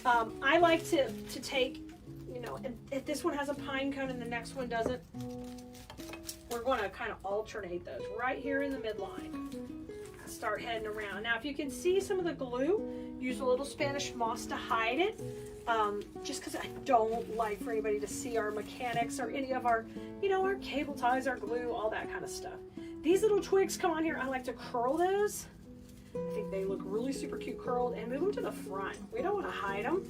I like to take, you know, if this one has a pine cone and the next one doesn't, we're going to kind of alternate those right here in the midline. Start heading around. Now, if you can see some of the glue, use a little Spanish moss to hide it. Just because I don't like for anybody to see our mechanics or any of our, you know, our cable ties, our glue, all that kind of stuff. These little twigs come on here. I like to curl those. I think they look really super cute curled, and move them to the front. We don't want to hide them.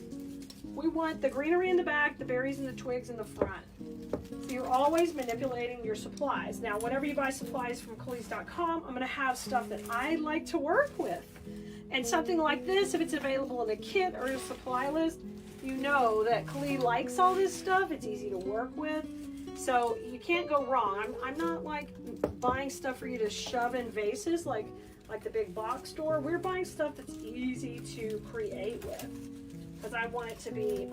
We want the greenery in the back, the berries and the twigs in the front. So you're always manipulating your supplies. Now, whenever you buy supplies from Keleas.com, I'm going to have stuff that I like to work with. And something like this, if it's available in a kit or a supply list, you know that Keleas likes all this stuff. It's easy to work with. So you can't go wrong. I'm not like buying stuff for you to shove in vases like the big box store. We're buying stuff that's easy to create with, because I want it to be,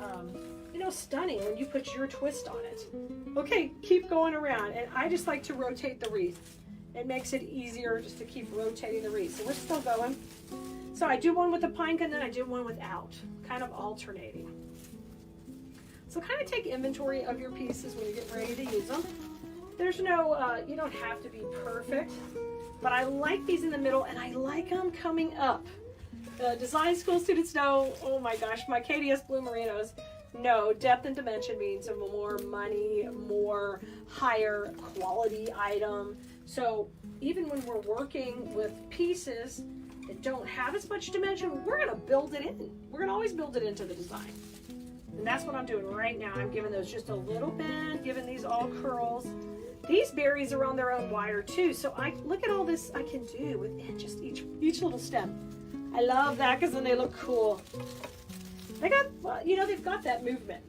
you know, stunning when you put your twist on it. Okay, keep going around, and I just like to rotate the wreath. It makes it easier just to keep rotating the wreath. So we're still going. So I do one with the pine cone, then I do one without, kind of alternating. So kind of take inventory of your pieces when you get ready to use them. There's no, you don't have to be perfect, but I like these in the middle, and I like them coming up. The design school students know, oh my gosh, my Keleas Blue Merinos know depth and dimension means a more money, more higher quality item. So even when we're working with pieces, that don't have as much dimension, we're gonna build it in. We're gonna always build it into the design. And that's what I'm doing right now. I'm giving those just a little bend, giving these all curls. These berries are on their own wire too, so look at all this I can do within just each little stem. I love that because then they look cool. They got, well, you know, they've got that movement.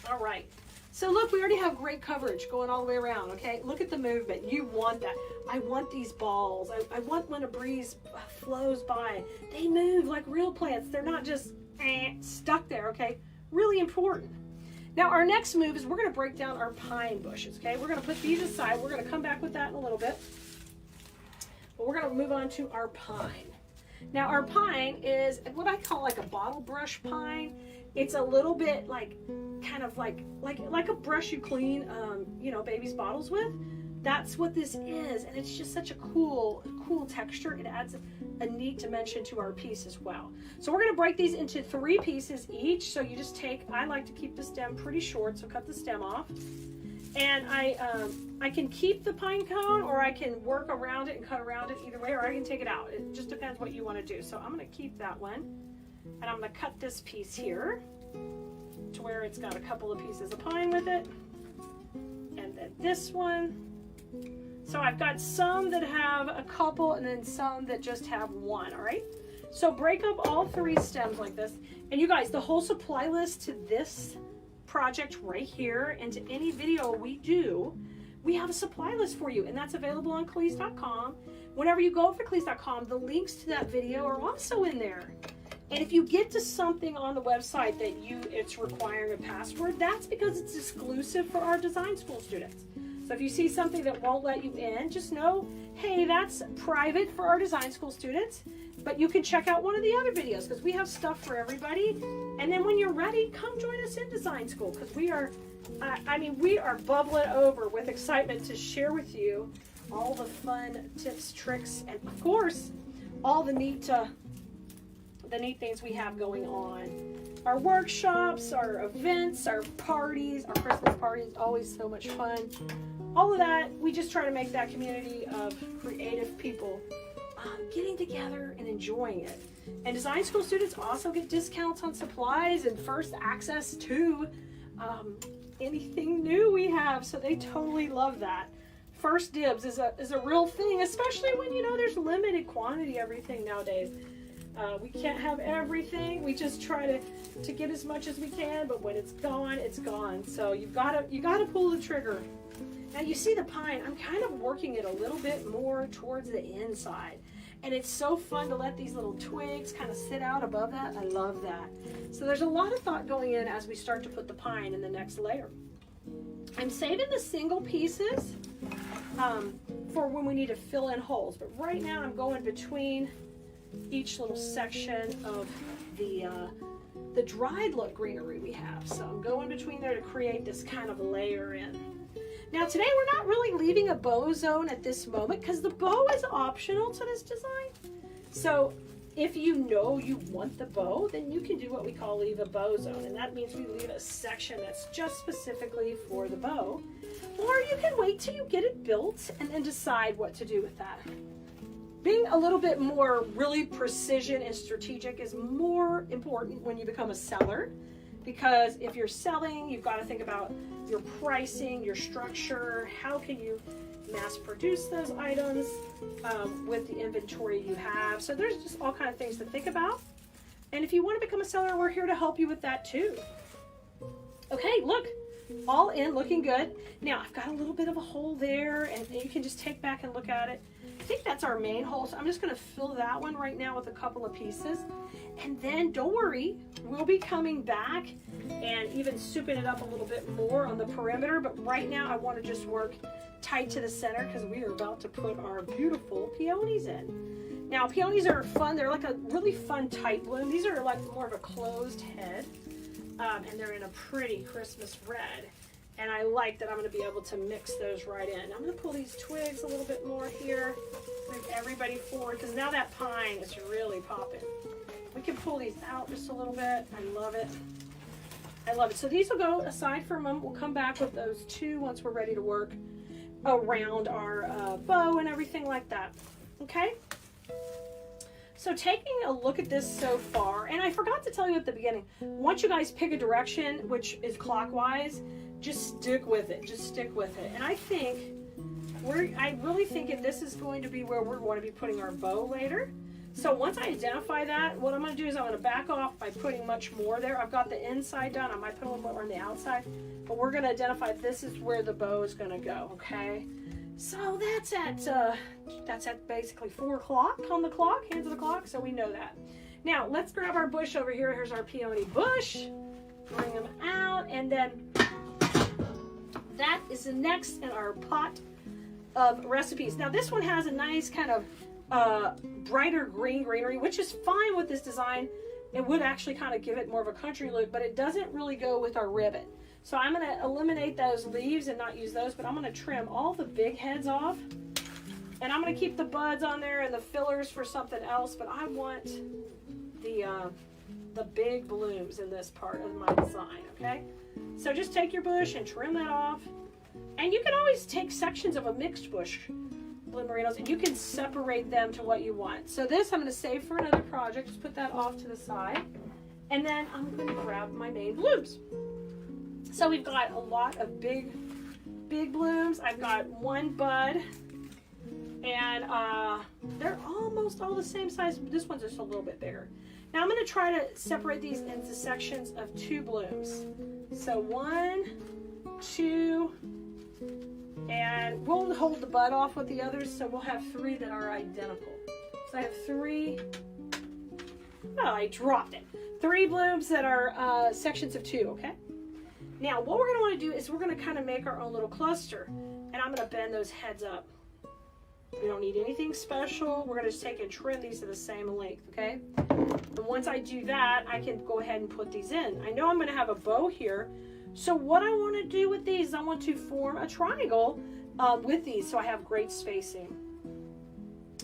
All right. So look, we already have great coverage going all the way around, okay? Look at the movement. You want that. I want these balls. I want when a breeze flows by, they move like real plants. They're not just stuck there, okay? Really important. Now our next move is we're gonna break down our pine bushes, okay? We're gonna put these aside. We're gonna come back with that in a little bit. But we're gonna move on to our pine. Now our pine is what I call like a bottle brush pine. It's a little bit like, kind of like a brush you clean, you know, baby's bottles with. That's what this is, and it's just such a cool texture. It adds a neat dimension to our piece as well. So we're gonna break these into 3 pieces each. So you just take, I like to keep the stem pretty short, so cut the stem off. And I can keep the pine cone, or I can work around it and cut around it either way, or I can take it out. It just depends what you wanna do. So I'm gonna keep that one, and I'm gonna cut this piece here to where it's got a couple of pieces of pine with it. And then this one. So I've got some that have a couple and then some that just have one, all right? So break up all 3 stems like this. And you guys, the whole supply list to this project right here and to any video we do, we have a supply list for you, and that's available on Keleas.com. Whenever you go over to Keleas.com, the links to that video are also in there. And if you get to something on the website that it's requiring a password, that's because it's exclusive for our design school students. So if you see something that won't let you in, just know, hey, that's private for our design school students, but you can check out one of the other videos because we have stuff for everybody. And then when you're ready, come join us in design school because we are, we are bubbling over with excitement to share with you all the fun tips, tricks, and of course, all the neat things we have going on. Our workshops, our events, our parties, our Christmas parties, always so much fun. All of that, we just try to make that community of creative people getting together and enjoying it. And design school students also get discounts on supplies and first access to anything new we have, so they totally love that. First dibs is a real thing, especially when, you know, there's limited quantity of everything nowadays. We can't have everything. We just try to get as much as we can, but when it's gone, it's gone. So you gotta pull the trigger. Now you see the pine, I'm kind of working it a little bit more towards the inside. And it's so fun to let these little twigs kind of sit out above that. I love that. So there's a lot of thought going in as we start to put the pine in the next layer. I'm saving the single pieces for when we need to fill in holes. But right now I'm going between each little section of the dried look greenery we have. So I'm going between there to create this kind of layer in. Now today we're not really leaving a bow zone at this moment because the bow is optional to this design. So if you know you want the bow, then you can do what we call leave a bow zone. And that means we leave a section that's just specifically for the bow. Or you can wait till you get it built and then decide what to do with that. Being a little bit more really precision and strategic is more important when you become a seller, because if you're selling, you've got to think about your pricing, your structure, how can you mass produce those items with the inventory you have. So there's just all kinds of things to think about. And if you want to become a seller, we're here to help you with that too. Okay, look, all in, looking good. Now I've got a little bit of a hole there, and you can just take back and look at it. I think that's our main hole, so I'm just going to fill that one right now with a couple of pieces. And then don't worry, we'll be coming back and even souping it up a little bit more on the perimeter, but right now I want to just work tight to the center because we are about to put our beautiful peonies in. Now peonies are fun. They're like a really fun tight bloom. These are like more of a closed head, and they're in a pretty Christmas red. And I like that I'm going to be able to mix those right in. I'm going to pull these twigs a little bit more here, move everybody forward, because now that pine is really popping. We can pull these out just a little bit. I love it. I love it. So these will go aside for a moment. We'll come back with those two once we're ready to work around our bow and everything like that. Okay? So taking a look at this so far, and I forgot to tell you at the beginning, once you guys pick a direction, which is clockwise, just stick with it. Just stick with it. And I really think this is going to be where we're going to be putting our bow later. So once I identify that, what I'm going to do is I'm going to back off by putting much more there. I've got the inside done. I might put a little more on the outside, but we're going to identify this is where the bow is going to go, okay? So that's at basically 4 o'clock on the clock, hands of the clock, so we know that. Now, let's grab our bush over here. Here's our peony bush. Bring them out, and then that is the next in our pot of recipes. Now, this one has a nice kind of brighter greenery, which is fine with this design. It would actually kind of give it more of a country look, but it doesn't really go with our ribbon. So I'm going to eliminate those leaves and not use those, but I'm going to trim all the big heads off. And I'm going to keep the buds on there and the fillers for something else, but I want the big blooms in this part of my design, okay? So just take your bush and trim that off. And you can always take sections of a mixed bush merinos, and you can separate them to what you want. So this I'm going to save for another project. Just put that off to the side. And then I'm going to grab my main blooms. So we've got a lot of big blooms. I've got one bud, and they're almost all the same size. This one's just a little bit bigger. Now I'm going to try to separate these into sections of 2 blooms. So 1, 2, and we'll hold the bud off with the others, so we'll have 3 that are identical. So I have 3, oh, I dropped it. 3 blooms that are sections of 2, okay? Now, what we're going to want to do is we're going to kind of make our own little cluster, and I'm going to bend those heads up. We don't need anything special. We're going to just take and trim these to the same length, okay? And once I do that, I can go ahead and put these in. I know I'm going to have a bow here, so what I want to do with these, I want to form a triangle with these so I have great spacing.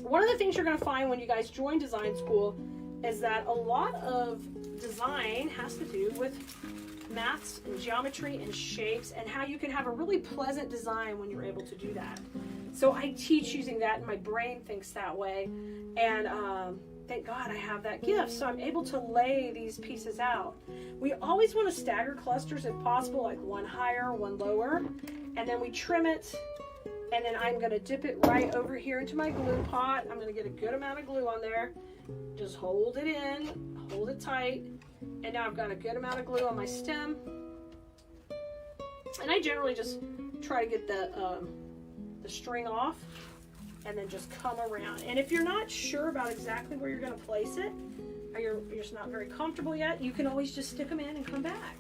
One of the things you're going to find when you guys join design school is that a lot of design has to do with maths and geometry and shapes and how you can have a really pleasant design when you're able to do that. So I teach using that, and my brain thinks that way, and thank God I have that gift, so I'm able to lay these pieces out. We always want to stagger clusters if possible, like one higher, one lower, and then we trim it, and then I'm going to dip it right over here into my glue pot. I'm going to get a good amount of glue on there. Just hold it in, hold it tight, and now I've got a good amount of glue on my stem. And I generally just try to get the string off and then just come around. And if you're not sure about exactly where you're going to place it, or you're just not very comfortable yet, you can always just stick them in and come back.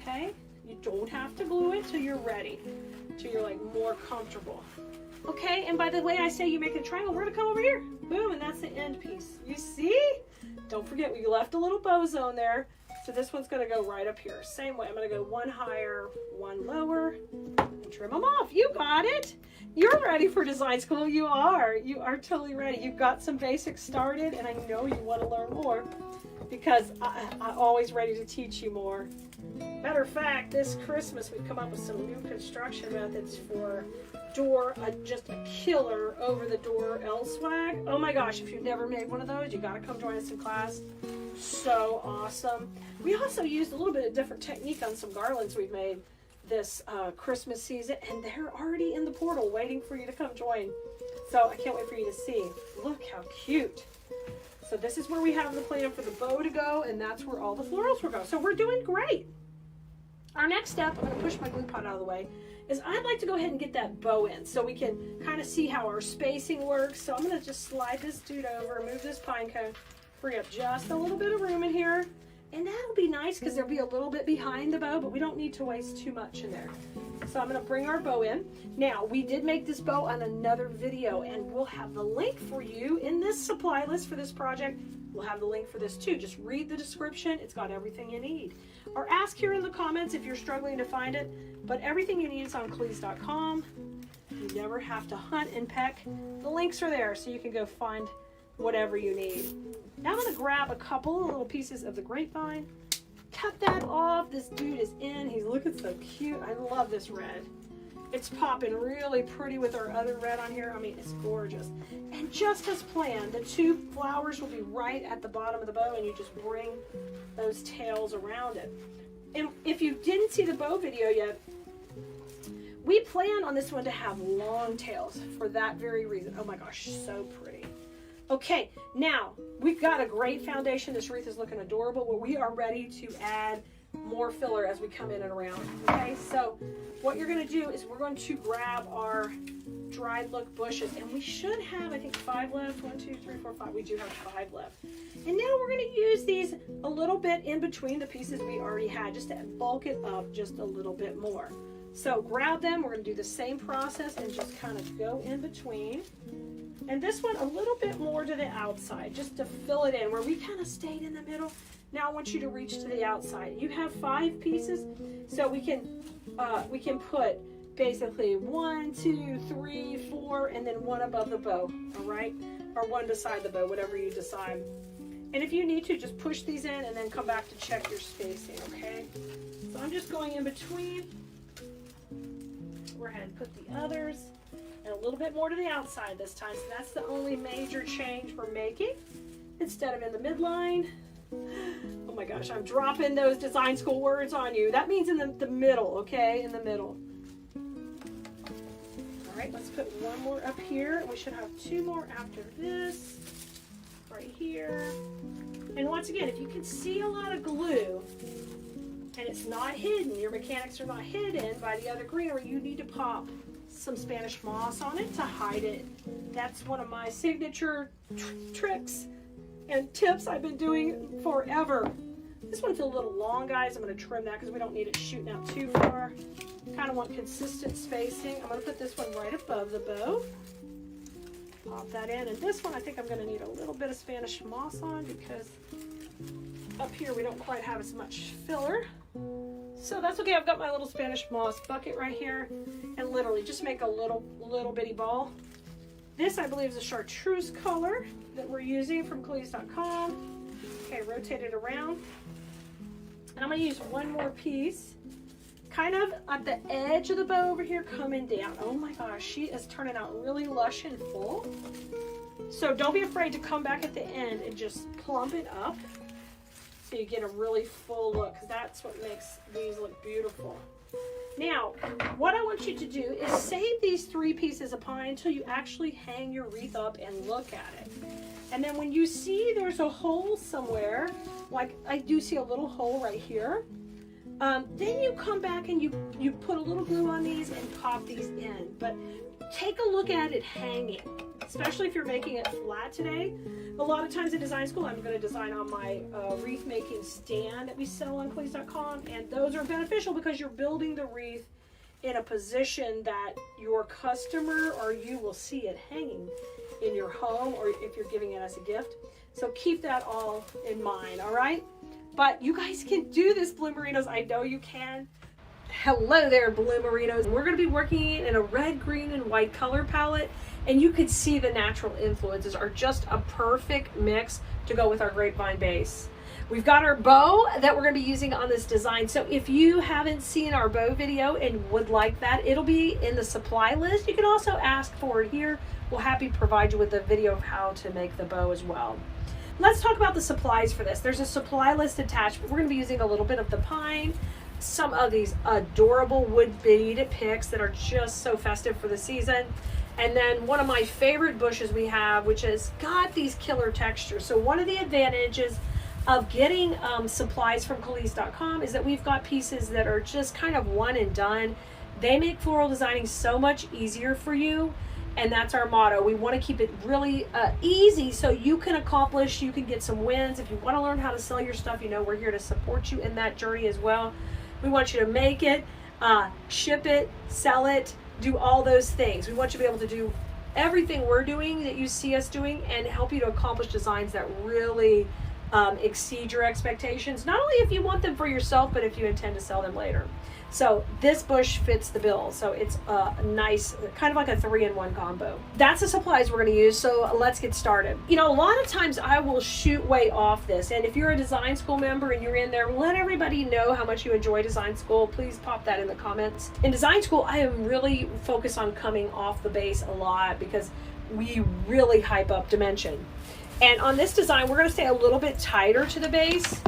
Okay? You don't have to glue it till you're ready, till you're like more comfortable. Okay, and by the way I say you make a triangle, we're going to come over here. Boom, and that's the end piece. You see? Don't forget, we left a little bow zone there. So this one's going to go right up here. Same way, I'm going to go one higher, one lower, and trim them off. You got it. You're ready for design school. You are. You are totally ready. You've got some basics started, and I know you want to learn more because I'm always ready to teach you more. Matter of fact, this Christmas we've come up with some new construction methods for door, just a killer over the door L swag. Oh my gosh, if you've never made one of those, you got to come join us in class. So awesome. We also used a little bit of different technique on some garlands we've made this Christmas season, and they're already in the portal waiting for you to come join. So I can't wait for you to see. Look how cute. So this is where we have the plan for the bow to go, and that's where all the florals will go. So we're doing great. Our next step, I'm going to push my glue pot out of the way, is I'd like to go ahead and get that bow in so we can kind of see how our spacing works. So I'm going to just slide this dude over, move this pine cone, free up just a little bit of room in here. And that'll be nice because there'll be a little bit behind the bow, but we don't need to waste too much in there. So I'm going to bring our bow in. Now, we did make this bow on another video, and we'll have the link for you in this supply list for this project. We'll have the link for this too. Just read the description. It's got everything you need. Or ask here in the comments if you're struggling to find it. But everything you need is on Keleas.com. You never have to hunt and peck. The links are there so you can go find whatever you need. Now I'm going to grab a couple of little pieces of the grapevine. Cut that off. This dude is in. He's looking so cute. I love this red. It's popping really pretty with our other red on here. I mean, it's gorgeous. And just as planned, the 2 flowers will be right at the bottom of the bow, and you just bring those tails around it. And if you didn't see the bow video yet, we plan on this one to have long tails for that very reason. Oh my gosh, so pretty. Okay, now we've got a great foundation. This wreath is looking adorable, but we are ready to add more filler as we come in and around. Okay, so what you're going to do is we're going to grab our dried look bushes, and we should have, I think, 5 left. 1, 2, 3, 4, 5. We do have 5 left. And now we're going to use these a little bit in between the pieces we already had, just to bulk it up just a little bit more. So grab them. We're going to do the same process and just kind of go in between. And this one a little bit more to the outside, just to fill it in where we kind of stayed in the middle. Now I want you to reach to the outside. You have 5 pieces, so we can put basically 1, 2, 3, 4, and then 1 above the bow, all right? Or 1 beside the bow, whatever you decide. And if you need to, just push these in and then come back to check your spacing, okay? So I'm just going in between. We're ahead and put the others, and a little bit more to the outside this time. So that's the only major change we're making, instead of in the midline. Oh my gosh, I'm dropping those design school words on you. That means in the middle, okay? In the middle. All right, let's put 1 more up here. We should have 2 more after this, right here. And once again, if you can see a lot of glue and it's not hidden, your mechanics are not hidden by the other greenery, you need to pop some Spanish moss on it to hide it. That's one of my signature tricks and tips I've been doing forever. This one's a little long, guys. I'm going to trim that because we don't need it shooting out too far. Kind of want consistent spacing. I'm going to put this one right above the bow. Pop that in. And this one I think I'm going to need a little bit of Spanish moss on because up here we don't quite have as much filler. So that's okay. I've got my little Spanish moss bucket right here, and literally just make a little bitty ball. This I believe is a chartreuse color that we're using from Keleas.com. Okay, rotate it around. And I'm going to use 1 more piece, kind of at the edge of the bow over here, coming down. Oh my gosh, she is turning out really lush and full. So don't be afraid to come back at the end and just plump it up so you get a really full look, because that's what makes these look beautiful. Now, what I want you to do is save these 3 pieces of pine until you actually hang your wreath up and look at it. And then when you see there's a hole somewhere, like I do see a little hole right here, then you come back and you put a little glue on these and pop these in. But take a look at it hanging, especially if you're making it flat today. A lot of times in design school, I'm going to design on my wreath making stand that we sell on Keleas.com, and those are beneficial because you're building the wreath in a position that your customer or you will see it hanging in your home, or if you're giving it as a gift. So keep that all in mind, all right? But you guys can do this, Bloomerinos. I know you can. Hello there, Bloomerinos. We're going to be working in a red, green, and white color palette, and you can see the natural influences are just a perfect mix to go with our grapevine base. We've got our bow that we're going to be using on this design. So if you haven't seen our bow video and would like that, it'll be in the supply list. You can also ask for it here. We'll happy provide you with a video of how to make the bow as well. Let's talk about the supplies for this. There's a supply list attached, but we're going to be using a little bit of the pine, some of these adorable wood bead picks that are just so festive for the season, and then one of my favorite bushes we have, which has got these killer textures. So one of the advantages of getting supplies from Keleas.com is that we've got pieces that are just kind of one and done. They make floral designing so much easier for you, and that's our motto. We want to keep it really easy so you can accomplish, you can get some wins. If you want to learn how to sell your stuff, you know we're here to support you in that journey as well. We want you to make it, ship it, sell it, do all those things. We want you to be able to do everything we're doing that you see us doing and help you to accomplish designs that really exceed your expectations, not only if you want them for yourself, but if you intend to sell them later. So this bush fits the bill. So it's a nice, kind of like a 3-in-1 combo. That's the supplies we're going to use. So let's get started. You know, a lot of times I will shoot way off this. And if you're a design school member and you're in there, let everybody know how much you enjoy design school. Please pop that in the comments. In design school, I am really focused on coming off the base a lot because we really hype up dimension. And on this design, we're going to stay a little bit tighter to the base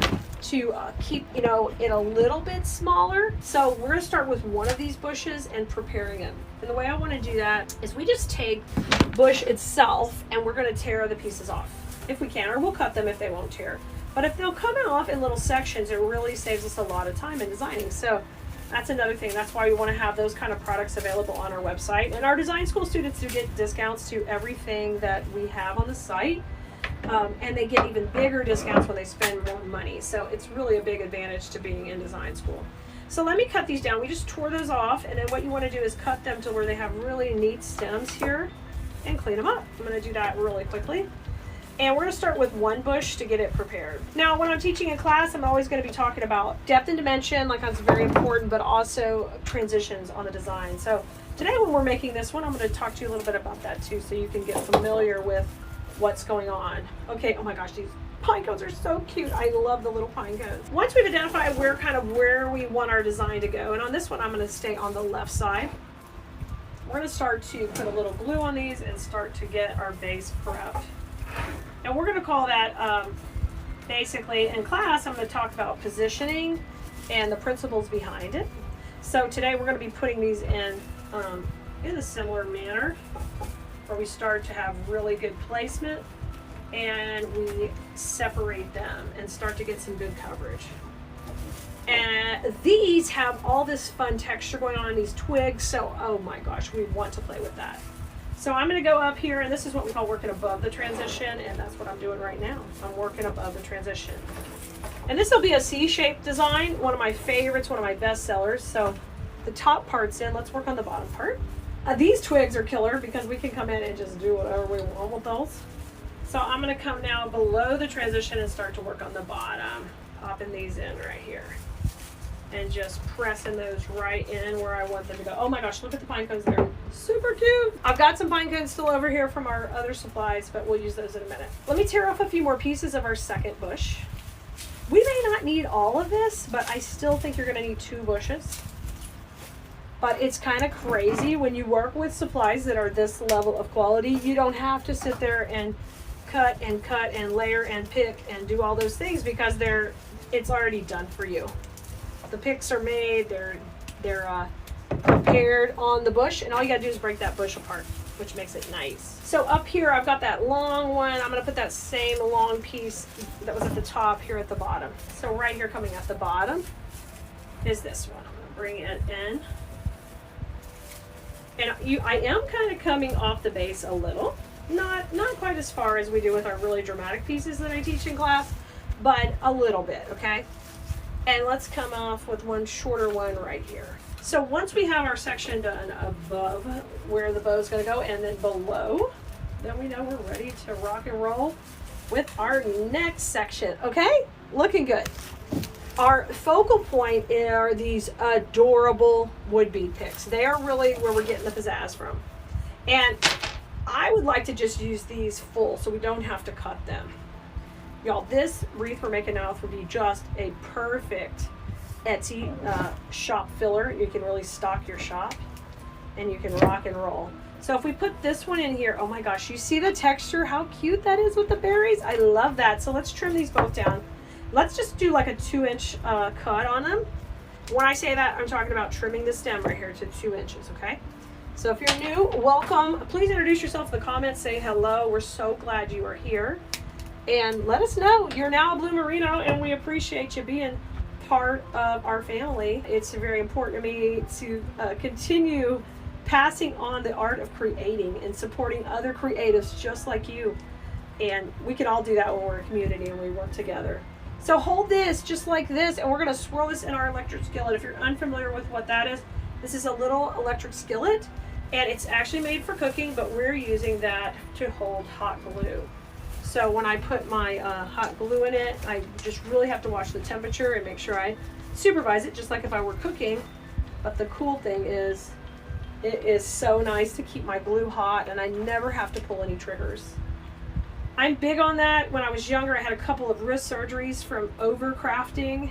to keep, you know, it a little bit smaller. So we're going to start with one of these bushes and preparing them. And the way I want to do that is we just take bush itself and we're going to tear the pieces off if we can, or we'll cut them if they won't tear. But if they'll come off in little sections, it really saves us a lot of time in designing. So that's another thing. That's why we want to have those kind of products available on our website. And our design school students do get discounts to everything that we have on the site. And they get even bigger discounts when they spend more money. So it's really a big advantage to being in design school. So let me cut these down. We just tore those off, and then what you want to do is cut them to where they have really neat stems here and clean them up. I'm going to do that really quickly. And we're going to start with one bush to get it prepared. Now, when I'm teaching in class, I'm always going to be talking about depth and dimension, like that's very important, but also transitions on the design. So today when we're making this one, I'm going to talk to you a little bit about that too, so you can get familiar with what's going on. Okay, oh my gosh, these pine cones are so cute. I love the little pine cones. Once we've identified where we want our design to go, and on this one I'm going to stay on the left side. We're going to start to put a little glue on these and start to get our base prepped. And we're going to call that basically in class I'm going to talk about positioning and the principles behind it. So today we're going to be putting these in a similar manner, where we start to have really good placement and we separate them and start to get some good coverage. And these have all this fun texture going on in these twigs, so oh my gosh, we want to play with that. So I'm going to go up here, and this is what we call working above the transition, and that's what I'm doing right now. I'm working above the transition. And this will be a C-shaped design, one of my favorites, one of my best sellers. So the top part's in, let's work on the bottom part. These twigs are killer because we can come in and just do whatever we want with those. So I'm going to come now below the transition and start to work on the bottom, popping these in right here and just pressing those right in where I want them to go. Oh my gosh, look at the pine cones there. Super cute. I've got some pine cones still over here from our other supplies, but we'll use those in a minute. Let me tear off a few more pieces of our second bush. We may not need all of this, but I still think you're going to need 2 bushes. But it's kind of crazy when you work with supplies that are this level of quality. You don't have to sit there and cut and layer and pick and do all those things because it's already done for you. The picks are made, they're prepared on the bush, and all you gotta do is break that bush apart, which makes it nice. So up here I've got that long one. I'm gonna put that same long piece that was at the top here at the bottom. So right here coming at the bottom is this one. I'm gonna bring it in. And I am kind of coming off the base a little, not quite as far as we do with our really dramatic pieces that I teach in class, but a little bit, okay? And let's come off with one shorter one right here. So once we have our section done above where the bow is going to go and then below, then we know we're ready to rock and roll with our next section, okay? Looking good. Our focal point are these adorable wood bead picks. They are really where we're getting the pizzazz from. And I would like to just use these full so we don't have to cut them. Y'all, this wreath we're making now would be just a perfect Etsy shop filler. You can really stock your shop and you can rock and roll. So if we put this one in here, oh my gosh, you see the texture, how cute that is with the berries? I love that. So let's trim these both down. Let's just do like a 2-inch cut on them. When I say that, I'm talking about trimming the stem right here to 2 inches, okay? So if you're new, welcome. Please introduce yourself in the comments, say hello. We're so glad you are here. And let us know you're now a Blue Merino, and we appreciate you being part of our family. It's very important to me to continue passing on the art of creating and supporting other creatives just like you. And we can all do that when we're a community and we work together. So hold this just like this, and we're going to swirl this in our electric skillet. If you're unfamiliar with what that is, this is a little electric skillet, and it's actually made for cooking, but we're using that to hold hot glue. So when I put my hot glue in it, I just really have to watch the temperature and make sure I supervise it, just like if I were cooking. But the cool thing is, it is so nice to keep my glue hot, and I never have to pull any triggers. I'm big on that. When I was younger, I had a couple of wrist surgeries from overcrafting.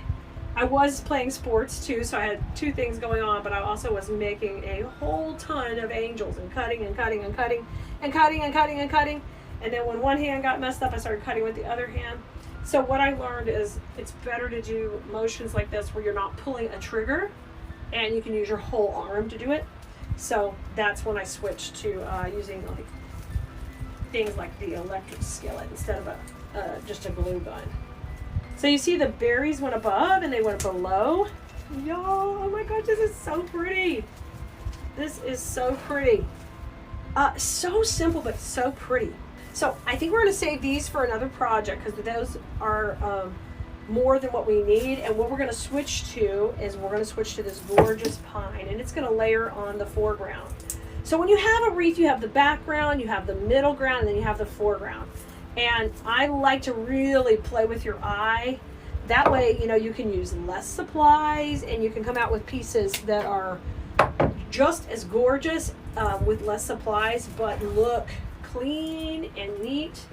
I was playing sports too, so I had two things going on, but I also was making a whole ton of angels and cutting and cutting and cutting and cutting and cutting and cutting. And then when one hand got messed up, I started cutting with the other hand. So what I learned is it's better to do motions like this where you're not pulling a trigger and you can use your whole arm to do it. So that's when I switched to using like things like the electric skillet instead of just a glue gun. So you see the berries went above and they went below. Y'all, oh my gosh, this is so pretty. This is so pretty. So simple, but so pretty. So I think we're gonna save these for another project because those are more than what we need. And what we're gonna switch to is we're gonna switch to this gorgeous pine, and it's gonna layer on the foreground. So when you have a wreath, you have the background, you have the middle ground, and then you have the foreground. And I like to really play with your eye. That way, you know, you can use less supplies and you can come out with pieces that are just as gorgeous with less supplies, but look clean and neat.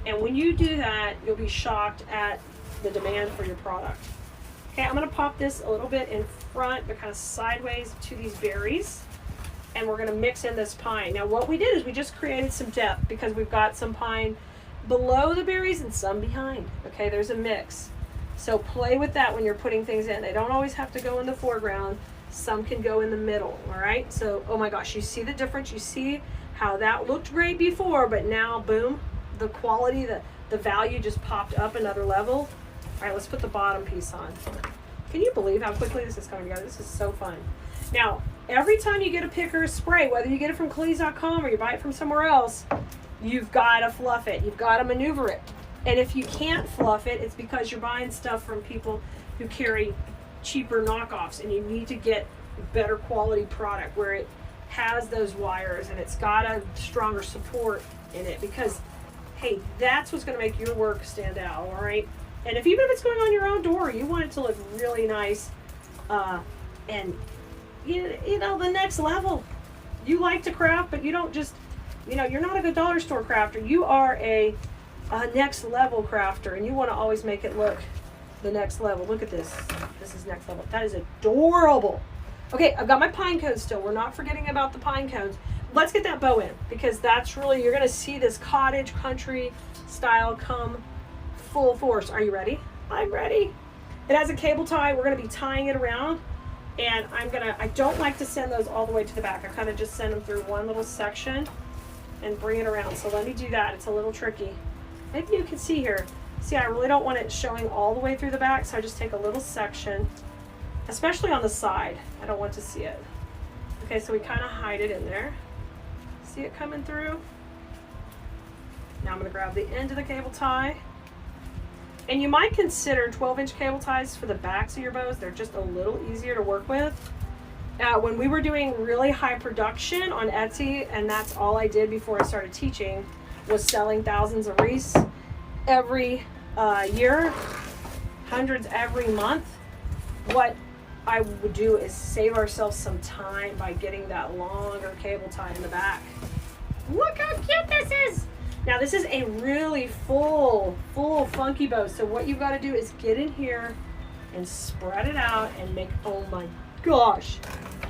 And when you do that, you'll be shocked at the demand for your product. Okay, I'm gonna pop this a little bit in front, but kind of sideways to these berries. And we're gonna mix in this pine. Now what we did is we just created some depth because we've got some pine below the berries and some behind. Okay, there's a mix. So play with that when you're putting things in. They don't always have to go in the foreground. Some can go in the middle, all right? So, oh my gosh, you see the difference? You see how that looked great before, but now, boom, the quality, the value just popped up another level. All right, let's put the bottom piece on. Can you believe how quickly this is coming together? This is so fun. Now, every time you get a pick or a spray, whether you get it from Keleas.com or you buy it from somewhere else, you've got to fluff it. You've got to maneuver it. And if you can't fluff it, it's because you're buying stuff from people who carry cheaper knockoffs, and you need to get better quality product where it has those wires and it's got a stronger support in it, because hey, that's what's going to make your work stand out. All right. And if even if it's going on your own door, you want it to look really nice, and you know, the next level. You like to craft, but you don't just, you know, you're not a good dollar store crafter. You are a next level crafter, and you want to always make it look the next level. Look at this. This is next level. That is adorable. Okay, I've got my pine cones still. We're not forgetting about the pine cones. Let's get that bow in, because that's really, you're going to see this cottage country style come full force. Are you ready? I'm ready. It has a cable tie. We're going to be tying it around, and I don't like to send those all the way to the back. I kind of just send them through one little section and bring it around. So let me do that. It's a little tricky. Maybe you can see here. See, I really don't want it showing all the way through the back, so I just take a little section, especially on the side. I don't want to see it. Okay, so we kind of hide it in there. See it coming through? Now I'm going to grab the end of the cable tie. And you might consider 12-inch cable ties for the backs of your bows. They're just a little easier to work with. When we were doing really high production on Etsy, and that's all I did before I started teaching, was selling thousands of wreaths every year, hundreds every month. What I would do is save ourselves some time by getting that longer cable tie in the back. Look how cute this is! Now this is a really full funky bow. So what you've got to do is get in here and spread it out and make, oh my gosh,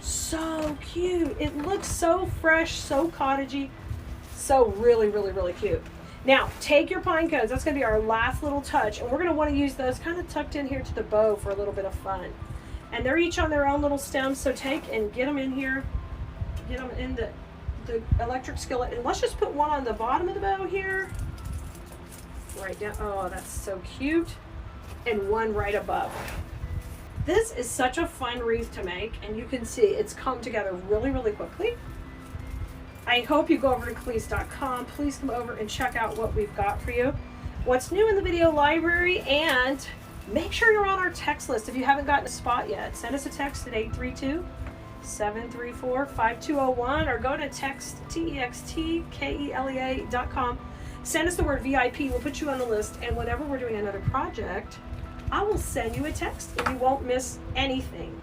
so cute. It looks so fresh, so cottagey, so really cute. Now take your pine cones. That's going to be our last little touch, and we're going to want to use those kind of tucked in here to the bow for a little bit of fun. And they're each on their own little stems, so take and get them in here, get them in the electric skillet, and let's just put one on the bottom of the bow here, right down. Oh, that's so cute. And one right above. This is such a fun wreath to make, and you can see it's come together really quickly. I hope you go over to Keleas.com. Please come over and check out what we've got for you, what's new in the video library, and make sure you're on our text list. If you haven't gotten a spot yet, send us a text at 832-734-5201, or go to textkelea.com. Send us the word VIP. We'll put you on the list. And whenever we're doing another project, I will send you a text and you won't miss anything.